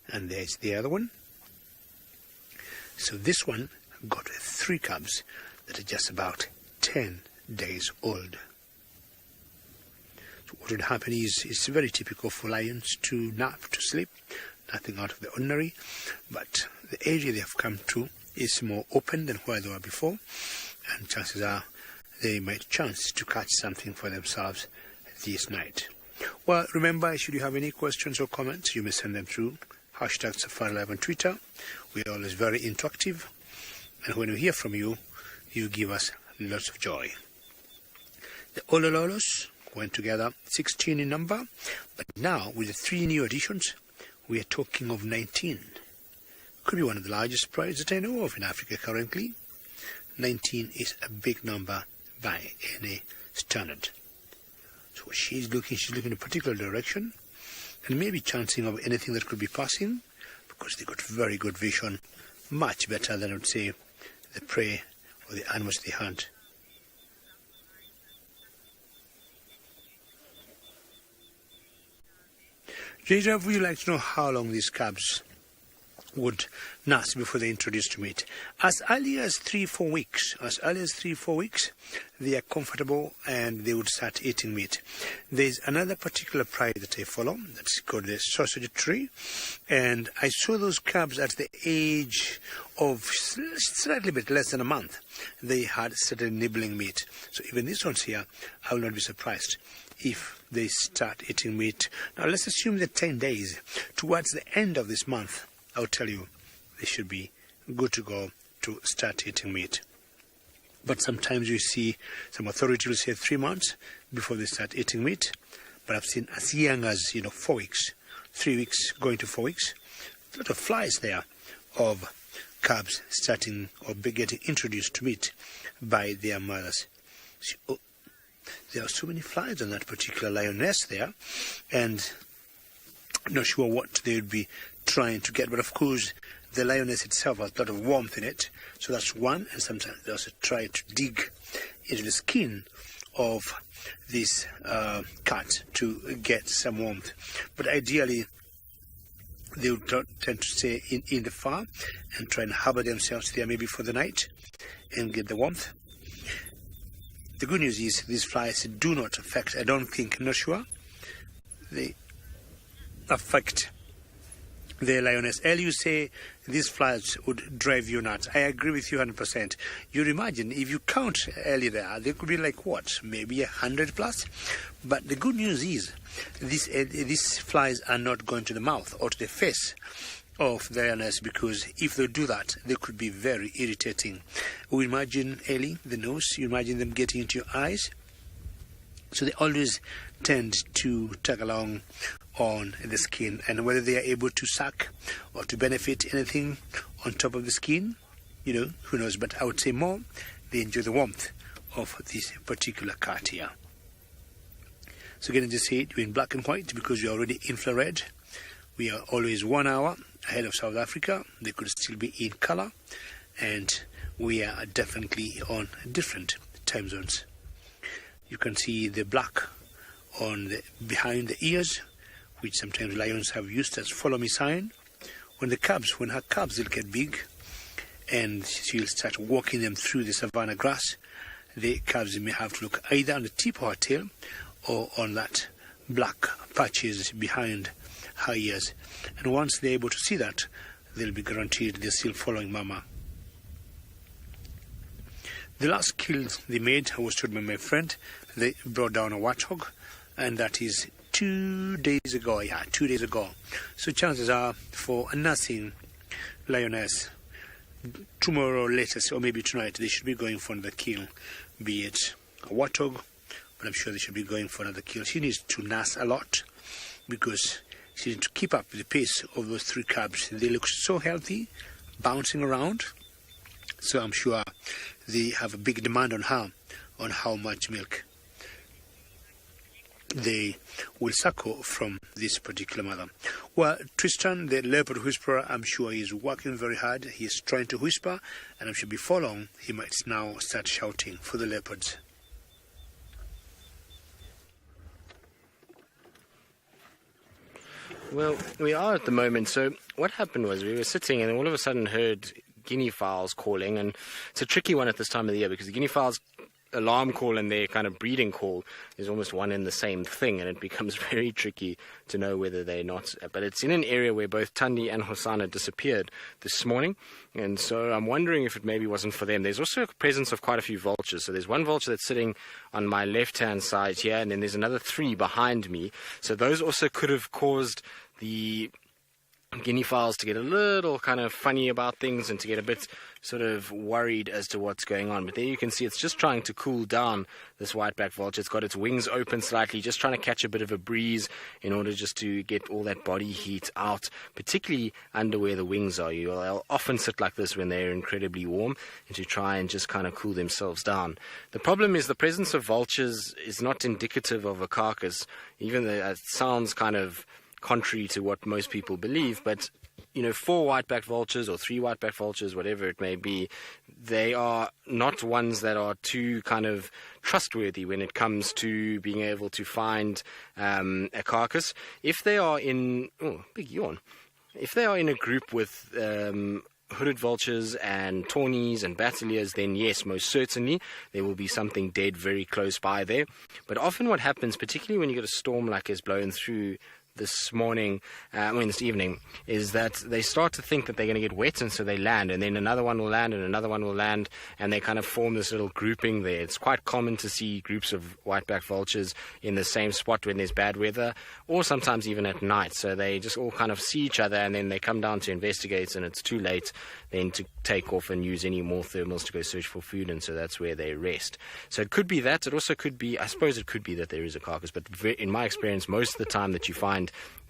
and there's the other one. So this one got 3 cubs that are just about 10 days old. So what would happen is, it's very typical for lions to nap, to sleep. Nothing out of the ordinary, but the area they have come to is more open than where they were before, and chances are they might chance to catch something for themselves this night. Well, remember, should you have any questions or comments, you may send them through #Safari Live on Twitter. We are always very interactive, and when we hear from you, you give us lots of joy. The Olololos went together, 16 in number, but now with the 3 new additions, we are talking of 19. Could be one of the largest prides that I know of in Africa currently. 19 is a big number by any standard. So she's looking in a particular direction, and maybe chancing of anything that could be passing, because they got very good vision, much better than I would say the prey or the animals they hunt. Jaja, would you like to know how long these cubs would nurse before they introduced to meat? As early as 3-4 weeks. They are comfortable and they would start eating meat. There's another particular pride that I follow that's called the sausage tree, and I saw those cubs at the age of slightly bit less than a month. They had started nibbling meat. So even these ones here, I will not be surprised if they start eating meat. Now let's assume that 10 days. Towards the end of this month, I'll tell you, they should be good to go to start eating meat. But sometimes you see some authorities will say 3 months before they start eating meat. But I've seen as young as 4 weeks, 3 weeks going to 4 weeks. A lot of flies there of cubs starting or getting introduced to meat by their mothers. So, there are so many flies on that particular lioness there, and I'm not sure what they would be trying to get, but of course the lioness itself has a lot of warmth in it, so that's one. And sometimes they also try to dig into the skin of this cat to get some warmth, but ideally they would tend to stay in the fur and try and harbor themselves there maybe for the night and get the warmth. The good news is these flies do not affect, I don't think, I'm not sure, they affect the lioness. You say these flies would drive you nuts. I agree with you 100%. You'd imagine if you count early there could be like what, maybe 100 plus. But the good news is these flies are not going to the mouth or to the face of the lioness, because if they do that, they could be very irritating. We imagine Ellie, the nose, you imagine them getting into your eyes. So they always tend to tag along on the skin, and whether they are able to suck or to benefit anything on top of the skin, who knows. But I would say more, they enjoy the warmth of this particular cat here. So again, just say it, we're in black and white because we're already infrared. We are always 1 hour ahead of South Africa. They could still be in color, and we are definitely on different time zones. You can see the black on behind the ears, which sometimes lions have used as follow me sign. When her cubs will get big and she'll start walking them through the savanna grass, the cubs may have to look either on the tip of her tail or on that black patches behind her ears. And once they're able to see that, they'll be guaranteed they're still following mama. The last kill they made was told by my friend. They brought down a warthog, and that is 2 days ago. Yeah, 2 days ago. So chances are for a nursing lioness, tomorrow latest, or maybe tonight, they should be going for another kill, be it a warthog, but I'm sure they should be going for another kill. She needs to nurse a lot because she needs to keep up with the pace of those 3 cubs. They look so healthy, bouncing around. So I'm sure they have a big demand on her, on how much milk they will suckle from this particular mother. Well, Tristan, the leopard whisperer, I'm sure he's working very hard. He's trying to whisper, and I'm sure before long he might now start shouting for the leopards. Well, we are at the moment. So what happened was we were sitting and all of a sudden heard guinea fowls calling, and it's a tricky one at this time of the year because the guinea fowls alarm call and their kind of breeding call is almost one and the same thing, and it becomes very tricky to know whether they're not. But it's in an area where both Thandi and Hosana disappeared this morning, and so I'm wondering if it maybe wasn't for them. There's also a presence of quite a few vultures. So there's one vulture that's sitting on my left-hand side here, and then there's another 3 behind me. So those also could have caused the guinea fowls to get a little kind of funny about things and to get a bit sort of worried as to what's going on. But there you can see it's just trying to cool down, this white-backed vulture. It's got its wings open slightly, just trying to catch a bit of a breeze in order just to get all that body heat out, particularly under where the wings are. They'll often sit like this when they're incredibly warm and to try and just kind of cool themselves down. The problem is the presence of vultures is not indicative of a carcass, even though it sounds kind of contrary to what most people believe. But 4 white-backed vultures or 3 white-backed vultures, whatever it may be, they are not ones that are too kind of trustworthy when it comes to being able to find a carcass. If they are in if they are in a group with hooded vultures and tawnies and battalias, then yes, most certainly there will be something dead very close by there. But often what happens, particularly when you get a storm like has blown through this evening, is that they start to think that they're going to get wet, and so they land, and then another one will land, and another one will land, and they kind of form this little grouping there. It's quite common to see groups of white-backed vultures in the same spot when there's bad weather, or sometimes even at night. So they just all kind of see each other, and then they come down to investigate, and it's too late then to take off and use any more thermals to go search for food, and so that's where they rest. So it could be that. It also could be, I suppose it could be that there is a carcass, but in my experience, most of the time that you find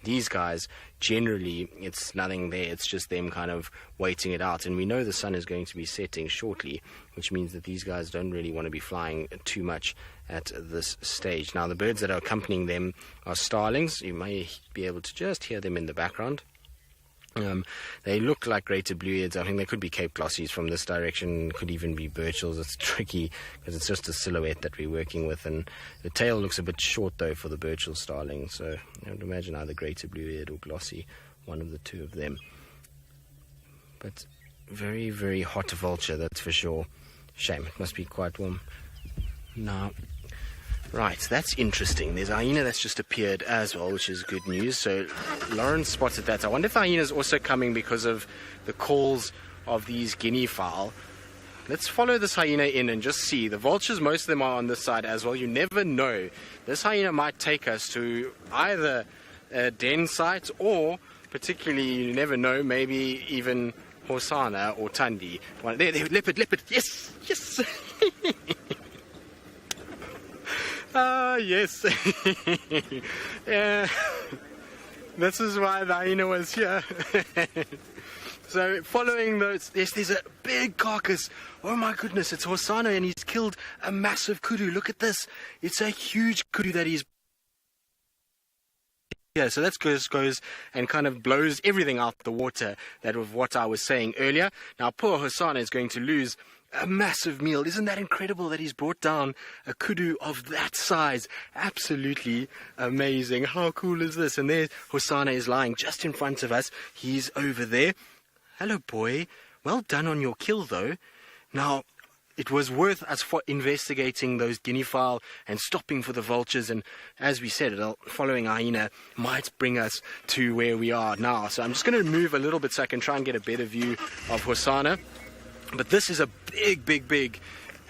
these guys, generally it's nothing there. It's just them kind of waiting it out. And we know the sun is going to be setting shortly, which means that these guys don't really want to be flying too much at this stage. Now, the birds that are accompanying them are starlings. You may be able to just hear them in the background. They look like greater blueheads. I think they could be Cape Glossies from this direction, could even be Birchills. It's tricky because it's just a silhouette that we're working with, and the tail looks a bit short though for the Birchill starling, so I would imagine either greater bluehead or glossy, one of the two of them. But very, very hot vulture, that's for sure. Shame, it must be quite warm. Now, right, that's interesting. There's a hyena that's just appeared as well, which is good news. So Lauren spotted that. I wonder if the hyena is also coming because of the calls of these guinea fowl. Let's follow this hyena in and just see. The vultures, most of them are on this side as well. You never know. This hyena might take us to either a den site or, particularly, you never know, maybe even Hosana or Thandi. There, leopard, yes, yes. Yes. Yeah. This is why the hyena was here. So following those, there's a big carcass. Oh my goodness, it's Hosana, and he's killed a massive kudu. Look at this. It's a huge kudu that he's... Yeah, so that goes and kind of blows everything out the water, that of what I was saying earlier. Now poor Hosana is going to lose a massive meal. Isn't that incredible that he's brought down a kudu of that size? Absolutely amazing. How cool is this? And there Hosana is lying just in front of us. He's over there. Hello, boy. Well done on your kill, though. Now, it was worth us for investigating those guinea fowl and stopping for the vultures. And as we said, following hyena might bring us to where we are now. So I'm just going to move a little bit so I can try and get a better view of Hosana. But this is a big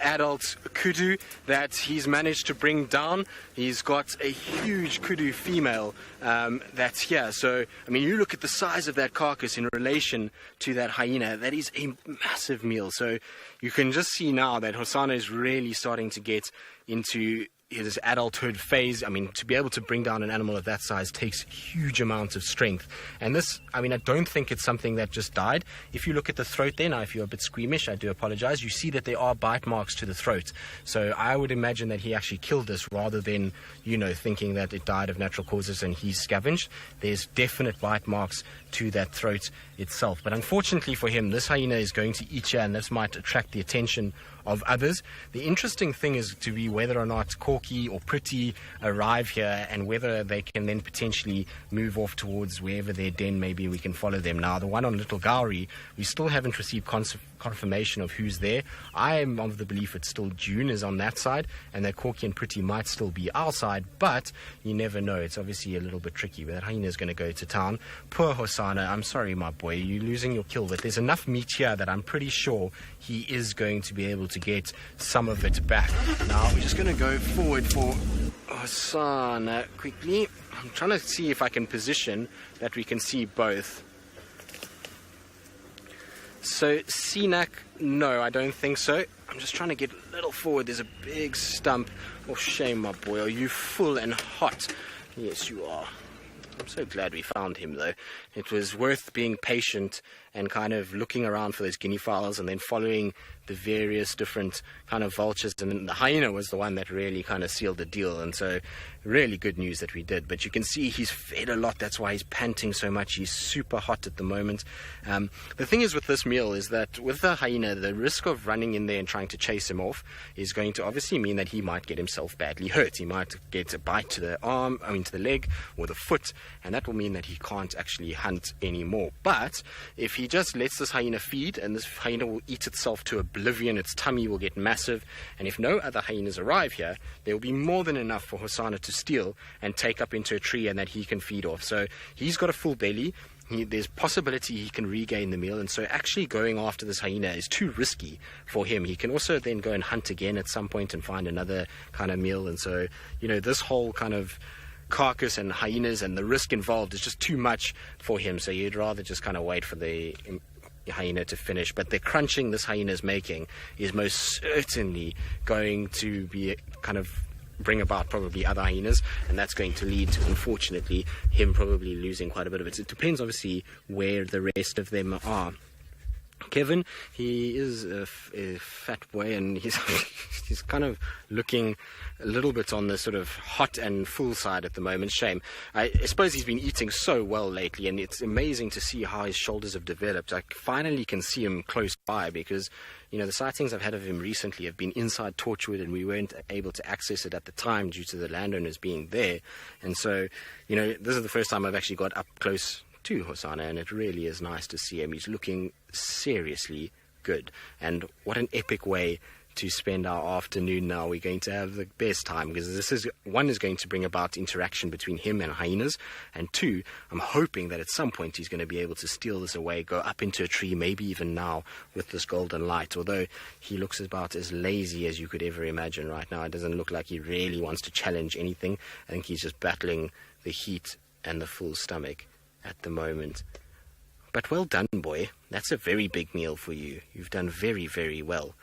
adult kudu that he's managed to bring down. He's got a huge kudu female that's here. So, I mean, you look at the size of that carcass in relation to that hyena. That is a massive meal. So you can just see now that Hosana is really starting to get into his adulthood phase. I mean, to be able to bring down an animal of that size takes huge amounts of strength. And this, I mean, I don't think it's something that just died. If you look at the throat there, now if you're a bit squeamish, I do apologize, you see that there are bite marks to the throat. So I would imagine that he actually killed this rather than, thinking that it died of natural causes and he scavenged. There's definite bite marks to that throat itself. But unfortunately for him, this hyena is going to eat you, and this might attract the attention of others. The interesting thing is to be whether or not Corky or Pretty arrive here and whether they can then potentially move off towards wherever their den may be. We can follow them. Now, the one on Little Gowrie, we still haven't received confirmation of who's there. I am of the belief it's still June is on that side, and that Corky and Pretty might still be our side, but you never know. It's obviously a little bit tricky, but that hyena is going to go to town. Poor Hosana, I'm sorry, my boy, you're losing your kill, but there's enough meat here that I'm pretty sure he is going to be able to get some of it back. Now, we're just going to go forward for Hosana quickly. I'm trying to see if I can position that we can see both. So, Sinak, no, I don't think so. I'm just trying to get a little forward. There's a big stump. Oh, shame, my boy. Are you full and hot? Yes, you are. I'm so glad we found him, though. It was worth being patient and kind of looking around for those guinea fowls and then following the various different kind of vultures. And then the hyena was the one that really kind of sealed the deal. And so really good news that we did. But you can see he's fed a lot. That's why he's panting so much. He's super hot at the moment. The thing is with this meal is that with the hyena, the risk of running in there and trying to chase him off is going to obviously mean that he might get himself badly hurt. He might get a bite to the arm, to the leg or the foot. And that will mean that he can't actually hunt anymore. But if he just lets this hyena feed, and this hyena will eat itself to oblivion, its tummy will get massive, and if no other hyenas arrive here, there will be more than enough for Hosana to steal and take up into a tree and that he can feed off. So he's got a full belly. There's possibility he can regain the meal, and so actually going after this hyena is too risky for him. He can also then go and hunt again at some point and find another kind of meal, and so, this whole kind of carcass and hyenas and the risk involved is just too much for him. So you'd rather just kind of wait for the hyena to finish. But the crunching this hyena is making is most certainly going to be kind of bring about probably other hyenas, and that's going to lead to, unfortunately, him probably losing quite a bit of it. It depends obviously where the rest of them are. Kevin, he is a fat boy, and he's he's kind of looking a little bit on the sort of hot and full side at the moment. Shame. I suppose he's been eating so well lately, and it's amazing to see how his shoulders have developed. I finally can see him close by because, the sightings I've had of him recently have been inside Torchwood, and we weren't able to access it at the time due to the landowners being there. And so, this is the first time I've actually got up close to Hosana, and it really is nice to see him. He's looking seriously good, and what an epic way to spend our afternoon now. We're going to have the best time because this is going to bring about interaction between him and hyenas, and two, I'm hoping that at some point he's going to be able to steal this away, go up into a tree, maybe even now with this golden light. Although he looks about as lazy as you could ever imagine right now. It doesn't look like he really wants to challenge anything. I think he's just battling the heat and the full stomach at the moment. But well done, boy. That's a very big meal for you. You've done very, very well.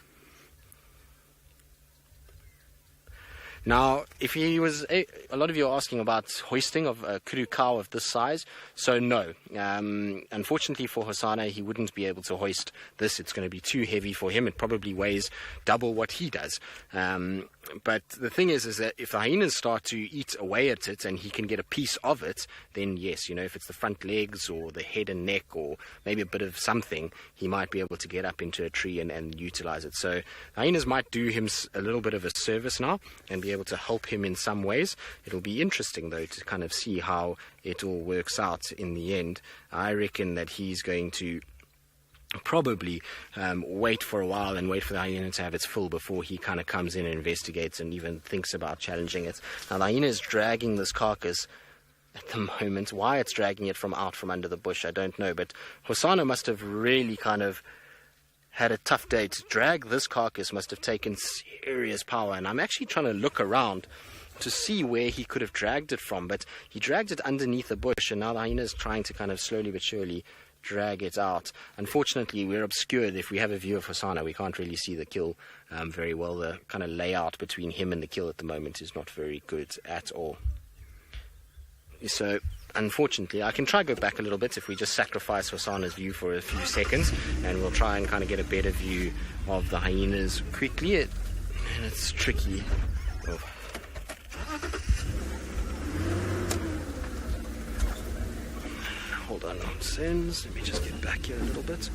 Now, if he was, a lot of you are asking about hoisting of a Kudu cow of this size. So no, unfortunately for Hosana, he wouldn't be able to hoist this. It's going to be too heavy for him. It probably weighs double what he does. But the thing is that if the hyenas start to eat away at it and he can get a piece of it, then yes, if it's the front legs or the head and neck or maybe a bit of something, he might be able to get up into a tree and utilize it. So hyenas might do him a little bit of a service now and be able to help him in some ways. It'll be interesting, though, to kind of see how it all works out in the end. I reckon that he's going to probably wait for a while and wait for the hyena to have its full before he kind of comes in and investigates and even thinks about challenging it. Now, the hyena is dragging this carcass at the moment. Why it's dragging it from under the bush, I don't know. But Hosana must have really kind of had a tough day. To drag this carcass must have taken serious power. And I'm actually trying to look around to see where he could have dragged it from. But he dragged it underneath the bush, and now the hyena is trying to kind of slowly but surely drag it out. Unfortunately, we're obscured. If we have a view of Hosana, we can't really see the kill very well. The kind of layout between him and the kill at the moment is not very good at all. So, unfortunately, I can try go back a little bit if we just sacrifice Hosana's view for a few seconds, and we'll try and kind of get a better view of the hyenas quickly. And it's tricky. Oh. Hold on, nonsense. Let me just get back here a little bit.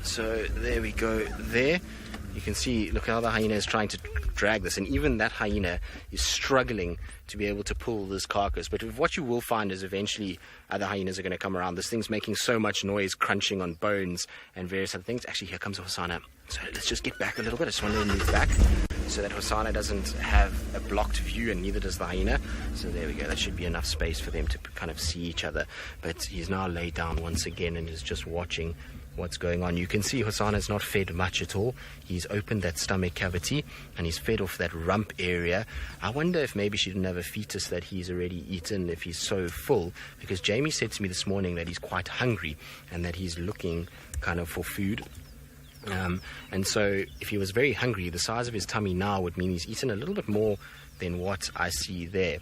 So there we go there. you can see, look how the hyena is trying to drag this, and even that hyena is struggling to be able to pull this carcass. But what you will find is eventually other hyenas are going to come around. This thing's making so much noise, crunching on bones and various other things. Actually, here comes Hosana. So let's just get back a little bit. I just want to move back so that Hosana doesn't have a blocked view, and neither does the hyena. So there we go. That should be enough space for them to kind of see each other. But he's now laid down once again and is just watching what's going on. You can see Hosana's not fed much at all. He's opened that stomach cavity and he's fed off that rump area. I wonder if maybe she didn't have a fetus that he's already eaten, if he's so full, because Jamie said to me this morning that he's quite hungry and that he's looking kind of for food. And so if he was very hungry, the size of his tummy now would mean he's eaten a little bit more than what I see there.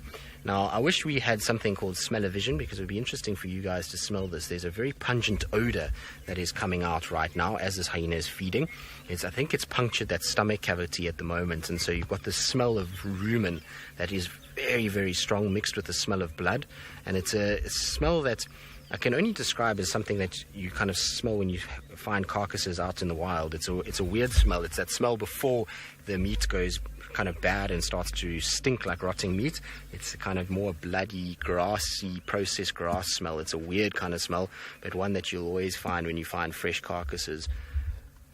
Now, I wish we had something called smell-o-vision, because it would be interesting for you guys to smell this. There's a very pungent odor that is coming out right now as this hyena is feeding. I think it's punctured that stomach cavity at the moment, and so you've got this smell of rumen that is very, very strong, mixed with the smell of blood. And it's a smell that I can only describe as something that you kind of smell when you find carcasses out in the wild. It's a weird smell. It's that smell before the meat goes kind of bad and starts to stink like rotting meat. It's a kind of more bloody, grassy, processed grass smell. It's a weird kind of smell, but one that you'll always find when you find fresh carcasses.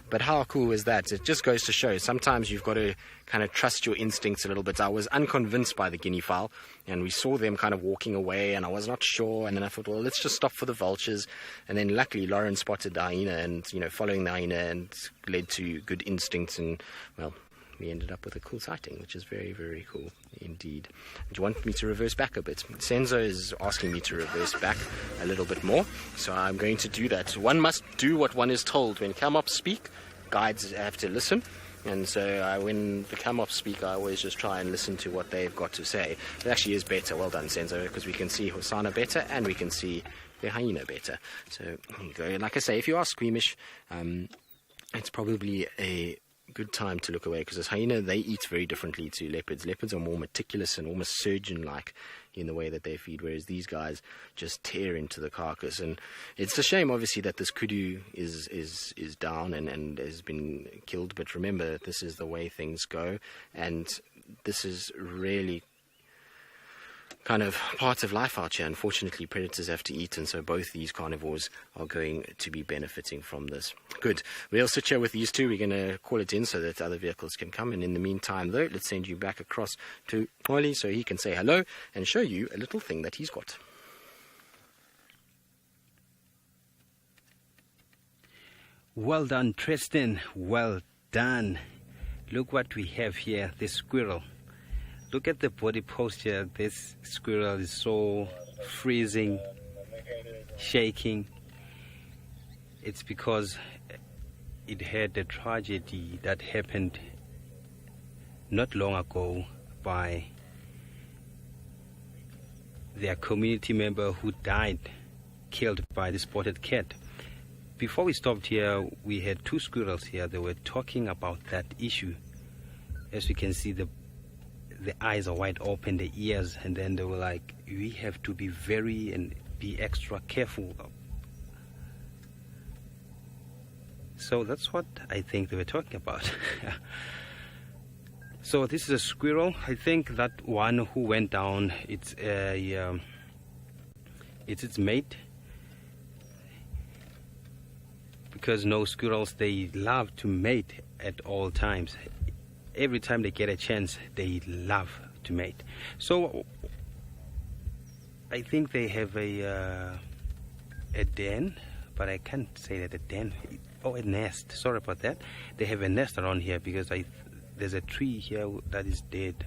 But how cool is that? It just goes to show sometimes you've got to kind of trust your instincts a little bit. I was unconvinced by the guinea fowl, and we saw them kind of walking away, and I was not sure. And then I thought, well, let's just stop for the vultures. And then luckily Lauren spotted the hyena, and following the hyena, and led to good instincts. And well, we ended up with a cool sighting, which is very, very cool indeed. Do you want me to reverse back a bit? Senzo is asking me to reverse back a little bit more, so I'm going to do that. One must do what one is told. When Kamops speak, guides have to listen. And so when the Kamops speak, I always just try and listen to what they've got to say. It actually is better. Well done, Senzo, because we can see Hosana better and we can see the hyena better. So here you go. Like I say, if you are squeamish, it's probably a good time to look away, because this hyena, they eat very differently to leopards. Leopards are more meticulous and almost surgeon-like in the way that they feed, whereas these guys just tear into the carcass. And it's a shame, obviously, that this kudu is down and has been killed. But remember, this is the way things go, and this is really kind of part of life out here. Unfortunately, predators have to eat, and so both these carnivores are going to be benefiting from this. Good. We'll sit here with these two. We're going to call it in so that other vehicles can come. And in the meantime, though, let's send you back across to Oli so he can say hello and show you a little thing that he's got. Well done, Tristan. Well done. Look what we have here, this squirrel. Look at the body posture. This squirrel is so freezing, shaking. It's because it had a tragedy that happened not long ago by their community member who died, killed by the spotted cat. Before we stopped here, we had two squirrels here. They were talking about that issue. As we can see, the eyes are wide open, the ears, and then they were like, we have to be very and be extra careful. So that's what I think they were talking about. So this is a squirrel. I think that one who went down, it's its mate. Because no squirrels, they love to mate at all times. Every time they get a chance, they love to mate. So I think they have a den, but I can't say that a den. Oh, a nest. Sorry about that. They have a nest around here because there's a tree here that is dead,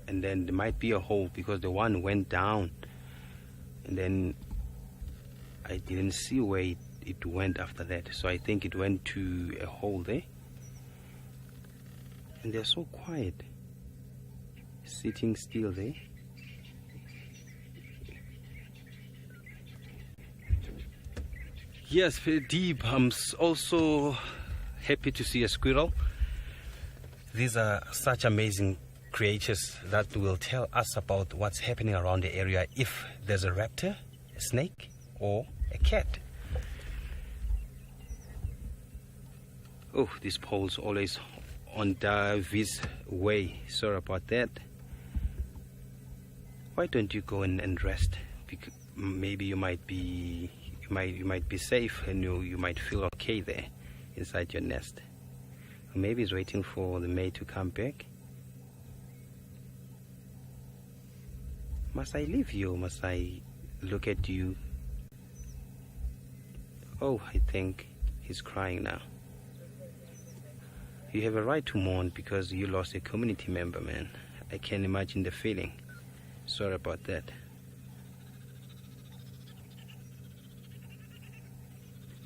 and then there might be a hole because the one went down, and then I didn't see where it went after that. So I think it went to a hole there. And they're so quiet, sitting still there. Yes, Deep, I'm also happy to see a squirrel. These are such amazing creatures that will tell us about what's happening around the area if there's a raptor, a snake, or a cat. Oh, these poles always on Davi's way. Sorry about that. Why don't you go and rest? Because maybe you might be safe and you might feel okay there inside your nest. Or maybe he's waiting for the mate to come back. Must I leave you? Must I look at you? Oh, I think he's crying now. You have a right to mourn because you lost a community member, man. I can imagine the feeling. Sorry about that.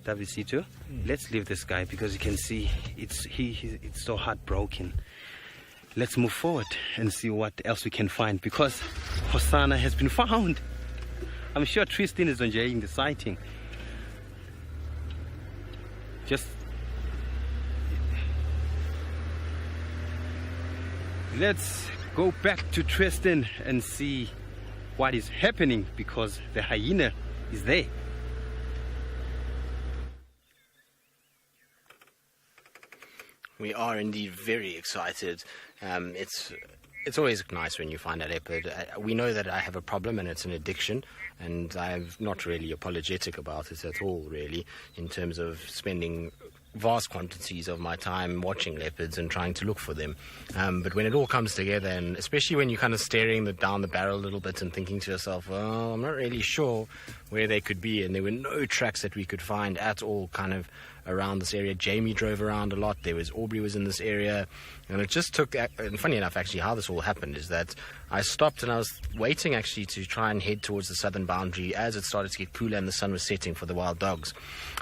Davisito, let's leave this guy because you can see it's so heartbroken. Let's move forward and see what else we can find because Hosana has been found. I'm sure Tristan is enjoying the sighting. Just let's go back to Tristan and see what is happening because the hyena is there. We are indeed very excited. It's always nice when you find a leopard. We know that I have a problem and it's an addiction, and I'm not really apologetic about it at all, really, in terms of spending vast quantities of my time watching leopards and trying to look for them. But when it all comes together, and especially when you're kind of staring down the barrel a little bit and thinking to yourself, well, I'm not really sure where they could be, and there were no tracks that we could find at all kind of around this area. Jamie drove around a lot. Aubrey was in this area, and it just took, and funny enough actually how this all happened is that I stopped and I was waiting actually to try and head towards the southern boundary as it started to get cooler and the sun was setting for the wild dogs.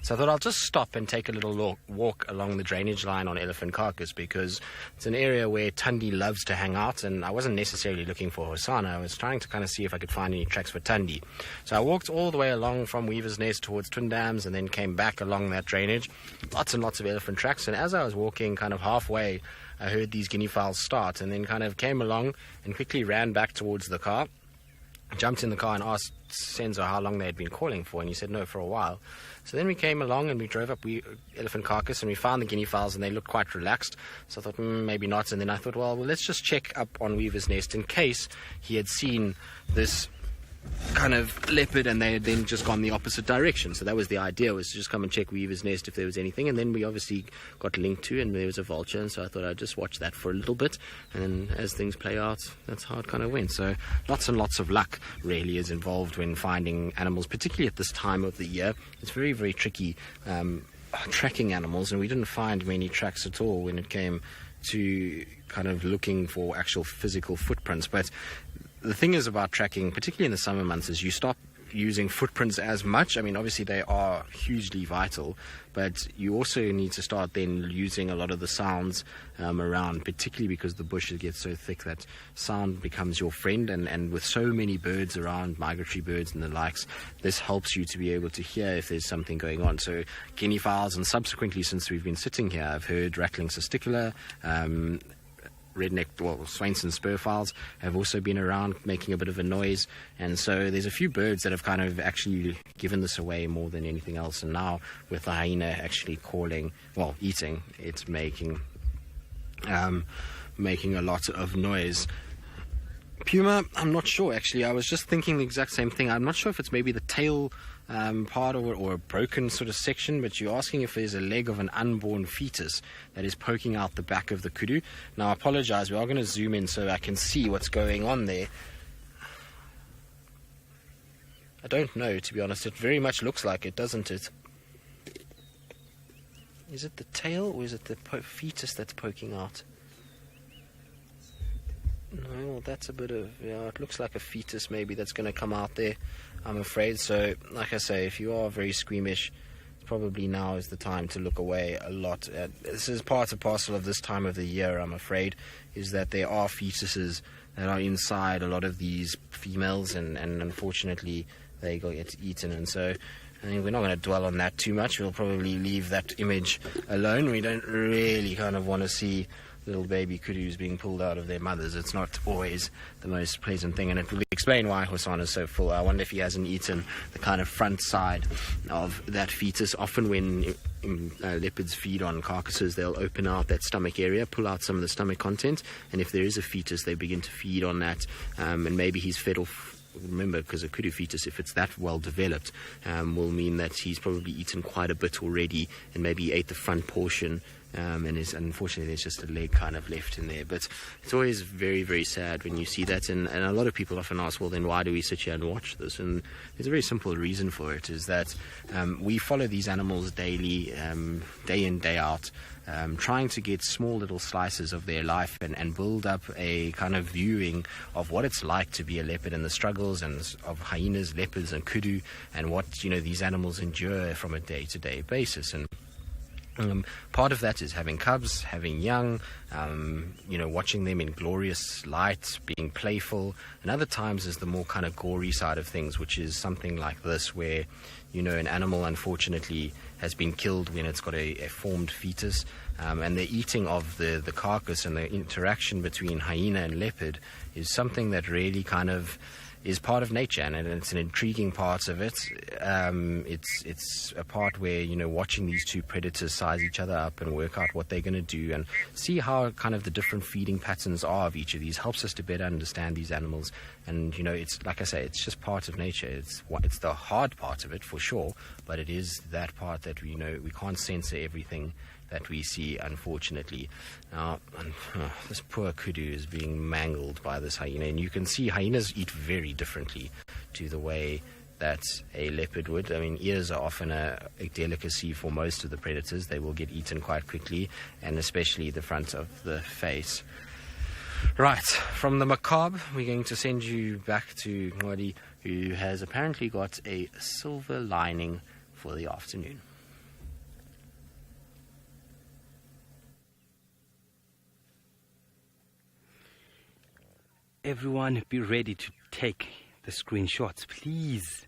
So I thought I'll just stop and take a little walk along the drainage line on Elephant Carcass because it's an area where Tundi loves to hang out, and I wasn't necessarily looking for Hosana. I was trying to kind of see if I could find any tracks for Tundi. So I walked all the way along from Weaver's Nest towards Twin Dams and then came back along that drainage. Lots and lots of elephant tracks, and as I was walking kind of halfway, I heard these guinea fowls start and then kind of came along and quickly ran back towards the car. Jumped in the car and asked Senzo how long they had been calling for, and he said no, for a while. So then we came along and we drove up Elephant Carcass and we found the guinea fowls and they looked quite relaxed. So I thought, maybe not. And then I thought, well, let's just check up on Weaver's Nest in case he had seen this kind of leopard and they had then just gone the opposite direction. So that was the idea, was to just come and check Weaver's Nest if there was anything. And then we obviously got linked to, and there was a vulture, and so I thought I'd just watch that for a little bit, and then as things play out, that's how it kind of went. So lots and lots of luck really is involved when finding animals, particularly at this time of the year. It's very, very tricky tracking animals, and we didn't find many tracks at all when it came to kind of looking for actual physical footprints. But the thing is about tracking, particularly in the summer months, is you stop using footprints as much. I mean, obviously they are hugely vital, but you also need to start then using a lot of the sounds around, particularly because the bushes get so thick that sound becomes your friend, and with so many birds around, migratory birds and the likes, this helps you to be able to hear if there's something going on. So guinea fowls, and subsequently since we've been sitting here, I've heard rattling testicular, redneck, well, Swainson spurfowls have also been around making a bit of a noise, and so there's a few birds that have kind of actually given this away more than anything else. And now with the hyena actually calling, well, eating, it's making a lot of noise. Puma, I'm not sure actually. I was just thinking the exact same thing. I'm not sure if it's maybe the tail part or a broken sort of section, but you're asking if there's a leg of an unborn fetus that is poking out the back of the kudu. Now I apologize, we are going to zoom in so I can see what's going on there. I don't know, to be honest. It very much looks like it, doesn't it? Is it the tail or is it the fetus that's poking out? No, well, that's a bit of, yeah, it looks like a fetus maybe that's going to come out there, I'm afraid. So, like I say, if you are very squeamish, probably now is the time to look away a lot. This is part and parcel of this time of the year, I'm afraid, is that there are fetuses that are inside a lot of these females, and unfortunately they get eaten. And so I think we're not going to dwell on that too much. We'll probably leave that image alone. We don't really kind of want to see little baby kudus being pulled out of their mothers, it's not always the most pleasant thing, and it will explain why Hosana is so full. I wonder if he hasn't eaten the kind of front side of that fetus. Often when leopards feed on carcasses, they'll open out that stomach area, pull out some of the stomach content, and if there is a fetus, they begin to feed on that, and maybe he's fed off. Remember, because a kudu fetus, if it's that well developed, will mean that he's probably eaten quite a bit already, and maybe he ate the front portion, and unfortunately there's just a leg kind of left in there. But it's always very, very sad when you see that, and a lot of people often ask, well, then why do we sit here and watch this? And there's a very simple reason for it, is that we follow these animals daily, day in, day out, trying to get small little slices of their life and build up a kind of viewing of what it's like to be a leopard and the struggles and of hyenas, leopards and kudu, and what these animals endure from a day-to-day basis. And part of that is having cubs, having young, watching them in glorious light, being playful. And other times is the more kind of gory side of things, which is something like this, where an animal unfortunately has been killed when it's got a formed fetus, and the eating of the carcass and the interaction between hyena and leopard is something that really kind of is part of nature, and it's an intriguing part of it. It's a part where watching these two predators size each other up and work out what they're going to do and see how kind of the different feeding patterns are of each of these helps us to better understand these animals. And it's like I say, it's just part of nature. It's the hard part of it for sure, but it is that part that we can't censor everything that we see, unfortunately. Now, this poor kudu is being mangled by this hyena, and you can see hyenas eat very differently to the way that a leopard would. I mean, ears are often a delicacy for most of the predators. They will get eaten quite quickly, and especially the front of the face. Right, from the macabre, we're going to send you back to Ngwadi, who has apparently got a silver lining for the afternoon. Everyone be ready to take the screenshots, please.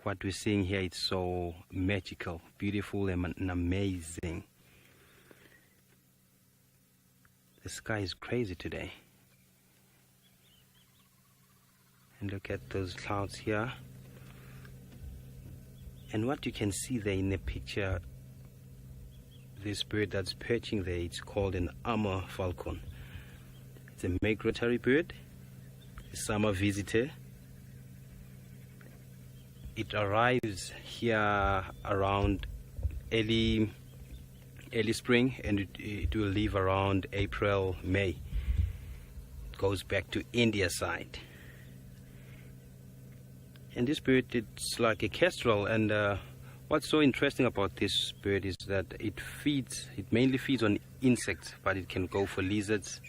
What we're seeing here, it's so magical, beautiful, and amazing. The sky is crazy today. And look at those clouds here. And what you can see there in the picture, this bird that's perching there, it's called an armor falcon. It's a migratory bird, a summer visitor. It arrives here around early spring, and it will leave around April, May. It goes back to India side. And this bird, it's like a kestrel, and what's so interesting about this bird is that it mainly feeds on insects, but it can go for lizards.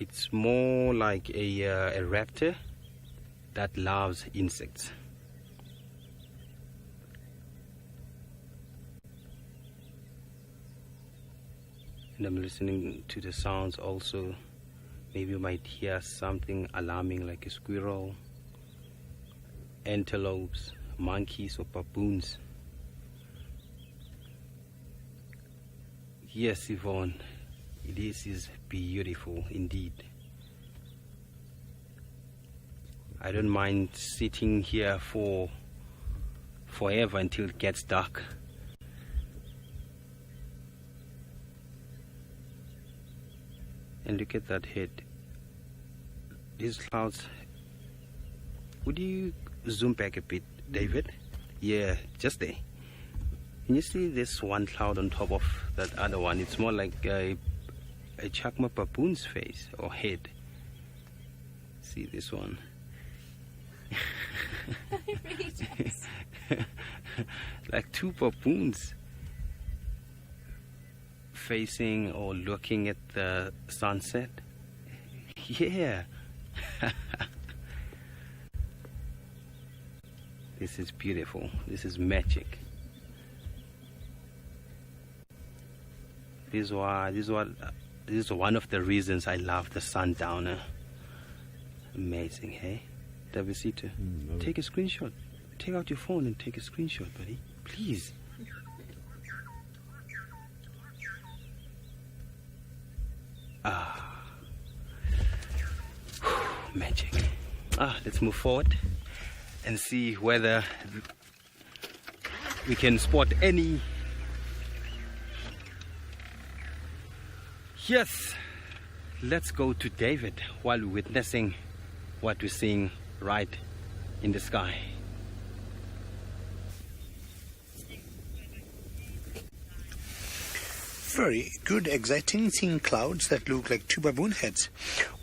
It's more like a raptor that loves insects. And I'm listening to the sounds also. Maybe you might hear something alarming like a squirrel, antelopes, monkeys, or baboons. Yes, Yvonne. This is beautiful indeed. I don't mind sitting here for forever until it gets dark. And look at that head. These clouds. Would you zoom back a bit, David? Yeah, just there. Can you see this one cloud on top of that other one? It's more like a chakma baboon's face or head. See this one? Like two baboons facing or looking at the sunset. Yeah. This is beautiful. This is magic. This is one of the reasons I love the sundowner. Amazing, hey? Davisita, take a screenshot. Take out your phone and take a screenshot, buddy. Please. Magic. Let's move forward and see whether we can spot any. Yes, let's go to David while witnessing what we're seeing right in the sky. Very good, exciting, seeing clouds that look like two baboon heads.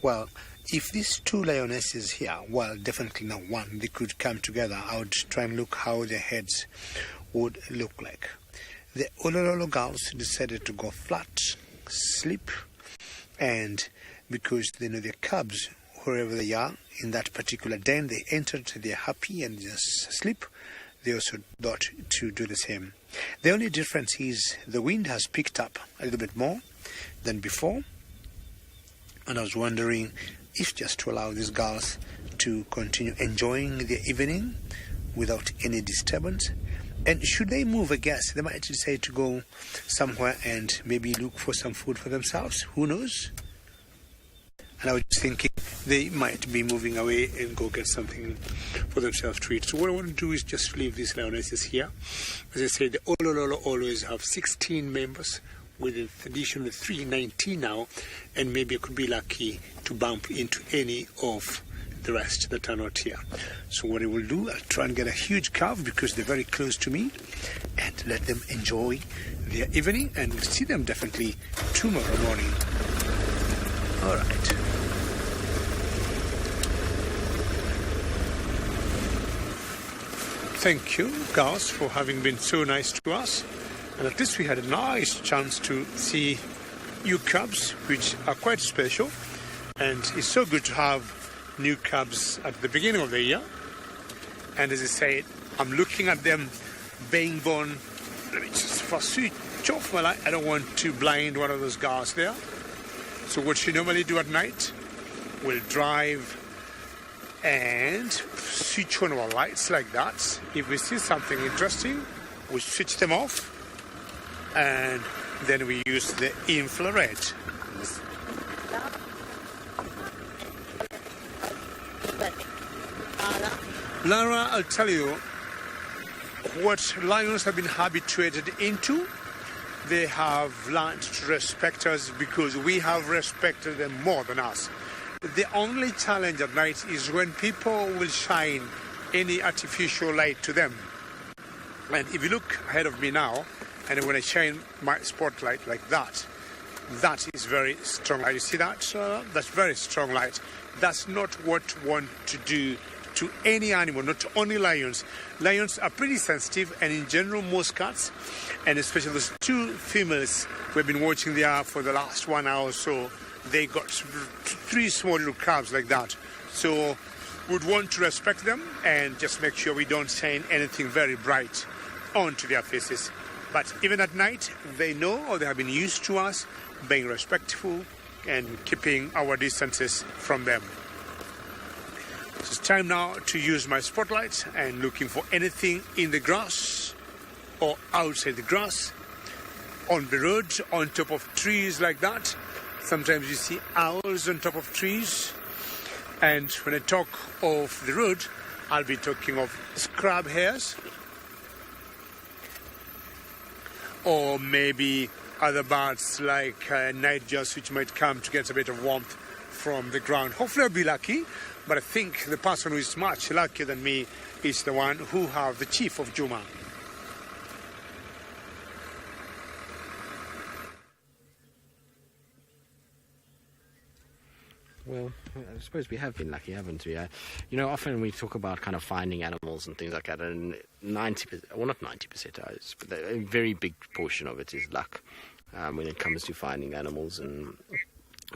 Well, if these two lionesses here, well, definitely not one, they could come together, I would try and look how their heads would look like. The Olololo girls decided to go flat, sleep, and because they know their cubs, wherever they are, in that particular den, they entered, they're happy and just sleep. They also thought to do the same. The only difference is the wind has picked up a little bit more than before. And I was wondering if just to allow these girls to continue enjoying their evening without any disturbance. And should they move, I guess, they might decide to go somewhere and maybe look for some food for themselves. Who knows? And I was thinking they might be moving away and go get something for themselves to eat. So what I want to do is just leave these lionesses here. As I said, the Olololo always have 16 members, with an addition of 319 now, and maybe I could be lucky to bump into any of the rest that are not here. So what I will do, I'll try and get a huge calf because they're very close to me, and let them enjoy their evening, and we'll see them definitely tomorrow morning. All right. Thank you, girls, for having been so nice to us. And at least we had a nice chance to see you cubs, which are quite special. And it's so good to have new cubs at the beginning of the year. And as I said, I'm looking at them being born. Let me just first switch off my light. I don't want to blind one of those girls there. So what she normally do at night, we'll drive and switch on our lights like that. If we see something interesting, we switch them off, and then we use the infrared. Lara, I'll tell you what lions have been habituated into. They have learned to respect us because we have respected them more than us. The only challenge at night is when people will shine any artificial light to them. And if you look ahead of me now, and when I shine my spotlight like that, that is very strong light. You see that? That's very strong light. That's not what we want to do to any animal, not only lions. Lions are pretty sensitive, and in general, most cats, and especially those two females we've been watching there for the last 1 hour or so, they got 3 small little cubs like that. So we'd want to respect them and just make sure we don't shine anything very bright onto their faces. But even at night, they know, or they have been used to us being respectful and keeping our distances from them. So it's time now to use my spotlight and looking for anything in the grass or outside the grass, on the road, on top of trees like that. Sometimes you see owls on top of trees. And when I talk of the road, I'll be talking of scrub hares, or maybe other birds like nightjars, which might come to get a bit of warmth from the ground. Hopefully I'll be lucky, but I think the person who is much luckier than me is the one who have the chief of Juma. Well, I suppose we have been lucky, haven't we? You know, often we talk about kind of finding animals and things like that, and 90%, well, not 90%, but a very big portion of it is luck when it comes to finding animals and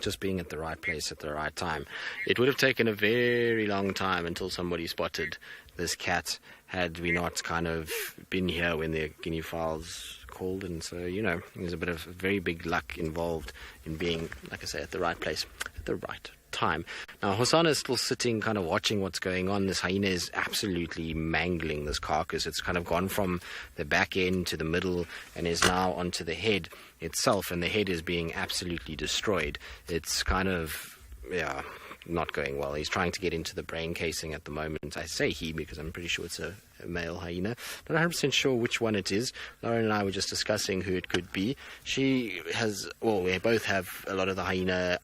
just being at the right place at the right time. It would have taken a very long time until somebody spotted this cat had we not kind of been here when the guinea fowls called. And so, you know, there's a bit of very big luck involved in being, like I say, at the right place at the right time. Now, Hosana is still sitting kind of watching what's going on. This hyena is absolutely mangling this carcass. It's kind of gone from the back end to the middle and is now onto the head itself, and the head is being absolutely destroyed. It's kind of, not going well. He's trying to get into the brain casing at the moment. I say he because I'm pretty sure it's a male hyena. Not 100% sure which one it is. Lauren and I were just discussing who it could be. She has, well, we both have a lot of the hyena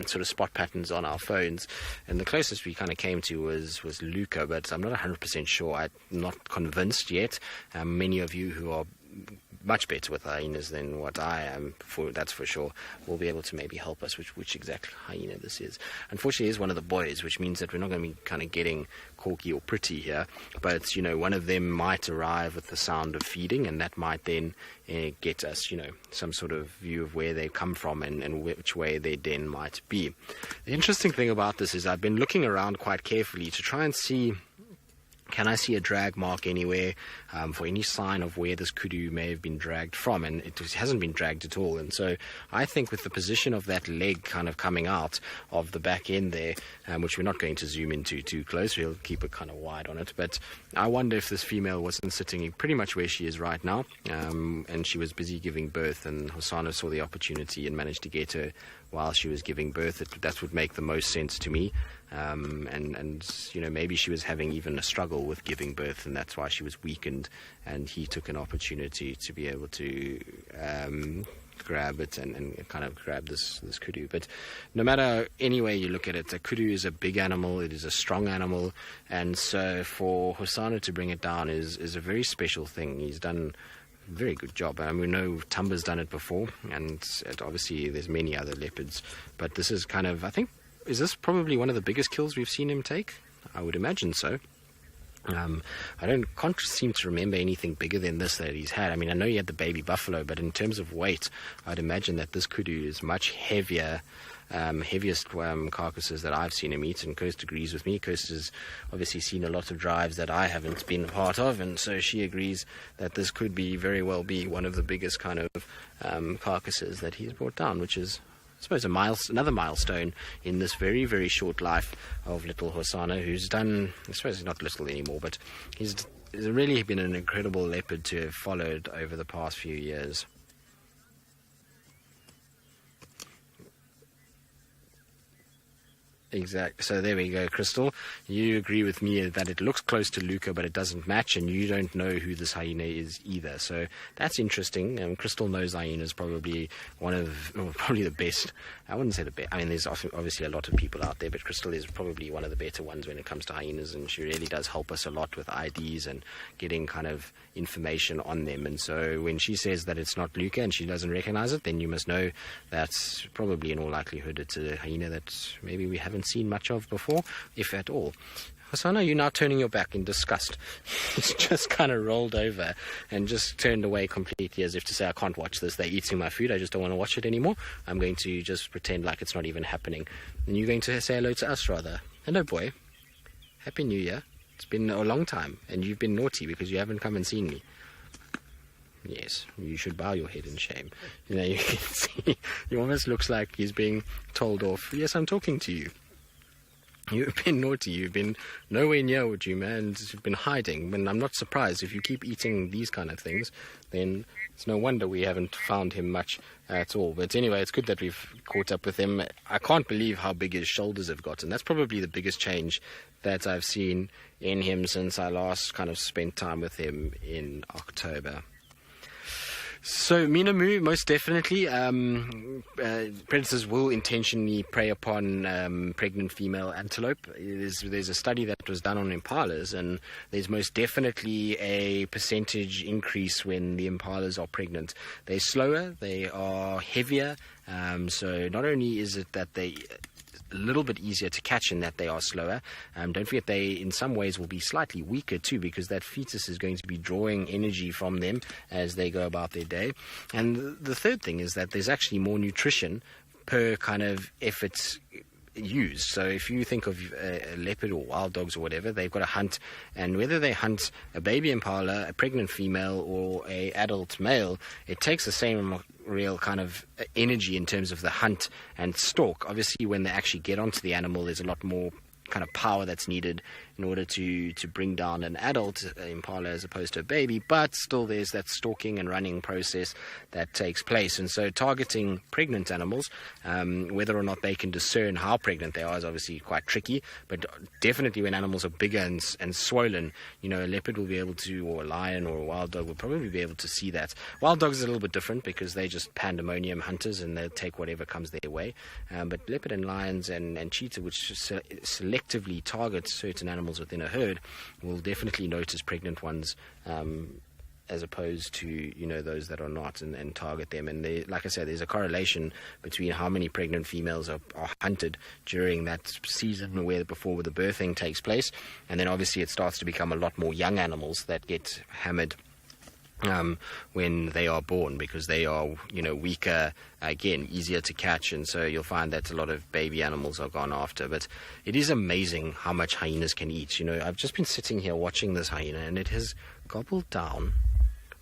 sort of spot patterns on our phones, and the closest we kind of came to was Luca, but I'm not 100% sure. I'm not convinced yet. Many of you who are much better with hyenas than what I am, that's for sure, will be able to maybe help us which exact hyena this is. Unfortunately, it's one of the boys, which means that we're not going to be kind of getting Corky or Pretty here, but one of them might arrive with the sound of feeding, and that might then get us some sort of view of where they come from and which way their den might be. The interesting thing about this is I've been looking around quite carefully to try and see, can I see a drag mark anywhere for any sign of where this kudu may have been dragged from? And it hasn't been dragged at all. And so I think with the position of that leg kind of coming out of the back end there, which we're not going to zoom into too close, we'll keep it kind of wide on it. But I wonder if this female wasn't sitting pretty much where she is right now, and she was busy giving birth, and Hosana saw the opportunity and managed to get her while she was giving birth. That would make the most sense to me. And maybe she was having even a struggle with giving birth, and that's why she was weakened, and he took an opportunity to be able to grab it and kind of grab this kudu. But no matter any way you look at it, a kudu is a big animal, it is a strong animal, and so for Hosana to bring it down is a very special thing. He's done a very good job. We know Tumba's done it before, and obviously there's many other leopards, but this is kind of, I think, is this probably one of the biggest kills we've seen him take? I would imagine so. I can't seem to remember anything bigger than this that he's had. I mean, I know he had the baby buffalo, but in terms of weight, I'd imagine that this kudu is much heavier, heaviest carcasses that I've seen him eat, and Kirst agrees with me. Kirst has obviously seen a lot of drives that I haven't been a part of, and so she agrees that this could very well be one of the biggest kind of carcasses that he's brought down, which is, I suppose, another milestone in this very, very short life of little Hosana, who's done, I suppose he's not little anymore, but he's really been an incredible leopard to have followed over the past few years. Exactly. So there we go, Crystal. You agree with me that it looks close to Luca, but it doesn't match, and you don't know who this hyena is either. So that's interesting. Crystal knows hyenas probably probably the best. I wouldn't say the best. I mean, there's obviously a lot of people out there, but Crystal is probably one of the better ones when it comes to hyenas, and she really does help us a lot with IDs and getting kind of information on them. And so when she says that it's not Luca and she doesn't recognize it, then you must know that's probably in all likelihood it's a hyena that maybe we haven't seen much of before, if at all. Hosana, you're now turning your back in disgust. It's just kind of rolled over and just turned away completely, as if to say, I can't watch this. They're eating my food. I just don't want to watch it anymore. I'm going to just pretend like it's not even happening. And you're going to say hello to us, rather. Hello, boy. Happy New Year. It's been a long time, and you've been naughty because you haven't come and seen me. Yes, you should bow your head in shame. You can see, he almost looks like he's being told off. Yes, I'm talking to you. You've been naughty. You've been nowhere near with you, man. You've been hiding. And I'm not surprised. If you keep eating these kind of things, then it's no wonder we haven't found him much at all. But anyway, it's good that we've caught up with him. I can't believe how big his shoulders have gotten. That's probably the biggest change that I've seen in him since I last kind of spent time with him in October. So, Minamu, most definitely, predators will intentionally prey upon pregnant female antelope. There's a study that was done on impalas, and there's most definitely a percentage increase when the impalas are pregnant. They're slower, they are heavier, so not only is it that they a little bit easier to catch in that they are slower. Don't forget they in some ways will be slightly weaker too, because that fetus is going to be drawing energy from them as they go about their day. And the third thing is that there's actually more nutrition per kind of effort used. So if you think of a leopard or wild dogs or whatever, they've got to hunt, and whether they hunt a baby impala, a pregnant female, or a adult male, it takes the same real kind of energy in terms of the hunt and stalk. Obviously when they actually get onto the animal, there's a lot more kind of power that's needed in order to bring down an adult impala as opposed to a baby, but still there's that stalking and running process that takes place. And so targeting pregnant animals, whether or not they can discern how pregnant they are, is obviously quite tricky, but definitely when animals are bigger and swollen, a leopard will be able to, or a lion or a wild dog will probably be able to see that. Wild dogs is a little bit different because they're just pandemonium hunters and they'll take whatever comes their way. But leopard and lions and cheetah, which selectively target certain animals within a herd, will definitely notice pregnant ones as opposed to those that are not, and target them. And like I said, there's a correlation between how many pregnant females are hunted during that season before the birthing takes place, and then obviously it starts to become a lot more young animals that get hammered when they are born, because they are weaker, again easier to catch, and so you'll find that a lot of baby animals are gone after. But it is amazing how much hyenas can eat. I've just been sitting here watching this hyena, and it has gobbled down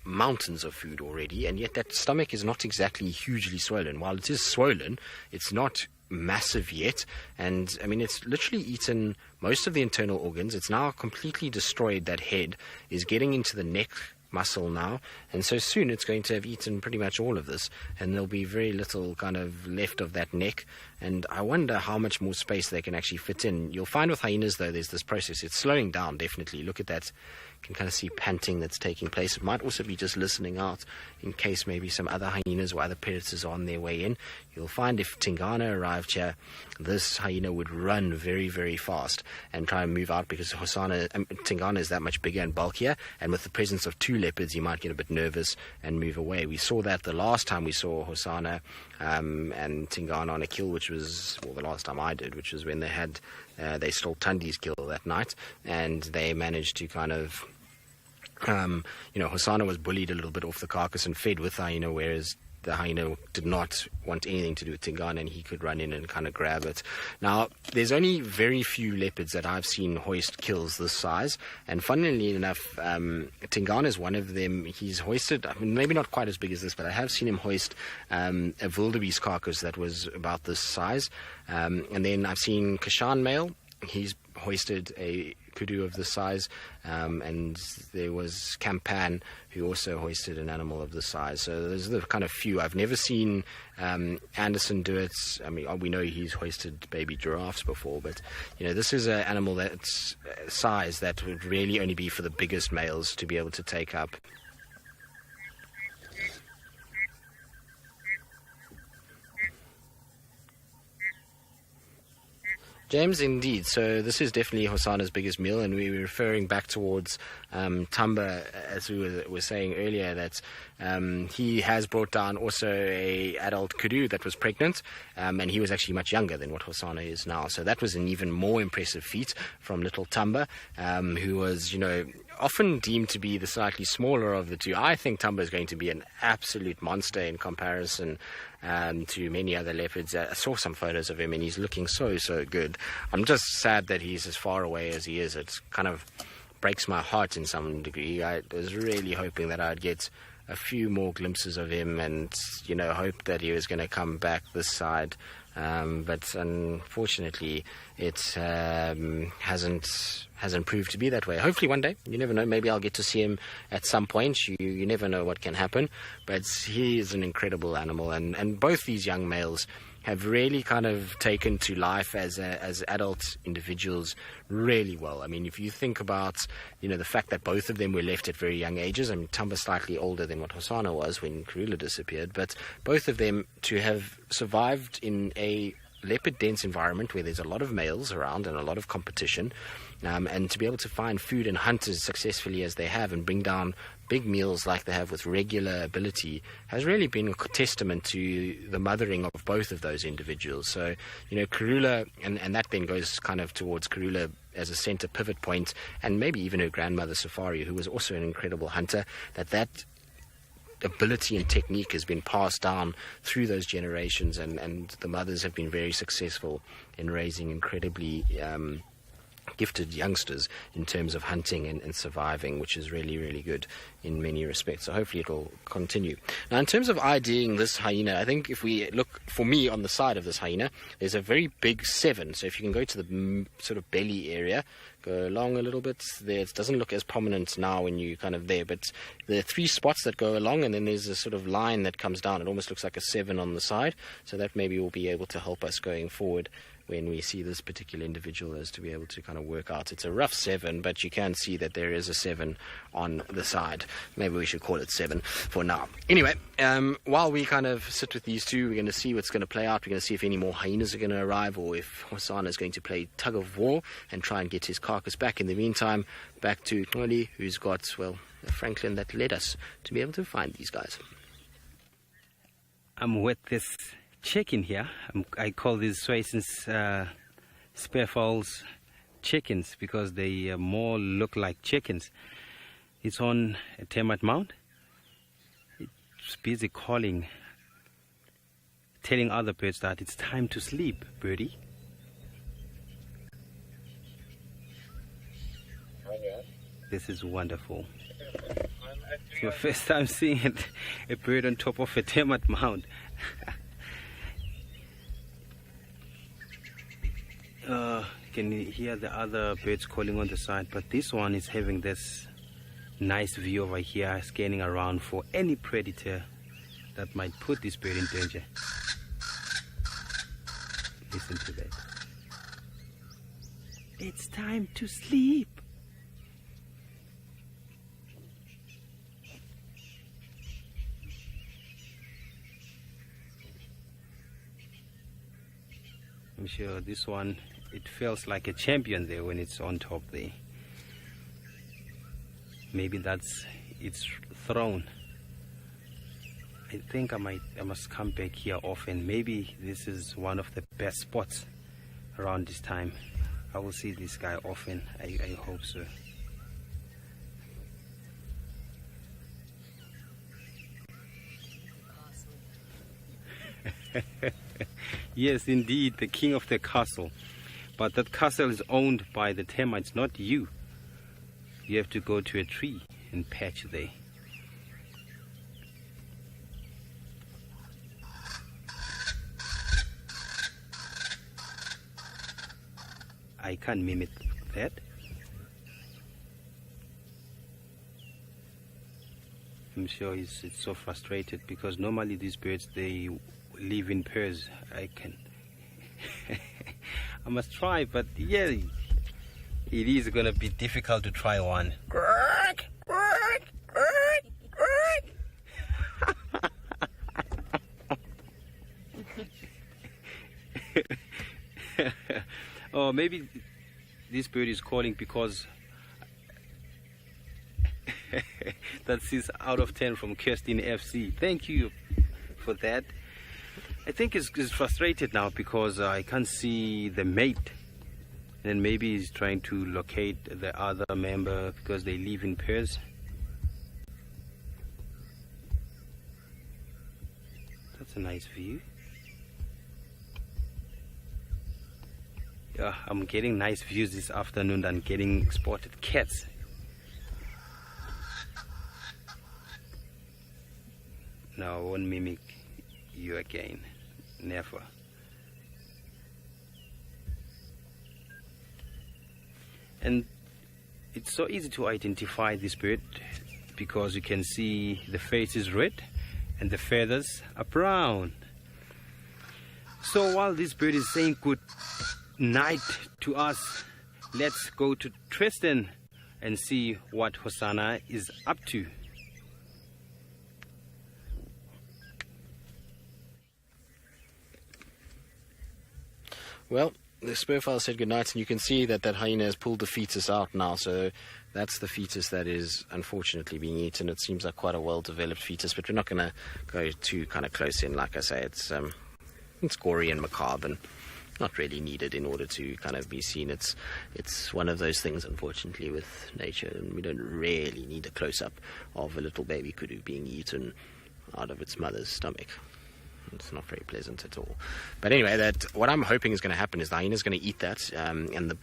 mountains of food already, and yet that stomach is not exactly hugely swollen. While it is swollen, it's not massive yet, and I mean it's literally eaten most of the internal organs. It's now completely destroyed. That head is getting into the neck muscle now, and so soon it's going to have eaten pretty much all of this, and there'll be very little kind of left of that neck. And I wonder how much more space they can actually fit in. You'll find with hyenas, though, there's this process. It's slowing down, definitely. Look at that. You can kind of see panting that's taking place. It might also be just listening out in case maybe some other hyenas or other predators are on their way in. You'll find if Tingana arrived here, this hyena would run very, very fast and try and move out, because Tingana is that much bigger and bulkier, and with the presence of two leopards, you might get a bit nervous and move away. We saw that the last time we saw Hosana and Tingana on a kill, which was, well, the last time I did, which was when they stole Tundi's kill that night, and they managed to kind of Hosana was bullied a little bit off the carcass and fed with the hyena, whereas the hyena did not want anything to do with Tingana, and he could run in and kind of grab it. Now, there's only very few leopards that I've seen hoist kills this size, and funnily enough, Tingana is one of them. He's hoisted, I mean, maybe not quite as big as this, but I have seen him hoist a wildebeest carcass that was about this size. And then I've seen Kashan male. He's hoisted a kudu of this size, and there was Campan, who also hoisted an animal of this size. So those are the kind of few. I've never seen Anderson do it. I mean, we know he's hoisted baby giraffes before, but this is an animal that's size that would really only be for the biggest males to be able to take up. James, indeed. So this is definitely Hosana's biggest meal, and we were referring back towards Tamba, as we were saying earlier, that he has brought down also a adult kudu that was pregnant, and he was actually much younger than what Hosana is now. So that was an even more impressive feat from little Tamba, who was, often deemed to be the slightly smaller of the two. I think Tamba is going to be an absolute monster in comparison to many other leopards. I saw some photos of him, and he's looking so good. I'm just sad that he's as far away as he is. It kind of breaks my heart in some degree. I was really hoping that I'd get a few more glimpses of him, and hope that he was going to come back this side. But unfortunately, it hasn't proved to be that way. Hopefully one day, you never know, maybe I'll get to see him at some point. You never know what can happen, but he is an incredible animal, and both these young males have really kind of taken to life as adult individuals really well. I mean, if you think about, the fact that both of them were left at very young ages. I mean, Tamba's slightly older than what Hosana was when Karula disappeared, but both of them to have survived in a leopard-dense environment where there's a lot of males around and a lot of competition, and to be able to find food and hunt as successfully as they have and bring down big meals like they have with regular ability has really been a testament to the mothering of both of those individuals. So, Karula, and that then goes kind of towards Karula as a center pivot point, and maybe even her grandmother Safari, who was also an incredible hunter, that ability and technique has been passed down through those generations, and the mothers have been very successful in raising incredibly gifted youngsters in terms of hunting and surviving, which is really, really good in many respects. So hopefully it'll continue. Now, in terms of IDing this hyena, I think if we look, for me, on the side of this hyena, there's a very big 7. So if you can go to the sort of belly area, go along a little bit there. It doesn't look as prominent now when you kind of there, but there are 3 spots that go along, and then there's a sort of line that comes down. It almost looks like a 7 on the side. So that maybe will be able to help us going forward when we see this particular individual, as to be able to kind of work out. It's a rough 7, but you can see that there is a 7 on the side. Maybe we should call it 7 for now. Anyway, while we kind of sit with these two, we're going to see what's going to play out. We're going to see if any more hyenas are going to arrive, or if Hosana is going to play tug of war and try and get his carcass back. In the meantime, back to Oli, who's got, well, a Franklin that led us to be able to find these guys. I'm with this chicken here. I call these Swainson's Spearfowls chickens because they more look like chickens. It's on a termite mound. It's busy calling, telling other birds that it's time to sleep, birdie. This is wonderful. It's my first time seeing a bird on top of a termite mound. You can hear the other birds calling on the side, but this one is having this nice view over here, scanning around for any predator that might put this bird in danger. Listen to that. It's time to sleep. I'm sure this one, it feels like a champion there when it's on top there. Maybe that's its throne. I think I must come back here often. Maybe this is one of the best spots around this time. I will see this guy often. I hope so. Yes, indeed, the king of the castle. But that castle is owned by the termites, not you. You have to go to a tree and patch there. I can't mimic that. I'm sure it's so frustrated because normally these birds, they live in pairs. I must try, but yeah, it is gonna be difficult to try one. Oh, maybe this bird is calling because that's his out of 10 from Kirsten FC. Thank you for that. I think he's frustrated now because I can't see the mate, and maybe he's trying to locate the other member because they live in pairs. That's a nice view. Yeah, I'm getting nice views this afternoon than getting spotted cats. No, I won't mimic you again. Never. And it's so easy to identify this bird because you can see the face is red and the feathers are brown. So while this bird is saying good night to us, let's go to Tristan and see what Hosana is up to. Well, the spearfowl said goodnight, and you can see that hyena has pulled the fetus out now. So that's the fetus that is unfortunately being eaten. It seems like quite a well-developed fetus, but we're not going to go too kind of close in. Like I say, it's gory and macabre and not really needed in order to kind of be seen. It's one of those things, unfortunately, with nature, and we don't really need a close-up of a little baby kudu being eaten out of its mother's stomach. It's not very pleasant at all. But anyway, what I'm hoping is going to happen is the hyena is going to eat that, and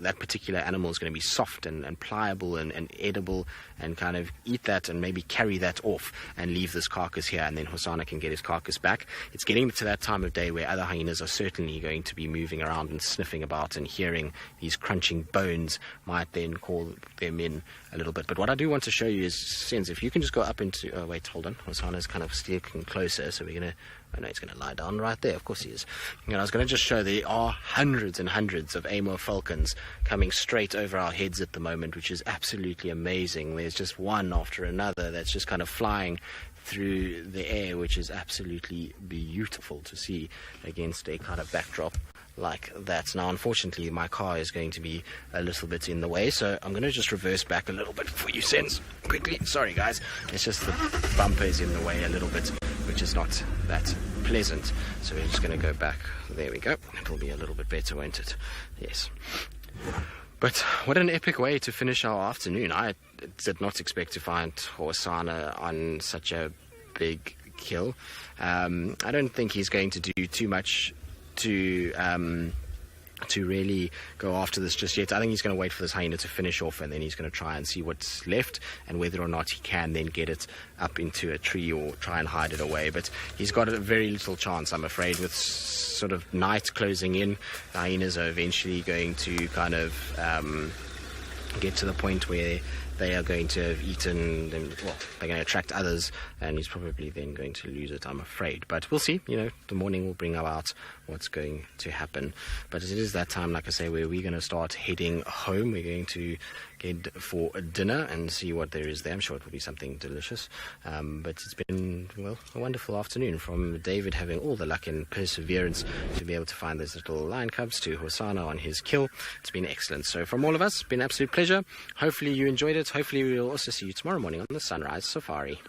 that particular animal is going to be soft and pliable and edible, and kind of eat that and maybe carry that off and leave this carcass here, and then Hosana can get his carcass back. It's getting to that time of day where other hyenas are certainly going to be moving around and sniffing about, and hearing these crunching bones might then call them in a little bit. But what I do want to show you is, Sense, if you can just go up into... Oh, wait, hold on. Hosana's kind of sticking closer, so we're going to... Oh, no, he's going to lie down right there. Of course he is. And I was going to just show there are hundreds and hundreds of Amur falcons coming straight over our heads at the moment, which is absolutely amazing. There's just one after another that's just kind of flying through the air, which is absolutely beautiful to see against a kind of backdrop like that. Now, unfortunately, my car is going to be a little bit in the way, so I'm going to just reverse back a little bit for you, Sense, quickly. Sorry, guys. It's just the bumper is in the way a little bit, which is not that pleasant. So we're just going to go back. There we go. It'll be a little bit better, won't it? Yes. But what an epic way to finish our afternoon. I did not expect to find Hosana on such a big kill. I don't think he's going to do too much to really go after this just yet. I think he's going to wait for this hyena to finish off, and then he's going to try and see what's left and whether or not he can then get it up into a tree or try and hide it away. But he's got a very little chance, I'm afraid. With sort of night closing in, the hyenas are eventually going to kind of get to the point where they are going to have eaten them. Well, they're going to attract others, and he's probably then going to lose it, I'm afraid. But we'll see. The morning will bring about what's going to happen. But it is that time, like I say, where we're going to start heading home. We're going to get for dinner and see what there is there. I'm sure it will be something delicious. But it's been, a wonderful afternoon, from David having all the luck and perseverance to be able to find those little lion cubs, to Hosana on his kill. It's been excellent. So from all of us, it's been an absolute pleasure. Hopefully you enjoyed it. Hopefully we will also see you tomorrow morning on the Sunrise Safari.